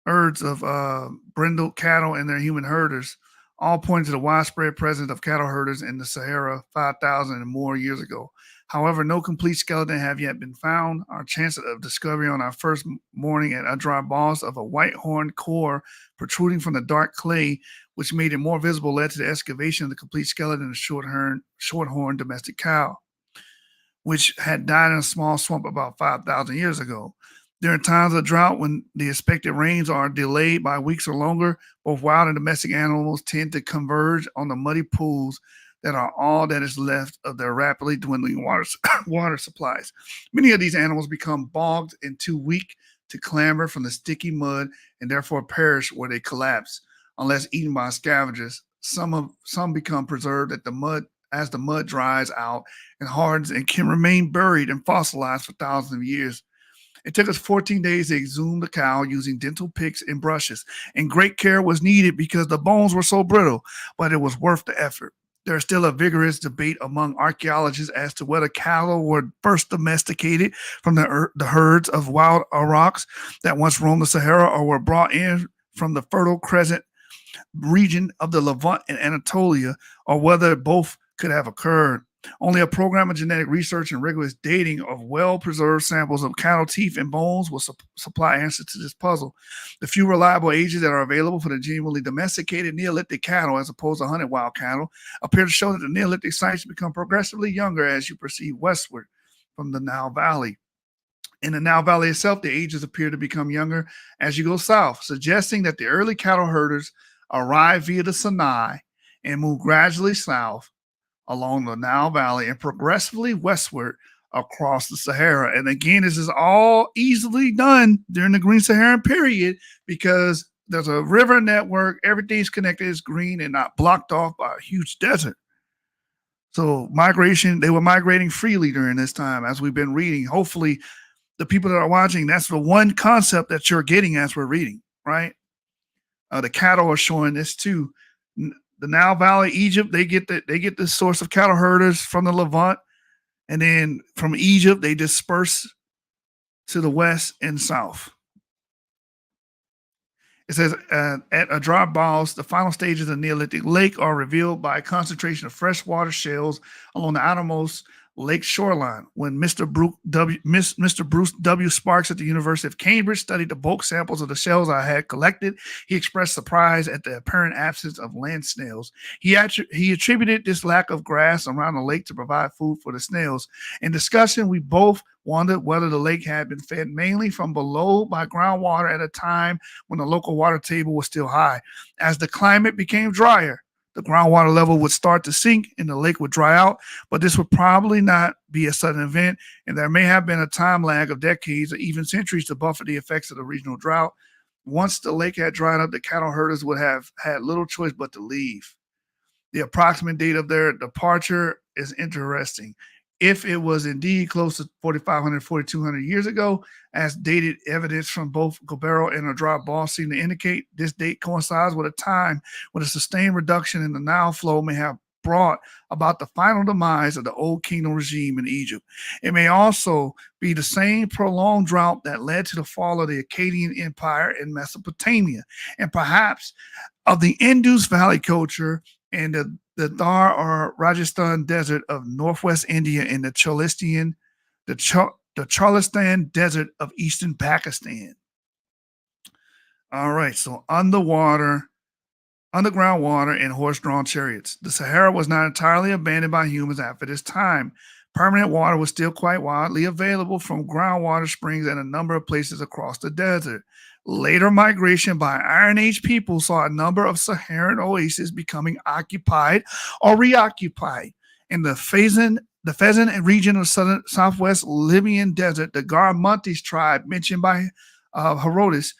of brindled cattle and their human herders, all point to the widespread presence of cattle herders in the Sahara 5,000 and more years ago. However, no complete skeleton have yet been found. Our chance of discovery on our first morning at Adrar Boss of a white horn core protruding from the dark clay, which made it more visible, led to the excavation of the complete skeleton of a short-horn domestic cow, which had died in a small swamp about 5,000 years ago. During times of drought, when the expected rains are delayed by weeks or longer, both wild and domestic animals tend to converge on the muddy pools that are all that is left of their rapidly dwindling water supplies. Many of these animals become bogged and too weak to clamber from the sticky mud and therefore perish where they collapse, unless eaten by scavengers. Some become preserved at the mud as the mud dries out and hardens and can remain buried and fossilized for thousands of years. It took us 14 days to exhume the cow using dental picks and brushes, and great care was needed because the bones were so brittle, but it was worth the effort. There is still a vigorous debate among archaeologists as to whether cattle were first domesticated from the herds of wild aurochs that once roamed the Sahara, or were brought in from the Fertile Crescent region of the Levant and Anatolia, or whether both could have occurred. Only a program of genetic research and rigorous dating of well-preserved samples of cattle teeth and bones will supply answers to this puzzle. The few reliable ages that are available for the genuinely domesticated Neolithic cattle, as opposed to hunted wild cattle, appear to show that the Neolithic sites become progressively younger as you proceed westward from the Nile Valley. In the Nile Valley itself, the ages appear to become younger as you go south, suggesting that the early cattle herders arrived via the Sinai and moved gradually south along the Nile Valley and progressively westward across the Sahara. And again, this is all easily done during the Green Saharan period because there's a river network, everything's connected, it's green and not blocked off by a huge desert. So they were migrating freely during this time, as we've been reading. Hopefully, the people that are watching, that's the one concept that you're getting as we're reading, right? The cattle are showing this too. The Nile Valley, Egypt, they get the source of cattle herders from the Levant, and then from Egypt they disperse to the west and south. It says at Adrar Balls, the final stages of the Neolithic lake are revealed by a concentration of freshwater shells along the outermost lake shoreline. When Mr. Bruce W. Sparks at the University of Cambridge studied the bulk samples of the shells I had collected, he expressed surprise at the apparent absence of land snails. He attributed this lack of grass around the lake to provide food for the snails. In discussion, we both wondered whether the lake had been fed mainly from below by groundwater at a time when the local water table was still high. As the climate became drier, the groundwater level would start to sink and the lake would dry out, but this would probably not be a sudden event, and there may have been a time lag of decades or even centuries to buffer the effects of the regional drought. Once the lake had dried up, the cattle herders would have had little choice but to leave. The approximate date of their departure is interesting. If it was indeed close to 4,500, 4,200 years ago, as dated evidence from both Gobero and Adrar Ball seem to indicate, this date coincides with a time when a sustained reduction in the Nile flow may have brought about the final demise of the Old Kingdom regime in Egypt. It may also be the same prolonged drought that led to the fall of the Akkadian Empire in Mesopotamia, and perhaps of the Indus Valley culture and the Thar or Rajasthan desert of northwest India and the Cholistan desert of eastern Pakistan. All right, so underground water, and horse-drawn chariots. The Sahara was not entirely abandoned by humans after this time. Permanent water was still quite widely available from groundwater springs in a number of places across the desert. Later migration by Iron Age people saw a number of Saharan oases becoming occupied or reoccupied. In the Fezzan region of southwest Libyan desert, the Garamantes tribe mentioned by Herodotus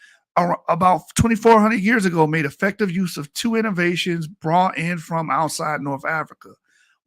about 2,400 years ago made effective use of two innovations brought in from outside North Africa.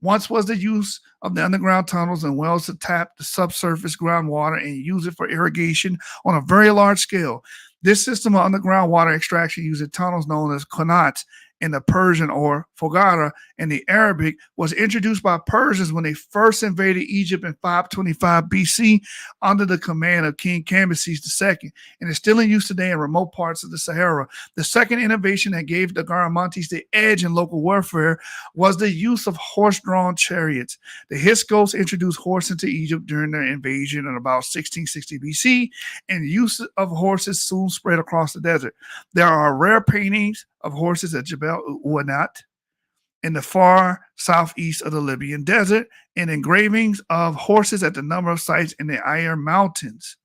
Once was the use of the underground tunnels and wells to tap the subsurface groundwater and use it for irrigation on a very large scale. This system of underground water extraction using tunnels known as qanats in the Persian or fogara in the Arabic was introduced by Persians when they first invaded Egypt in 525 BC under the command of King Cambyses II, and is still in use today in remote parts of the Sahara. The second innovation that gave the Garamantes the edge in local warfare was the use of horse-drawn chariots. The Hyksos introduced horse into Egypt during their invasion in about 1660 BC, and use of horses soon spread across the desert. There are rare paintings of horses at Jebel Uwanat in the far southeast of the Libyan desert, and engravings of horses at the number of sites in the Ayer Mountains,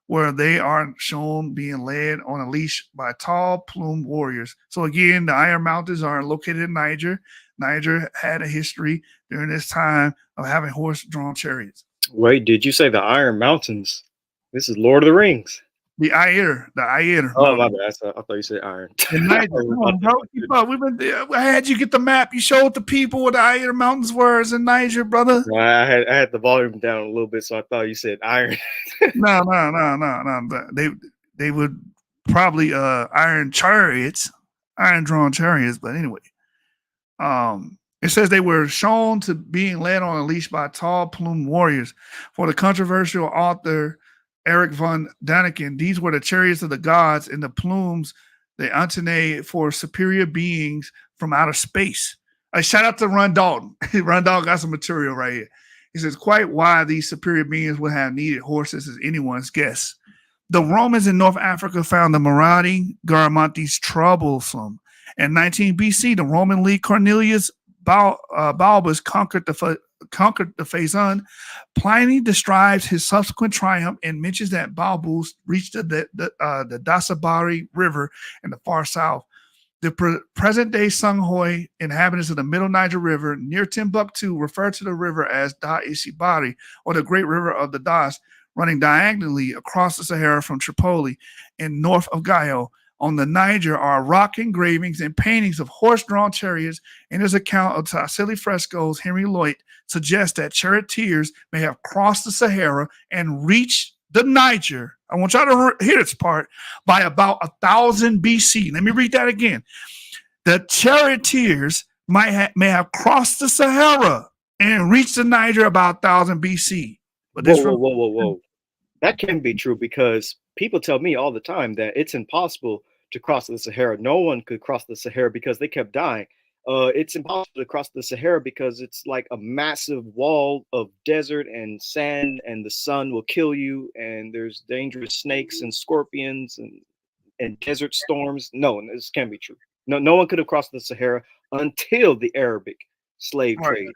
where they are shown being led on a leash by tall, plumed warriors. So again, the Ayer Mountains are located in Niger. Niger had a history during this time of having horse-drawn chariots. Wait, did you say the Iron Mountains? This is Lord of the Rings. The Ayer. Oh, my bad. I thought you said iron. In Niger. Come on, bro. Keep up. I had you get the map. You showed the people what the Ayer Mountains were in Niger, brother. No, I had the volume down a little bit, so I thought you said iron. No. They would probably iron chariots, iron drawn chariots. But anyway, it says they were shown to being led on a leash by tall plumed warriors. For the controversial author Eric von Daniken, these were the chariots of the gods, and the plumes they antennae for superior beings from outer space. Shout out to Ron Dalton. Ron Dalton got some material right here. He says, quite why these superior beings would have needed horses is anyone's guess. The Romans in North Africa found the marauding Garamantes troublesome. In 19 BC, the Roman leader Cornelius Balbus conquered the Fezzan. Pliny describes his subsequent triumph and mentions that Balbus reached the Dasabari River in the far south. The present-day Songhoy inhabitants of the Middle Niger River near Timbuktu refer to the river as Da Isibari, or the Great River of the Das, running diagonally across the Sahara from Tripoli and north of Gayo. On the Niger are rock engravings and paintings of horse-drawn chariots. In his account of Tassili frescoes, Henry Lloyd suggests that charioteers may have crossed the Sahara and reached the Niger. I want y'all to hear this part, by about 1000 BC. Let me read that again. The charioteers may have crossed the Sahara and reached the Niger about 1000 BC. But this whoa. That can't be true, because people tell me all the time that it's impossible to cross the Sahara. No one could cross the Sahara because they kept dying. It's impossible to cross the Sahara because it's like a massive wall of desert and sand, and the sun will kill you, and there's dangerous snakes and scorpions and desert storms. No, this can't be true. No one could have crossed the Sahara until the Arabic slave trade.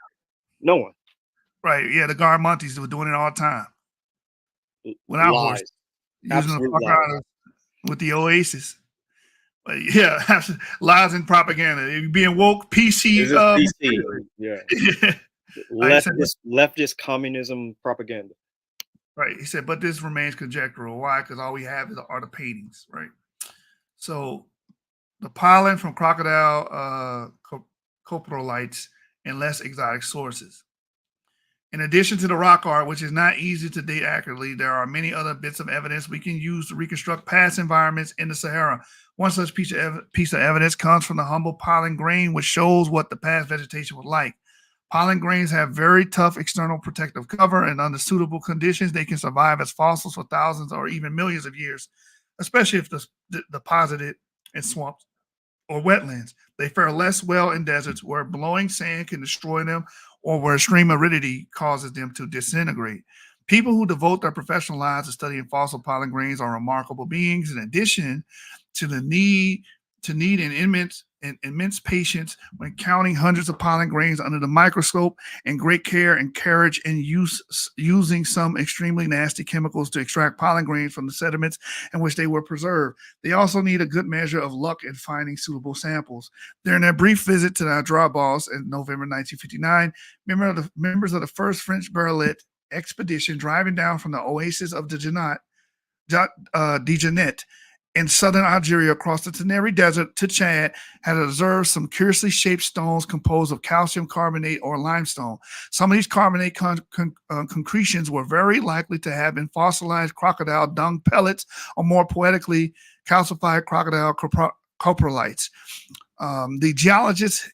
No one. Right. Yeah, the Garamantes were doing it all the time. Without horses. Using the fuck with the oasis. But yeah, lies and propaganda. You're being woke, PC. PC. Yeah. Leftist communism propaganda. Right. He said, but this remains conjectural. Why? Because all we have are the paintings, right? So the pollen from crocodile coprolites and less exotic sources. In addition to the rock art, which is not easy to date accurately, there are many other bits of evidence we can use to reconstruct past environments in the Sahara. One such piece of evidence comes from the humble pollen grain, which shows what the past vegetation was like. Pollen grains have very tough external protective cover, and under suitable conditions, they can survive as fossils for thousands or even millions of years, especially if deposited in swamps or wetlands. They fare less well in deserts where blowing sand can destroy them or where extreme aridity causes them to disintegrate. People who devote their professional lives to studying fossil pollen grains are remarkable beings. In addition to the need and immense patience when counting hundreds of pollen grains under the microscope, and great care and courage in using some extremely nasty chemicals to extract pollen grains from the sediments in which they were preserved. They also need a good measure of luck in finding suitable samples. During their brief visit to the dry balls in November 1959, members of the first French Berlin expedition driving down from the oasis of Dijanet in southern Algeria across the Teneri Desert to Chad had observed some curiously shaped stones composed of calcium carbonate or limestone. Some of these carbonate concretions were very likely to have been fossilized crocodile dung pellets, or more poetically, calcified crocodile coprolites. The geologist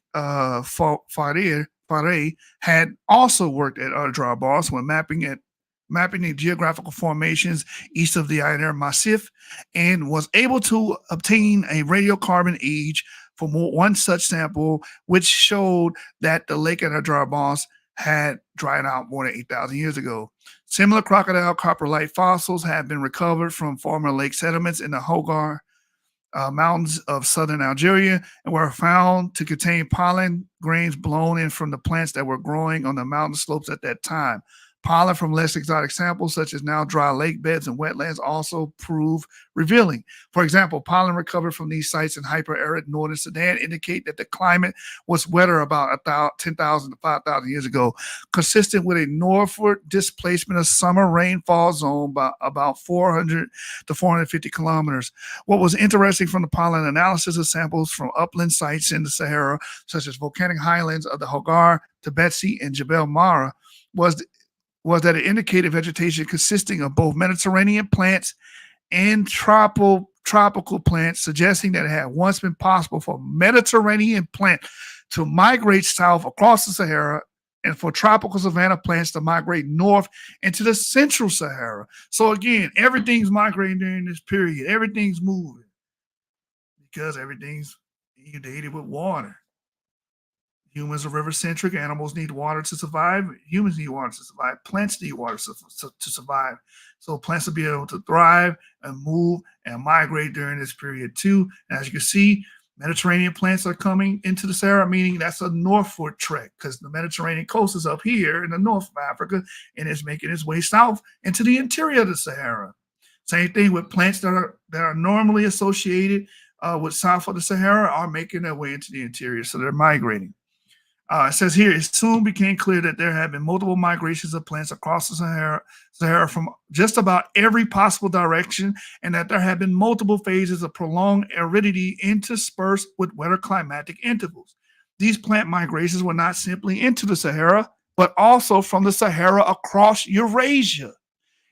Faré had also worked at Drawbars when mapping the geographical formations east of the Ainer Massif, and was able to obtain a radiocarbon age from one such sample, which showed that the lake at Drawbars had dried out more than 8,000 years ago. Similar crocodile coprolite fossils have been recovered from former lake sediments in the Hogar mountains of southern Algeria, and were found to contain pollen grains blown in from the plants that were growing on the mountain slopes at that time. Pollen from less exotic samples, such as now dry lake beds and wetlands, also prove revealing. For example, pollen recovered from these sites in hyper-arid northern Sudan indicate that the climate was wetter about 10,000 to 5,000 years ago, consistent with a northward displacement of summer rainfall zone by about 400 to 450 kilometers. What was interesting from the pollen analysis of samples from upland sites in the Sahara, such as volcanic highlands of the Hogar, Tibetsi, and Jebel Mara, was that it indicated vegetation consisting of both Mediterranean plants and tropical plants, suggesting that it had once been possible for Mediterranean plant to migrate south across the Sahara and for tropical savanna plants to migrate north into the central Sahara. So again, everything's migrating during this period. Everything's moving because everything's inundated with water. Humans are river-centric. Animals need water to survive. Humans need water to survive. Plants need water to survive. So plants will be able to thrive and move and migrate during this period too. And as you can see, Mediterranean plants are coming into the Sahara, meaning that's a northward trek because the Mediterranean coast is up here in the north of Africa and it's making its way south into the interior of the Sahara. Same thing with plants that are normally associated with south of the Sahara are making their way into the interior, so they're migrating. It says here, it soon became clear that there had been multiple migrations of plants across the Sahara from just about every possible direction, and that there had been multiple phases of prolonged aridity interspersed with wetter climatic intervals. These plant migrations were not simply into the Sahara, but also from the Sahara across Eurasia.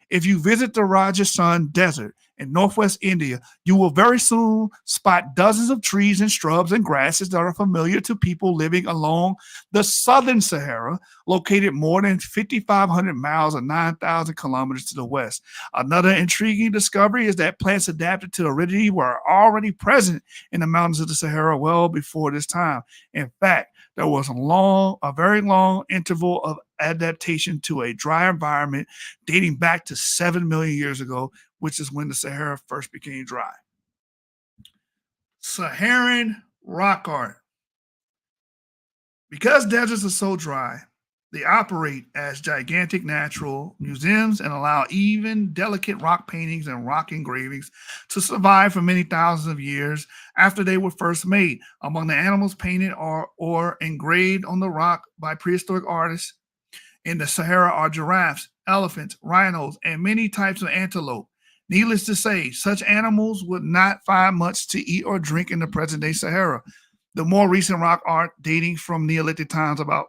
If you visit the Rajasthan Desert in northwest India, you will very soon spot dozens of trees and shrubs and grasses that are familiar to people living along the southern Sahara, located more than 5,500 miles or 9,000 kilometers to the west. Another intriguing discovery is that plants adapted to aridity were already present in the mountains of the Sahara well before this time. In fact, there was a very long interval of adaptation to a dry environment dating back to 7 million years ago, which is when the Sahara first became dry. Saharan rock art. Because deserts are so dry, they operate as gigantic natural museums and allow even delicate rock paintings and rock engravings to survive for many thousands of years after they were first made. Among the animals painted or engraved on the rock by prehistoric artists in the Sahara are giraffes, elephants, rhinos, and many types of antelope. Needless to say, such animals would not find much to eat or drink in the present-day Sahara. The more recent rock art dating from Neolithic times, about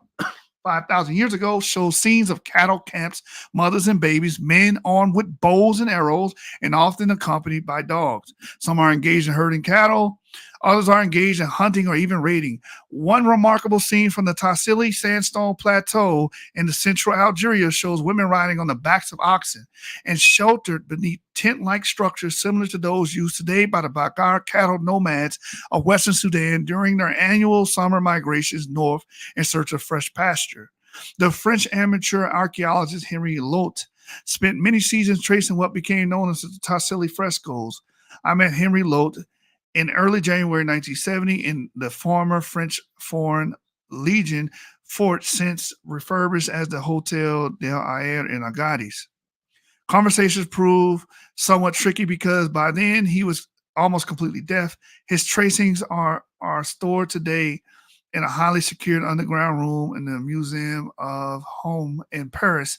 5,000 years ago shows scenes of cattle camps, mothers and babies, men armed with bows and arrows, and often accompanied by dogs. Some are engaged in herding cattle, others are engaged in hunting or even raiding. One remarkable scene from the Tassili Sandstone Plateau in the central Algeria shows women riding on the backs of oxen and sheltered beneath tent-like structures similar to those used today by the Bakar cattle nomads of Western Sudan during their annual summer migrations north in search of fresh pasture. The French amateur archaeologist Henry Lot spent many seasons tracing what became known as the Tassili frescoes. I met Henry Lot in early January 1970 in the former French Foreign Legion fort, since refurbished as the Hotel Del Air in Agadir. Conversations prove somewhat tricky because by then he was almost completely deaf. His tracings are stored today in a highly secured underground room in the Museum of Home in Paris,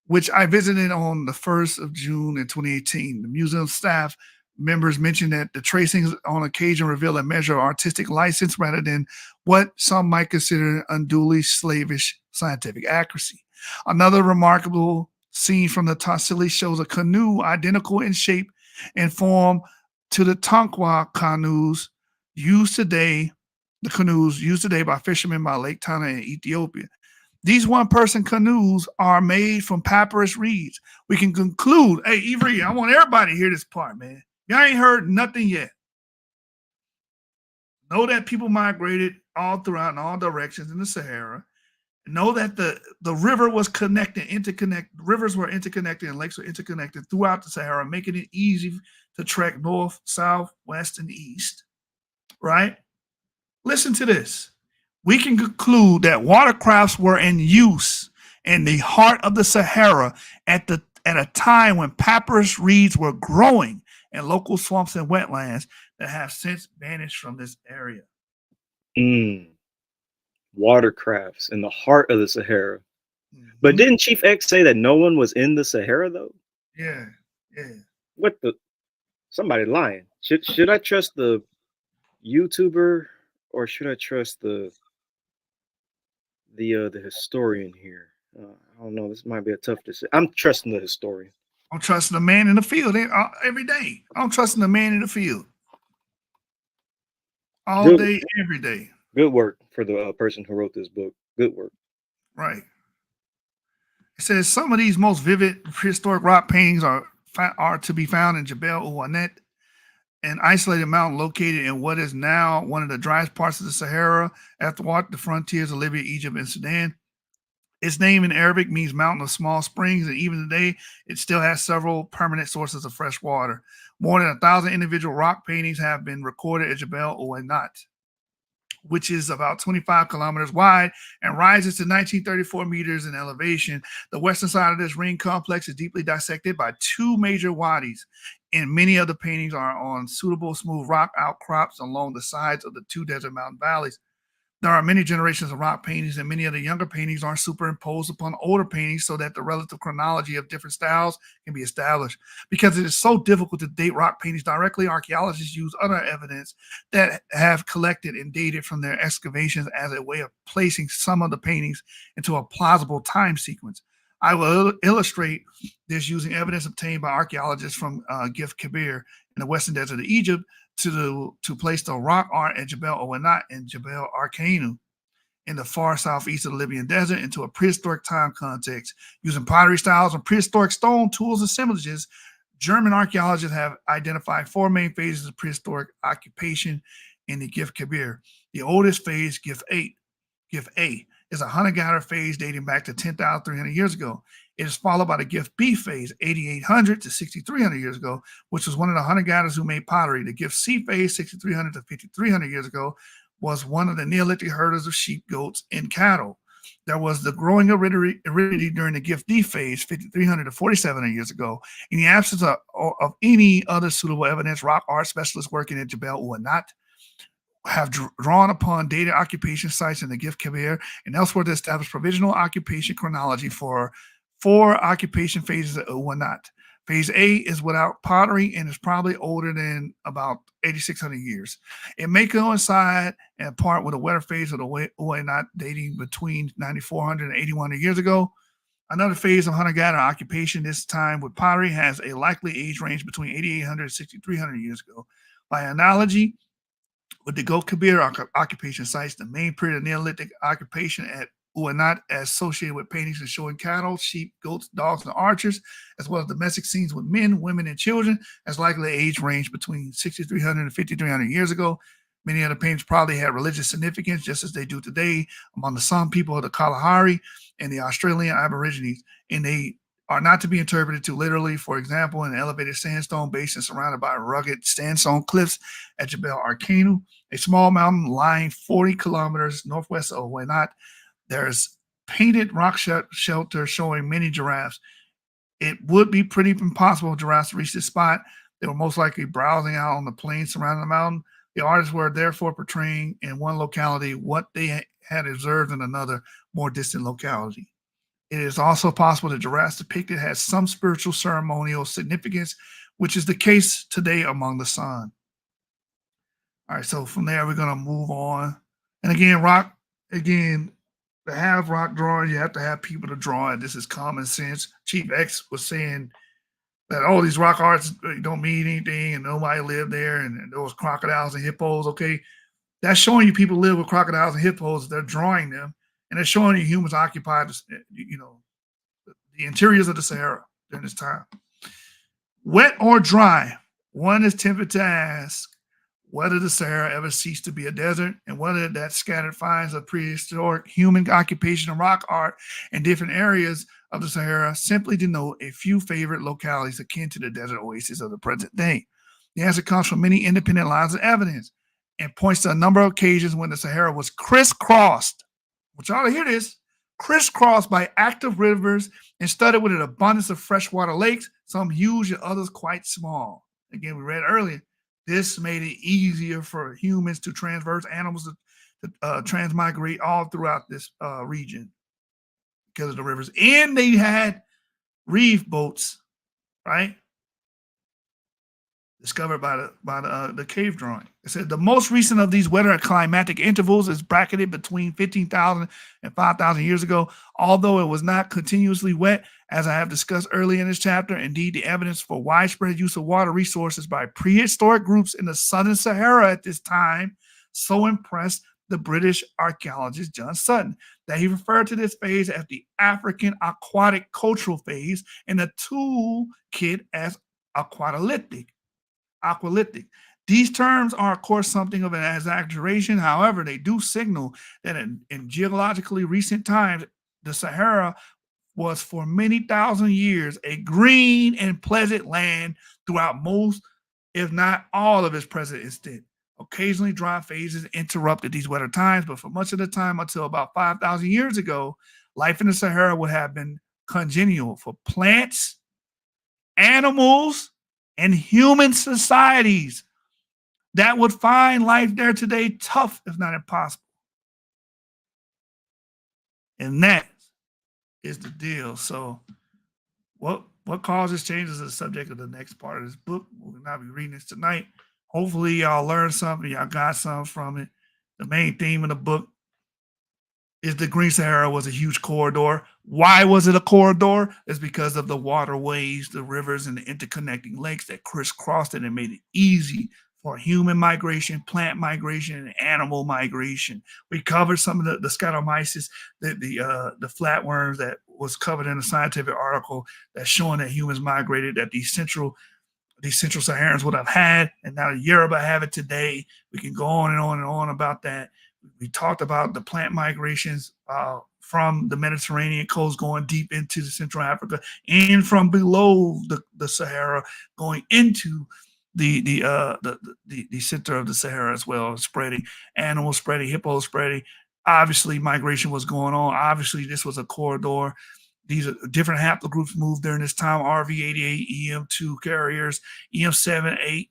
which I visited on the 1st of June in 2018. The museum staff members mentioned that the tracings on occasion reveal a measure of artistic license rather than what some might consider unduly slavish scientific accuracy. Another remarkable scene from the Tassili shows a canoe identical in shape and form to the Tonqua canoes used today, by fishermen by Lake Tana in Ethiopia. These one-person canoes are made from papyrus reeds. We can conclude, hey, Avery, I want everybody to hear this part, man. Y'all ain't heard nothing yet. Know that people migrated all throughout in all directions in the Sahara. Know that the river was rivers were interconnected and lakes were interconnected throughout the Sahara, making it easy to trek north, south, west, and east, right? Listen to this. We can conclude that watercrafts were in use in the heart of the Sahara at a time when papyrus reeds were growing in local swamps and wetlands that have since vanished from this area. Watercrafts in the heart of the Sahara. But didn't Chief X say that no one was in the Sahara though? Yeah. What the? Somebody lying. Should I trust the YouTuber or should I trust the historian here? I don't know. This might be a tough decision. I'm trusting the historian. I'm trusting the man in the field every day. I'm trusting the man in the field all day, every day. Good work for the person who wrote this book. Good work. Right. It says some of these most vivid prehistoric rock paintings are to be found in Jebel Ouanet, an isolated mountain located in what is now one of the driest parts of the Sahara, after the frontiers of Libya, Egypt, and Sudan. Its name in Arabic means mountain of small springs, and even today, it still has several permanent sources of fresh water. More than 1,000 individual rock paintings have been recorded at Jebel Ouanet, which is about 25 kilometers wide and rises to 1934 meters in elevation. The western side of this ring complex is deeply dissected by two major wadis, and many of the paintings are on suitable smooth rock outcrops along the sides of the two desert mountain valleys. There are many generations of rock paintings, and many of the younger paintings are superimposed upon older paintings so that the relative chronology of different styles can be established. Because it is so difficult to date rock paintings directly, archaeologists use other evidence that have collected and dated from their excavations as a way of placing some of the paintings into a plausible time sequence. I will illustrate this using evidence obtained by archaeologists from Gif Kabir in the western desert of Egypt to place the rock art at Jebel Ouanet and Jebel Arkainu in the far southeast of the Libyan desert into a prehistoric time context. Using pottery styles and prehistoric stone tools and assemblages, German archaeologists have identified four main phases of prehistoric occupation in the Gif Kabir. The oldest phase, Gif A, is a hunter-gatherer phase dating back to 10,300 years ago. It is followed by the Gif B phase, 8,800 to 6,300 years ago, which was one of the hunter-gatherers who made pottery. The Gif C phase, 6,300 to 5,300 years ago, was one of the Neolithic herders of sheep, goats, and cattle. There was the growing aridity during the Gif D phase, 5,300 to 4,700 years ago. In the absence of any other suitable evidence, rock art specialists working at Jebel Ouanet have drawn upon dated occupation sites in the Gif Kabir and elsewhere to establish provisional occupation chronology for four occupation phases of Ouanet. Phase A is without pottery and is probably older than about 8,600 years. It may coincide in part with a wetter phase of the Not dating between 9,400 and 8,100 years ago. Another phase of hunter-gatherer occupation, this time with pottery, has a likely age range between 8,800 and 6,300 years ago. By analogy, with the Goat Kabir occupation sites, the main period of Neolithic occupation at Not associated with paintings and showing cattle, sheep, goats, dogs, and archers, as well as domestic scenes with men, women, and children, as likely age range between 6,300 and 5,300 years ago. Many of the paintings probably had religious significance, just as they do today among the San people of the Kalahari and the Australian Aborigines, and they are not to be interpreted too literally. For example, an elevated sandstone basin surrounded by rugged sandstone cliffs at Jebel Arkanu, a small mountain lying 40 kilometers northwest of Wenat, there's painted rock shelter showing many giraffes. It would be pretty impossible for giraffes to reach this spot. They were most likely browsing out on the plains surrounding the mountain. The artists were therefore portraying in one locality what they had observed in another, more distant locality. It is also possible that giraffes depicted had some spiritual ceremonial significance, which is the case today among the San. All right, so from there, we're going to move on. And again, to have rock drawing, you have to have people to draw it. This is common sense. Chief X was saying that all these rock arts don't mean anything and nobody lived there and those crocodiles and hippos. Okay, that's showing you people live with crocodiles and hippos. They're drawing them, and they're showing you humans occupied, the interiors of the Sahara during this time. Wet or dry? One is tempted to ask whether the Sahara ever ceased to be a desert and whether that scattered finds of prehistoric human occupation of rock art in different areas of the Sahara simply denote a few favorite localities akin to the desert oases of the present day. The answer comes from many independent lines of evidence and points to a number of occasions when the Sahara was crisscrossed. I want y'all to hear this. Crisscrossed by active rivers and studded with an abundance of freshwater lakes, some huge and others quite small. Again, we read earlier, this made it easier for humans to transverse, animals to transmigrate all throughout this region because of the rivers. And they had reef boats, right? Discovered by the cave drawing. It said the most recent of these wetter climatic intervals is bracketed between 15,000 and 5,000 years ago, although it was not continuously wet, as I have discussed earlier in this chapter. Indeed, the evidence for widespread use of water resources by prehistoric groups in the southern Sahara at this time so impressed the British archaeologist John Sutton that he referred to this phase as the African aquatic cultural phase and the toolkit as aqualytic. These terms are, of course, something of an exaggeration. However, they do signal that in geologically recent times, the Sahara was for many thousand years a green and pleasant land throughout most, if not all, of its present extent. Occasionally, dry phases interrupted these wetter times, but for much of the time until about 5,000 years ago, life in the Sahara would have been congenial for plants, animals, and human societies that would find life there today tough, if not impossible. And that is the deal. So what causes changes is the subject of the next part of this book. We'll not be reading this tonight. Hopefully y'all learned something. Y'all got something from it. The main theme of the book is the Green Sahara was a huge corridor. Why was it a corridor? It's because of the waterways, the rivers, and the interconnecting lakes that crisscrossed it and made it easy for human migration, plant migration, and animal migration. We covered some of the Scatomyces, the flatworms that was covered in a scientific article that's showing that humans migrated, that these central Saharans would have had, and now the Yoruba have it today. We can go on and on and on about that. We talked about the plant migrations from the Mediterranean coast going deep into the Central Africa and from below the Sahara going into the center of the Sahara as well, spreading, animals spreading, hippos spreading. Obviously, migration was going on. Obviously, this was a corridor. These are different haplogroups moved during this time: RV88, EM2 carriers, EM7, 8,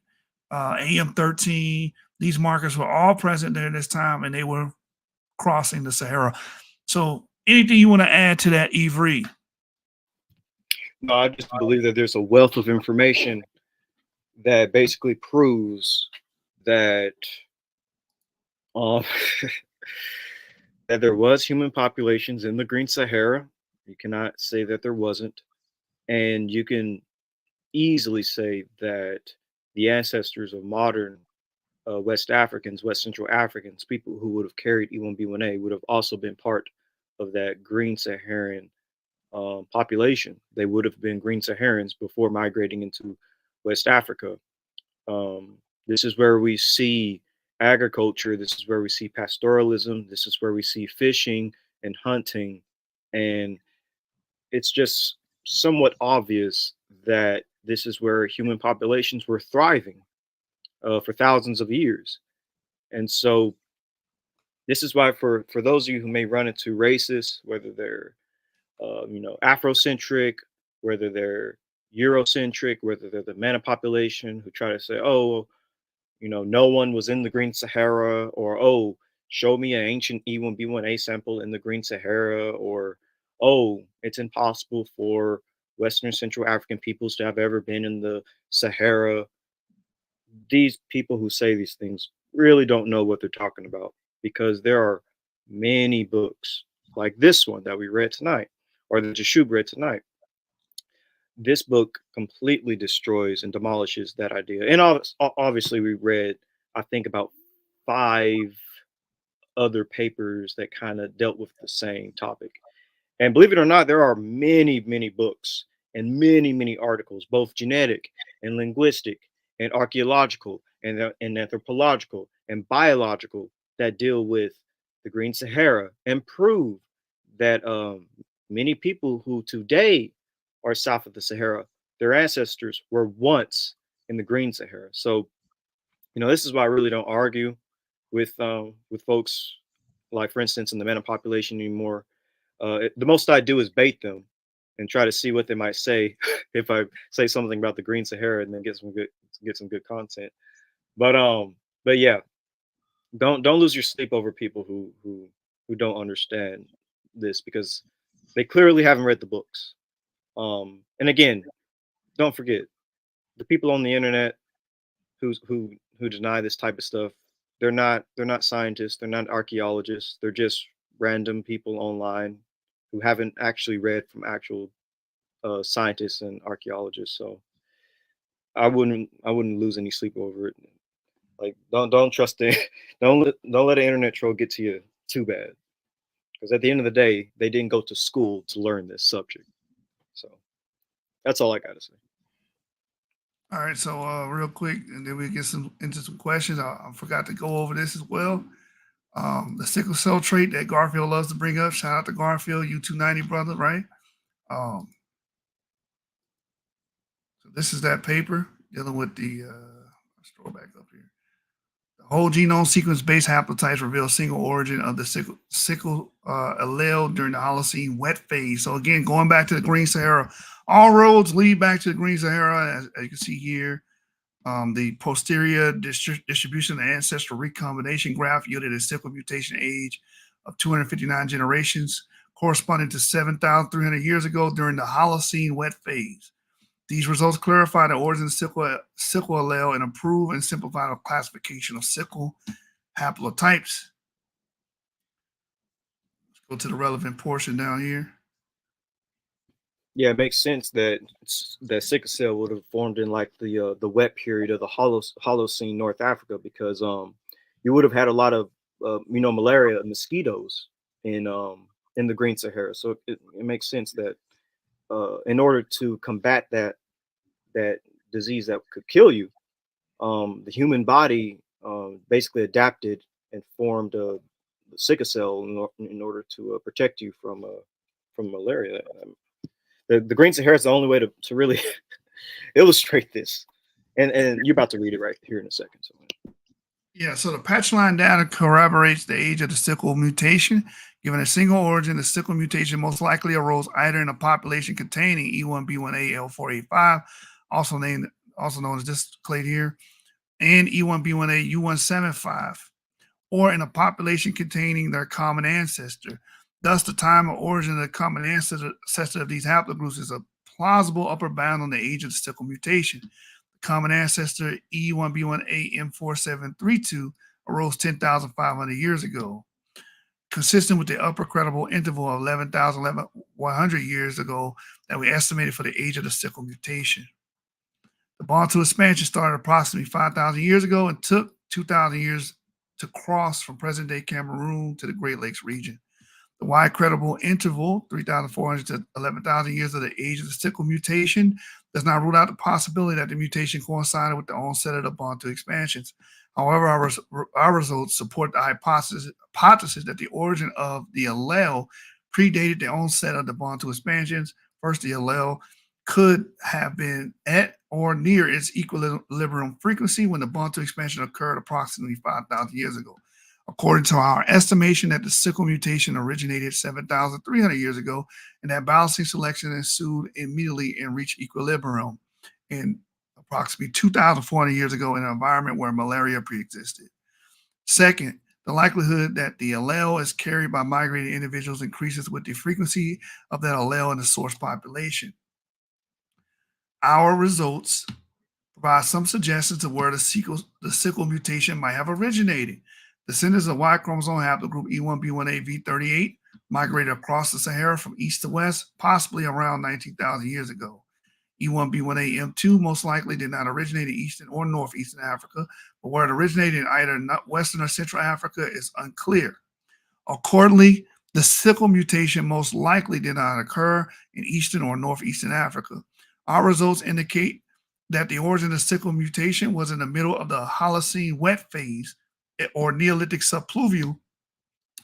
AM13. These markers were all present during this time, and they were crossing the Sahara. So anything you want to add to that, Ivry? No, I just believe that there's a wealth of information that basically proves that um, that there was human populations in the Green Sahara. You cannot say that there wasn't, and you can easily say that the ancestors of modern West Africans, West Central Africans, people who would have carried E1B1A would have also been part of that Green Saharan population. They would have been Green Saharans before migrating into West Africa. This is where we see agriculture. This is where we see pastoralism. This is where we see fishing and hunting. And it's just somewhat obvious that this is where human populations were thriving for thousands of years. And so this is why for those of you who may run into racists, whether they're Afrocentric, whether they're Eurocentric, whether they're the Mana population who try to say, oh, no one was in the Green Sahara, or oh, show me an ancient E1B1A sample in the Green Sahara, or oh, it's impossible for Western Central African peoples to have ever been in the Sahara. These people who say these things really don't know what they're talking about, because there are many books like this one that we read tonight, or that Jashub read tonight. This book completely destroys and demolishes that idea. And obviously, we read, I think, about 5 other papers that kind of dealt with the same topic. And believe it or not, there are many, many books and many, many articles, both genetic and linguistic and archaeological and anthropological and biological, that deal with the Green Sahara and prove that many people who today are south of the Sahara, their ancestors were once in the Green Sahara. So, this is why I really don't argue with folks, like, for instance, in the Mena population anymore. The most I do is bait them and try to see what they might say if I say something about the Green Sahara, and then get some good content. But yeah, don't lose your sleep over people who don't understand this, because they clearly haven't read the books. And again, don't forget, the people on the internet who deny this type of stuff, they're not scientists, they're not archaeologists, they're just random people online who haven't actually read from actual scientists and archaeologists. So I wouldn't lose any sleep over it. Like, don't trust it. Don't let an internet troll get to you too bad, because at the end of the day, they didn't go to school to learn this subject. So that's all I got to say. All right, so real quick, and then we get into some questions. I forgot to go over this as well. The sickle cell trait that Garfield loves to bring up. Shout out to Garfield, U290 brother, right? Um, so this is that paper dealing with the. Let's scroll back up here. The whole genome sequence-based haplotypes reveal single origin of the sickle allele during the Holocene wet phase. So again, going back to the Green Sahara, all roads lead back to the Green Sahara, as you can see here. The posterior distribution of the ancestral recombination graph yielded a sickle mutation age of 259 generations, corresponding to 7,300 years ago during the Holocene wet phase. These results clarify the origin of sickle allele and improve and simplify the classification of sickle haplotypes. Let's go to the relevant portion down here. Yeah, it makes sense that sickle cell would have formed in, like, the wet period of the Holocene North Africa, because you would have had a lot of malaria and mosquitoes in the Green Sahara. So it makes sense that in order to combat that disease that could kill you, the human body basically adapted and formed a sickle cell in order to protect you from malaria. The Green Sahara is the only way to really illustrate this. And you're about to read it right here in a second. So. Yeah, so the patch line data corroborates the age of the sickle mutation. Given a single origin, the sickle mutation most likely arose either in a population containing E1B1A L485, also known as this clade here, and E1B1A U175, or in a population containing their common ancestor. Thus, the time of origin of the common ancestor of these haplogroups is a plausible upper bound on the age of the sickle mutation. The common ancestor E1B1A M4732 arose 10,500 years ago, consistent with the upper credible interval of 11,100 years ago that we estimated for the age of the sickle mutation. The Bantu expansion started approximately 5,000 years ago and took 2,000 years to cross from present-day Cameroon to the Great Lakes region. The wide credible interval, 3,400 to 11,000 years of the age of the sickle mutation, does not rule out the possibility that the mutation coincided with the onset of the Bantu expansions. However, our results support the hypothesis that the origin of the allele predated the onset of the Bantu expansions. First, the allele could have been at or near its equilibrium frequency when the Bantu expansion occurred approximately 5,000 years ago. According to our estimation that the sickle mutation originated 7,300 years ago, and that balancing selection ensued immediately and reached equilibrium in approximately 2,400 years ago in an environment where malaria preexisted. Second, the likelihood that the allele is carried by migrating individuals increases with the frequency of that allele in the source population. Our results provide some suggestions of where the sickle mutation might have originated. Descendants of Y chromosome haplogroup E1B1A V38 migrated across the Sahara from east to west, possibly around 19,000 years ago. E1B1A M2 most likely did not originate in eastern or northeastern Africa, but where it originated in either western or central Africa is unclear. Accordingly, the sickle mutation most likely did not occur in eastern or northeastern Africa. Our results indicate that the origin of the sickle mutation was in the middle of the Holocene wet phase or Neolithic subpluvial,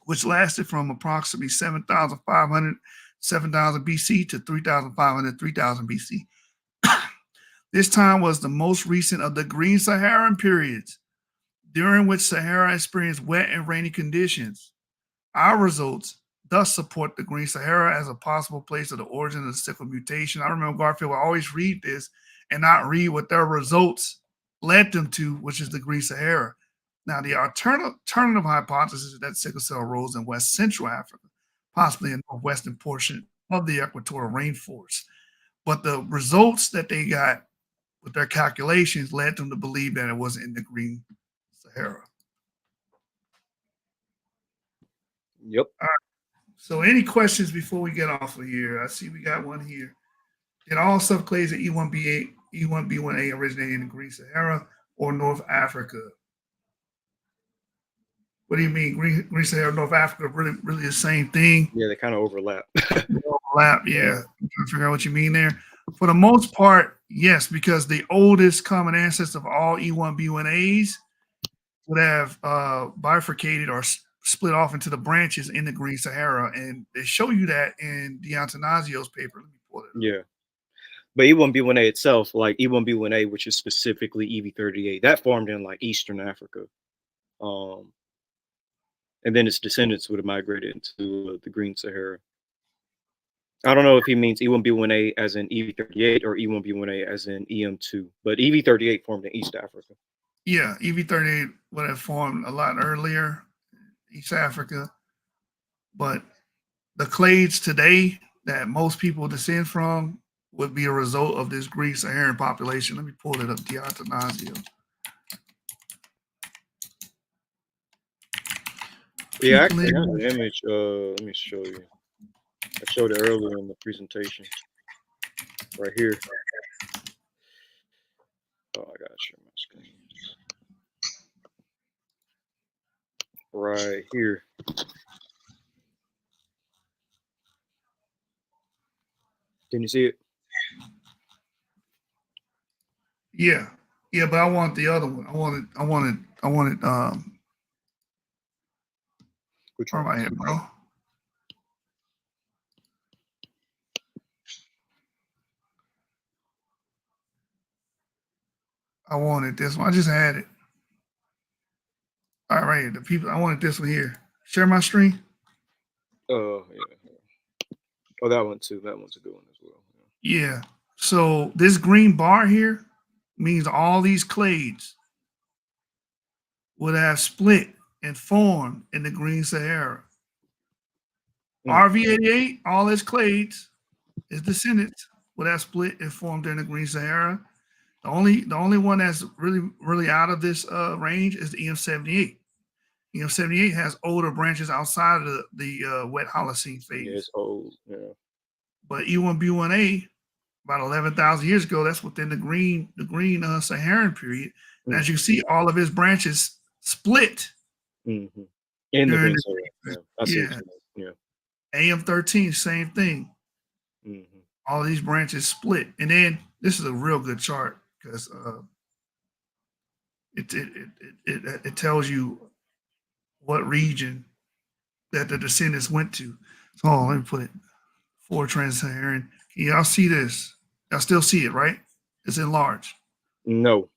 which lasted from approximately 7,500, 7,000 BC to 3,500, 3,000 BC. This time was the most recent of the Green Saharan periods, during which Sahara experienced wet and rainy conditions. Our results thus support the Green Sahara as a possible place of the origin of the sickle mutation. I remember Garfield would always read this and not read what their results led them to, which is the Green Sahara. Now, the alternative hypothesis is that sickle cell arose in West Central Africa, possibly in the northwestern portion of the equatorial rainforest. But the results that they got with their calculations led them to believe that it was in the Green Sahara. Yep. All right. So any questions before we get off of here? I see we got one here. Did all subclades of E1B1A originate in the Green Sahara or North Africa? What do you mean? Green Sahara, North Africa, really the same thing? Yeah, they kind of overlap. Overlap, yeah. I'm trying to figure out what you mean there. For the most part, yes, because the oldest common ancestor of all E1B1As would have bifurcated or split off into the branches in the Green Sahara, and they show you that in D'Antanasio's paper. Let me pull it up. Yeah. But E1B1A itself, like E1B1A, which is specifically EV38, that formed in like Eastern Africa. And then its descendants would have migrated into the Green Sahara. I don't know if he means E1B1A as in EV38 or E1B1A as in EM2, but EV38 formed in East Africa. Yeah, EV38 would have formed a lot earlier, East Africa. But the clades today that most people descend from would be a result of this Green Saharan population. Let me pull it up, D'Antanasio. Yeah, actually, I have an image. Let me show you. I showed it earlier in the presentation. Right here. Oh, I gotta share my screen. Right here. Can you see it? Yeah, but I want the other one. I wanted. Which one one? right here, bro. I wanted this one. I just had it. All right, right here. The people. I wanted this one here. Share my screen. Oh, yeah. Oh, that one too. That one's a good one as well. Yeah. So this green bar here means all these clades would have split and formed in the Green Sahara. RV88, all its clades, its descendants where that split is formed during the Green Sahara. The only one that's really out of this range is the EM78. EM78 has older branches outside of the wet Holocene Yeah, phase. it's old. Yeah. But E1B1A, about 11,000 years ago, that's within the green Saharan period. And as you see, all of his branches split Mm-hmm. In the during Green Sahara. Yeah, I see what you mean. Yeah. AM13, same thing. Mm-hmm. All of these branches split. And then this is a real good chart because it tells you what region that the descendants went to. So let me put it for trans-Saharan. Can y'all see this? Y'all still see it, right? It's enlarged. No.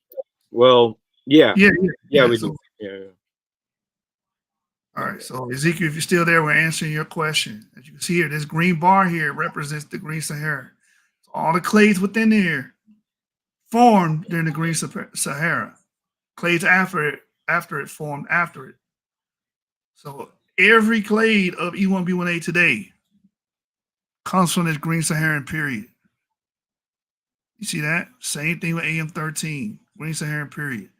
Well, yeah. Yeah. We So, do. Yeah. all right. So Ezekiel, if you're still there, we're answering your question. As you can see here, this green bar here represents the Green Sahara. So all the clades within there formed during the Green Sahara. Clades after it formed after it. So every clade of E1B1A today comes from this Green Saharan period. You see that? Same thing with AM13, Green Saharan period.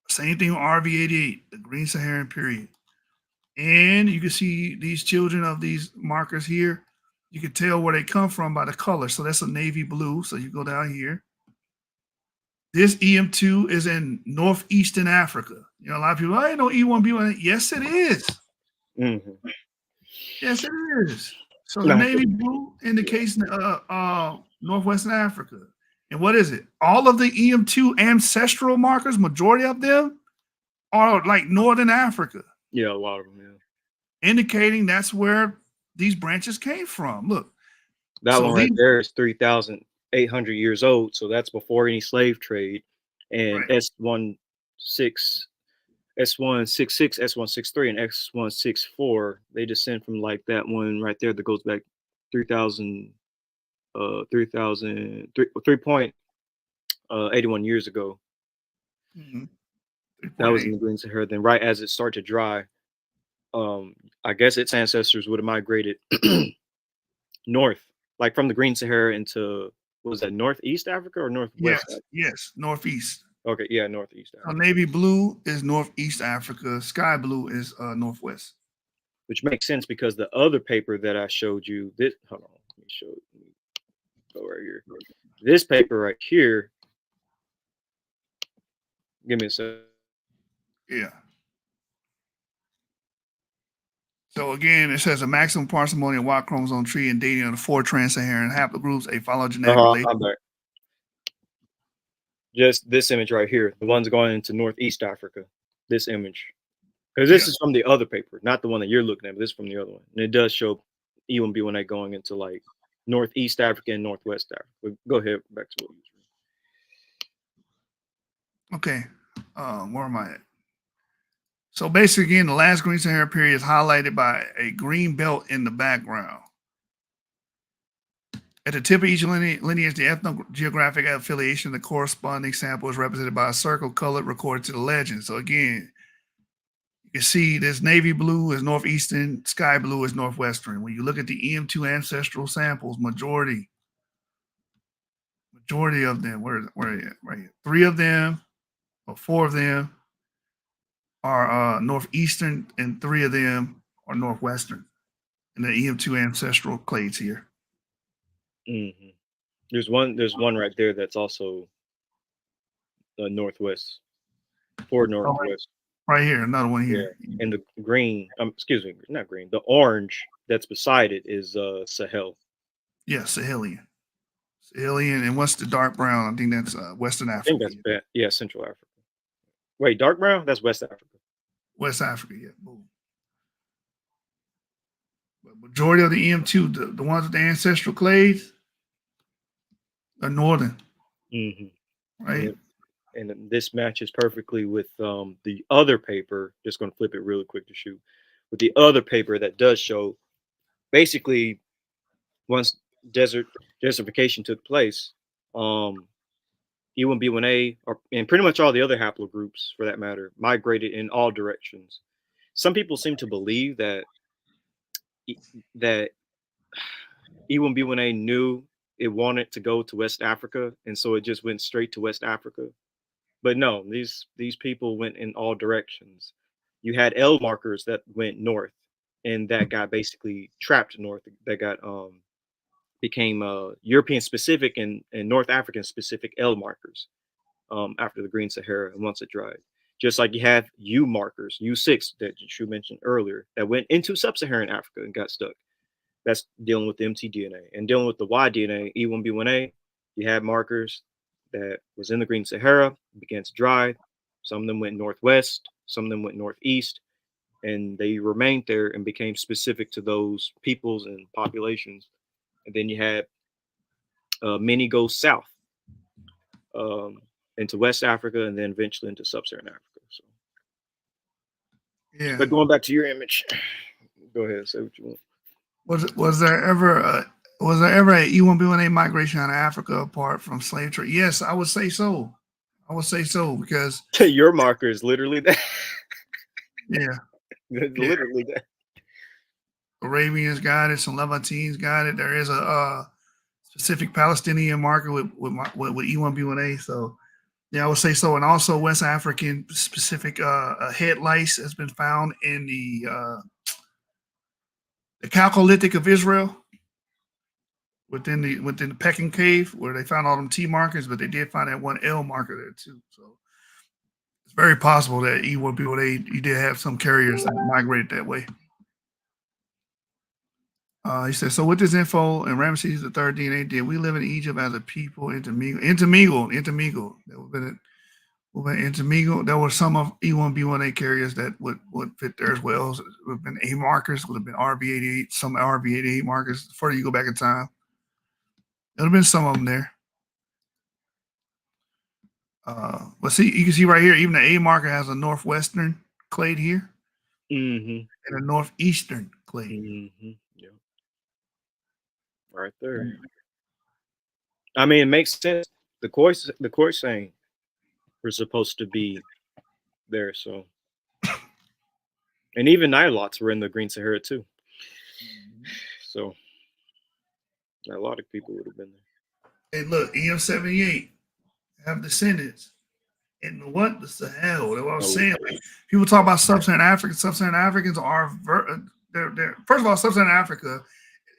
Same thing with RV88, the Green Saharan period. And you can see these children of these markers here. You can tell where they come from by the color. So that's a navy blue. So you go down here. This EM2 is in northeastern Africa. You know, a lot of people, I know E1B1. Yes, it is. Mm-hmm. Yes, it is. So the navy blue indicates northwestern Africa. And what is it? All of the EM2 ancestral markers, majority of them are like northern Africa. Yeah, a lot of them, yeah. Indicating that's where these branches came from. Look. That one right there is 3,800 years old. So that's before any slave trade. And right. S166, S163, and S164, they descend from like that one right there that goes back 3.81 years ago. Mm-hmm. That was in the Green Sahara. Then right as it started to dry, I guess its ancestors would have migrated north, like from the Green Sahara into, what was that, northeast Africa or northwest? Yes, northeast. Okay, yeah, northeast Africa. Navy blue is northeast Africa. Sky blue is northwest. Which makes sense because the other paper that I showed you, this, hold on, let me go right here. This paper right here, give me a second. Yeah. So again, it says a maximum parsimony of Y chromosome tree and dating of the 4 trans-Saharan haplogroups, a phylogenetic relation. I'm back. Just this image right here, the ones going into northeast Africa, this image. Because this is from the other paper, not the one that you're looking at, but this is from the other one. And it does show E1B1A going into like northeast Africa and northwest Africa. But go ahead, back to what you were. Okay. Where am I at? So basically, again, the last Green Sahara period is highlighted by a green belt in the background. At the tip of each lineage, the ethnogeographic affiliation, the corresponding sample is represented by a circle colored recorded to the legend. So again, you can see this navy blue is northeastern, sky blue is northwestern. When you look at the EM2 ancestral samples, majority of them, where are you at? Right here. 3 of them or 4 of them are northeastern, and 3 of them are northwestern. And the EM2 ancestral clades here. Mm-hmm. There's one right there that's also northwest, toward northwest. Right here, another one here. Yeah. And the green, excuse me, not green, the orange that's beside it is Sahel. Yeah, Sahelian. Sahelian, and what's the dark brown? I think that's Western Africa. I think that's Central Africa. Wait, dark brown? That's West Africa. West Africa, yeah. Boom. But majority of the EM2, the ones with the ancestral clades, are northern. Mm-hmm. Right. And this matches perfectly with the other paper. Just going to flip it really quick to shoot. With the other paper that does show, basically, once desertification took place, E1B1A, and pretty much all the other haplogroups, for that matter, migrated in all directions. Some people seem to believe that E1B1A knew it wanted to go to West Africa, and so it just went straight to West Africa. But no, these people went in all directions. You had L markers that went north, and that got basically trapped north. That got became European specific and North African specific L markers after the Green Sahara and once it dried. Just like you have U markers, U6 that you mentioned earlier, that went into sub-Saharan Africa and got stuck. That's dealing with the mtDNA. And dealing with the Y-DNA, E1B1A, you had markers that was in the Green Sahara, began to dry. Some of them went northwest, some of them went northeast, and they remained there and became specific to those peoples and populations. And then you had many go south into West Africa and then eventually into sub-Saharan Africa. So, Yeah. but going back to your image, go ahead, say what you want. Was there ever a E1B1A migration out of Africa apart from slave trade? Yes, I would say so. I would say so because Your marker is literally that. yeah, Literally that. Arabians got it, some Levantines got it. There is a specific Palestinian marker with E1B1A. So yeah, I would say so. And also West African specific head lice has been found in the Chalcolithic of Israel within the Pecking Cave where they found all them T markers, but they did find that one L marker there too. So it's very possible that E1B1A you did have some carriers that migrated that way. He said, so with this info and Ramesses the third DNA, did we live in Egypt as a people intermingled? Intermingled. There were some of E1B1A carriers that would fit there as well. So it would have been A markers, would have been RB88, some RB88 markers. The further you go back in time, there would have been some of them there. But see, you can see right here, even the A marker has a northwestern clade here and a northeastern clade. Yeah. Right there. I mean, it makes sense. The Khoisan were supposed to be there, so. And even Nilots were in the Green Sahara too. So a lot of people would have been there. Hey, look, EM78 have descendants in the Sahel. That's what I was saying. Like, people talk about sub-Saharan Africa. Sub-Saharan Africans are they're first of all, sub-Saharan Africa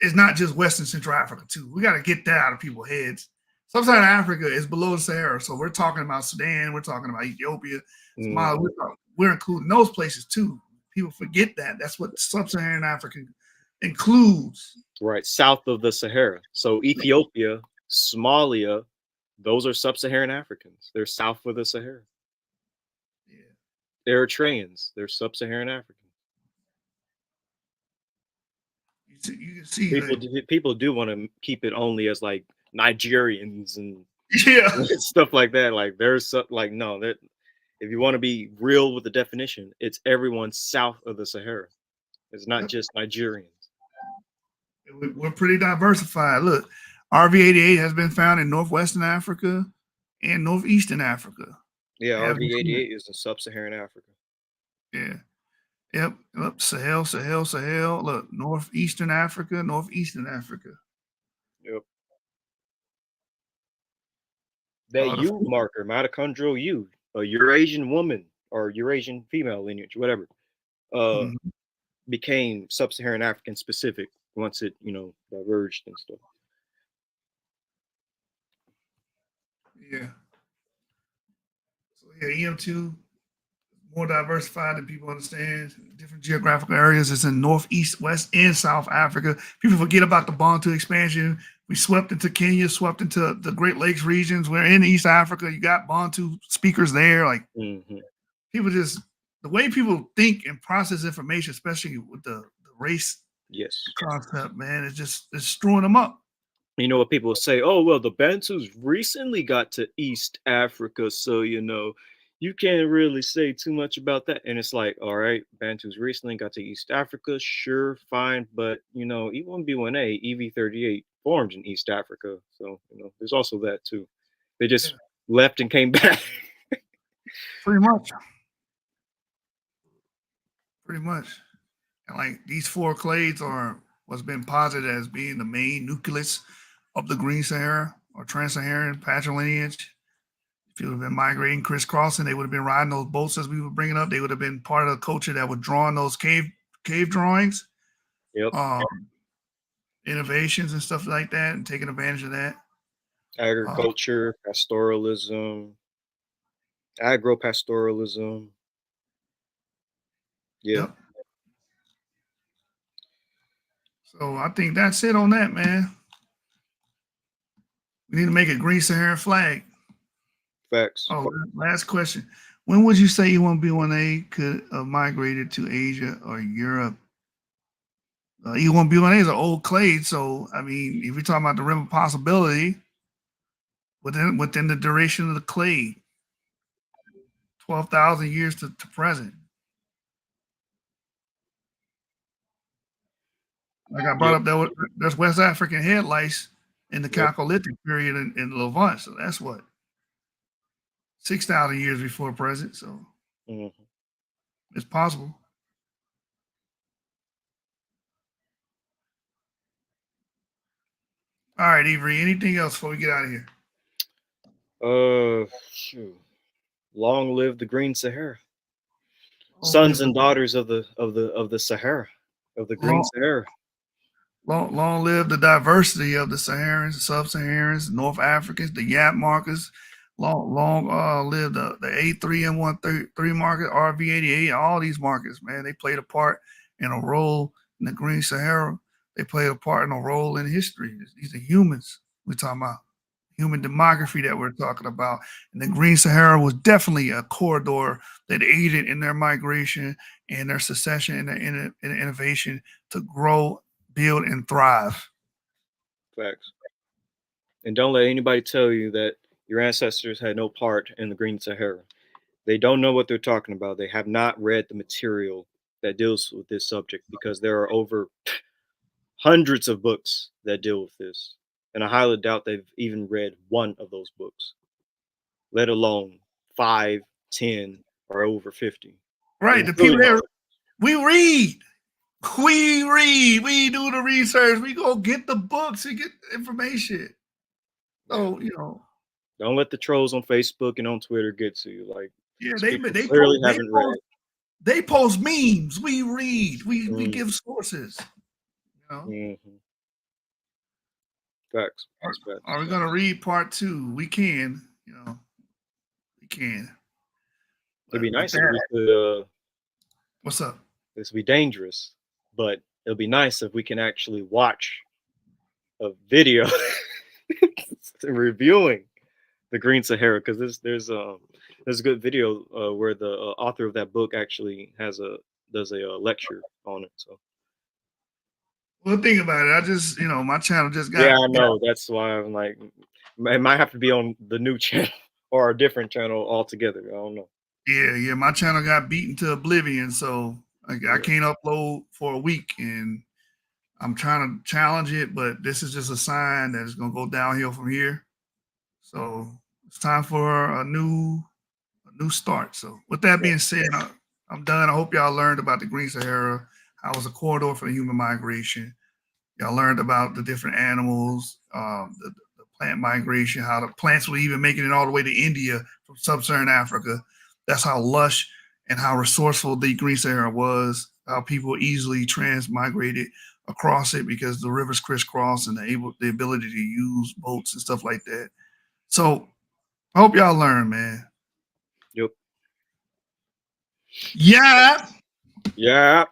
is not just Western Central Africa too. We got to get that out of people's heads. Sub-Saharan Africa is below the Sahara, so we're talking about Sudan, we're talking about Ethiopia, Somalia. We're including those places too. People forget that. That's what sub-Saharan Africa includes. Right, south of the Sahara. So Ethiopia, Somalia, those are sub-Saharan Africans. They're south of the Sahara. Yeah. Eritreans, they're sub-Saharan Africans. You can see people do want to keep it only as like Nigerians and stuff like that. Like there's like no, that if you want to be real with the definition, it's everyone south of the Sahara. It's not just Nigerians. We're pretty diversified. Look, RV88 has been found in northwestern Africa and northeastern Africa. Yeah, RV88 is in sub-Saharan Africa. Yeah. Yep. Sahel. Look, northeastern Africa. Yep. That U marker, mitochondrial U, a Eurasian woman or Eurasian female lineage, whatever, became sub-Saharan African specific once it, diverged and stuff. Yeah. So yeah, EM2 more diversified than people understand. Different geographical areas. It's in northeast, west, and South Africa. People forget about the Bantu expansion. We swept into Kenya, swept into the Great Lakes regions. We're in East Africa. You got Bantu speakers there. Like people just the way people think and process information, especially with the race concept, man, it's screwing them up. You know what people will say? Oh, well, the Bantus recently got to East Africa, so you can't really say too much about that. And it's like, all right, Bantus recently got to East Africa, sure, fine, but E1B1A, EV38 formed in East Africa, so there's also that too. They just left and came back. Pretty much. And like these four clades are what's been posited as being the main nucleus of the Green Sahara or Trans-Saharan patrilineage. If you would have been migrating, crisscrossing, they would have been riding those boats as we were bringing up. They would have been part of the culture that was drawing those cave drawings, Yep. innovations and stuff like that, and taking advantage of that. Agriculture, pastoralism, agro-pastoralism. Yeah. Yep. So I think that's it on that, man. We need to make a Green Saharan flag. Facts. Oh, last question. When would you say E1B1A could have migrated to Asia or Europe? E1B1A is an old clade, so I mean, if you're talking about the rim of possibility, within the duration of the clade, 12,000 years to present. Like I brought up, there's West African head lice in the Chalcolithic period in Levant, so that's what 6,000 years before present. So it's possible. All right, Avery. Anything else before we get out of here? Shoot. Long live the Green Sahara. Sons and daughters of the Sahara, of the Green Sahara. Long live the diversity of the Saharans, Sub-Saharans, North Africans, the Yap markers. Long live the A3M13 market, RV88, all these markets, man. They played a part in a role in the Green Sahara. They played a part in a role in history. These are humans we're talking about. Human demography that we're talking about. And the Green Sahara was definitely a corridor that aided in their migration and their secession and their innovation to grow, build, and thrive. Facts. And don't let anybody tell you that your ancestors had no part in the Green Sahara. They don't know what they're talking about. They have not read the material that deals with this subject, because there are over hundreds of books that deal with this. And I highly doubt they've even read one of those books, let alone 5, 10, or over 50. Right. The people there, we read, we do the research, we go get the books and get information. So, don't let the trolls on Facebook and on Twitter get to you. Like, yeah, they clearly haven't read. They post memes. We read. We give sources. Facts. Are we gonna read part 2? We can. We can. It'd be nice if we could. What's up? This would be dangerous, but it'll be nice if we can actually watch a video reviewing the Green Sahara, because there's a good video where the author of that book actually does a lecture on it. So, well, think about it. I just, my channel just got. Yeah, I know. That's why I'm like, it might have to be on the new channel or a different channel altogether. I don't know. Yeah. My channel got beaten to oblivion, so I can't upload for a week, and I'm trying to challenge it, but this is just a sign that it's gonna go downhill from here. So it's time for a new start. So with that being said, I'm done. I hope y'all learned about the Green Sahara, how it was a corridor for human migration. Y'all learned about the different animals, the plant migration, how the plants were even making it all the way to India from sub-Saharan Africa. That's how lush and how resourceful the Green Sahara was, how people easily transmigrated across it because the rivers crisscross and the ability to use boats and stuff like that. So I hope y'all learn, man. Yep. Yeah. Yeah.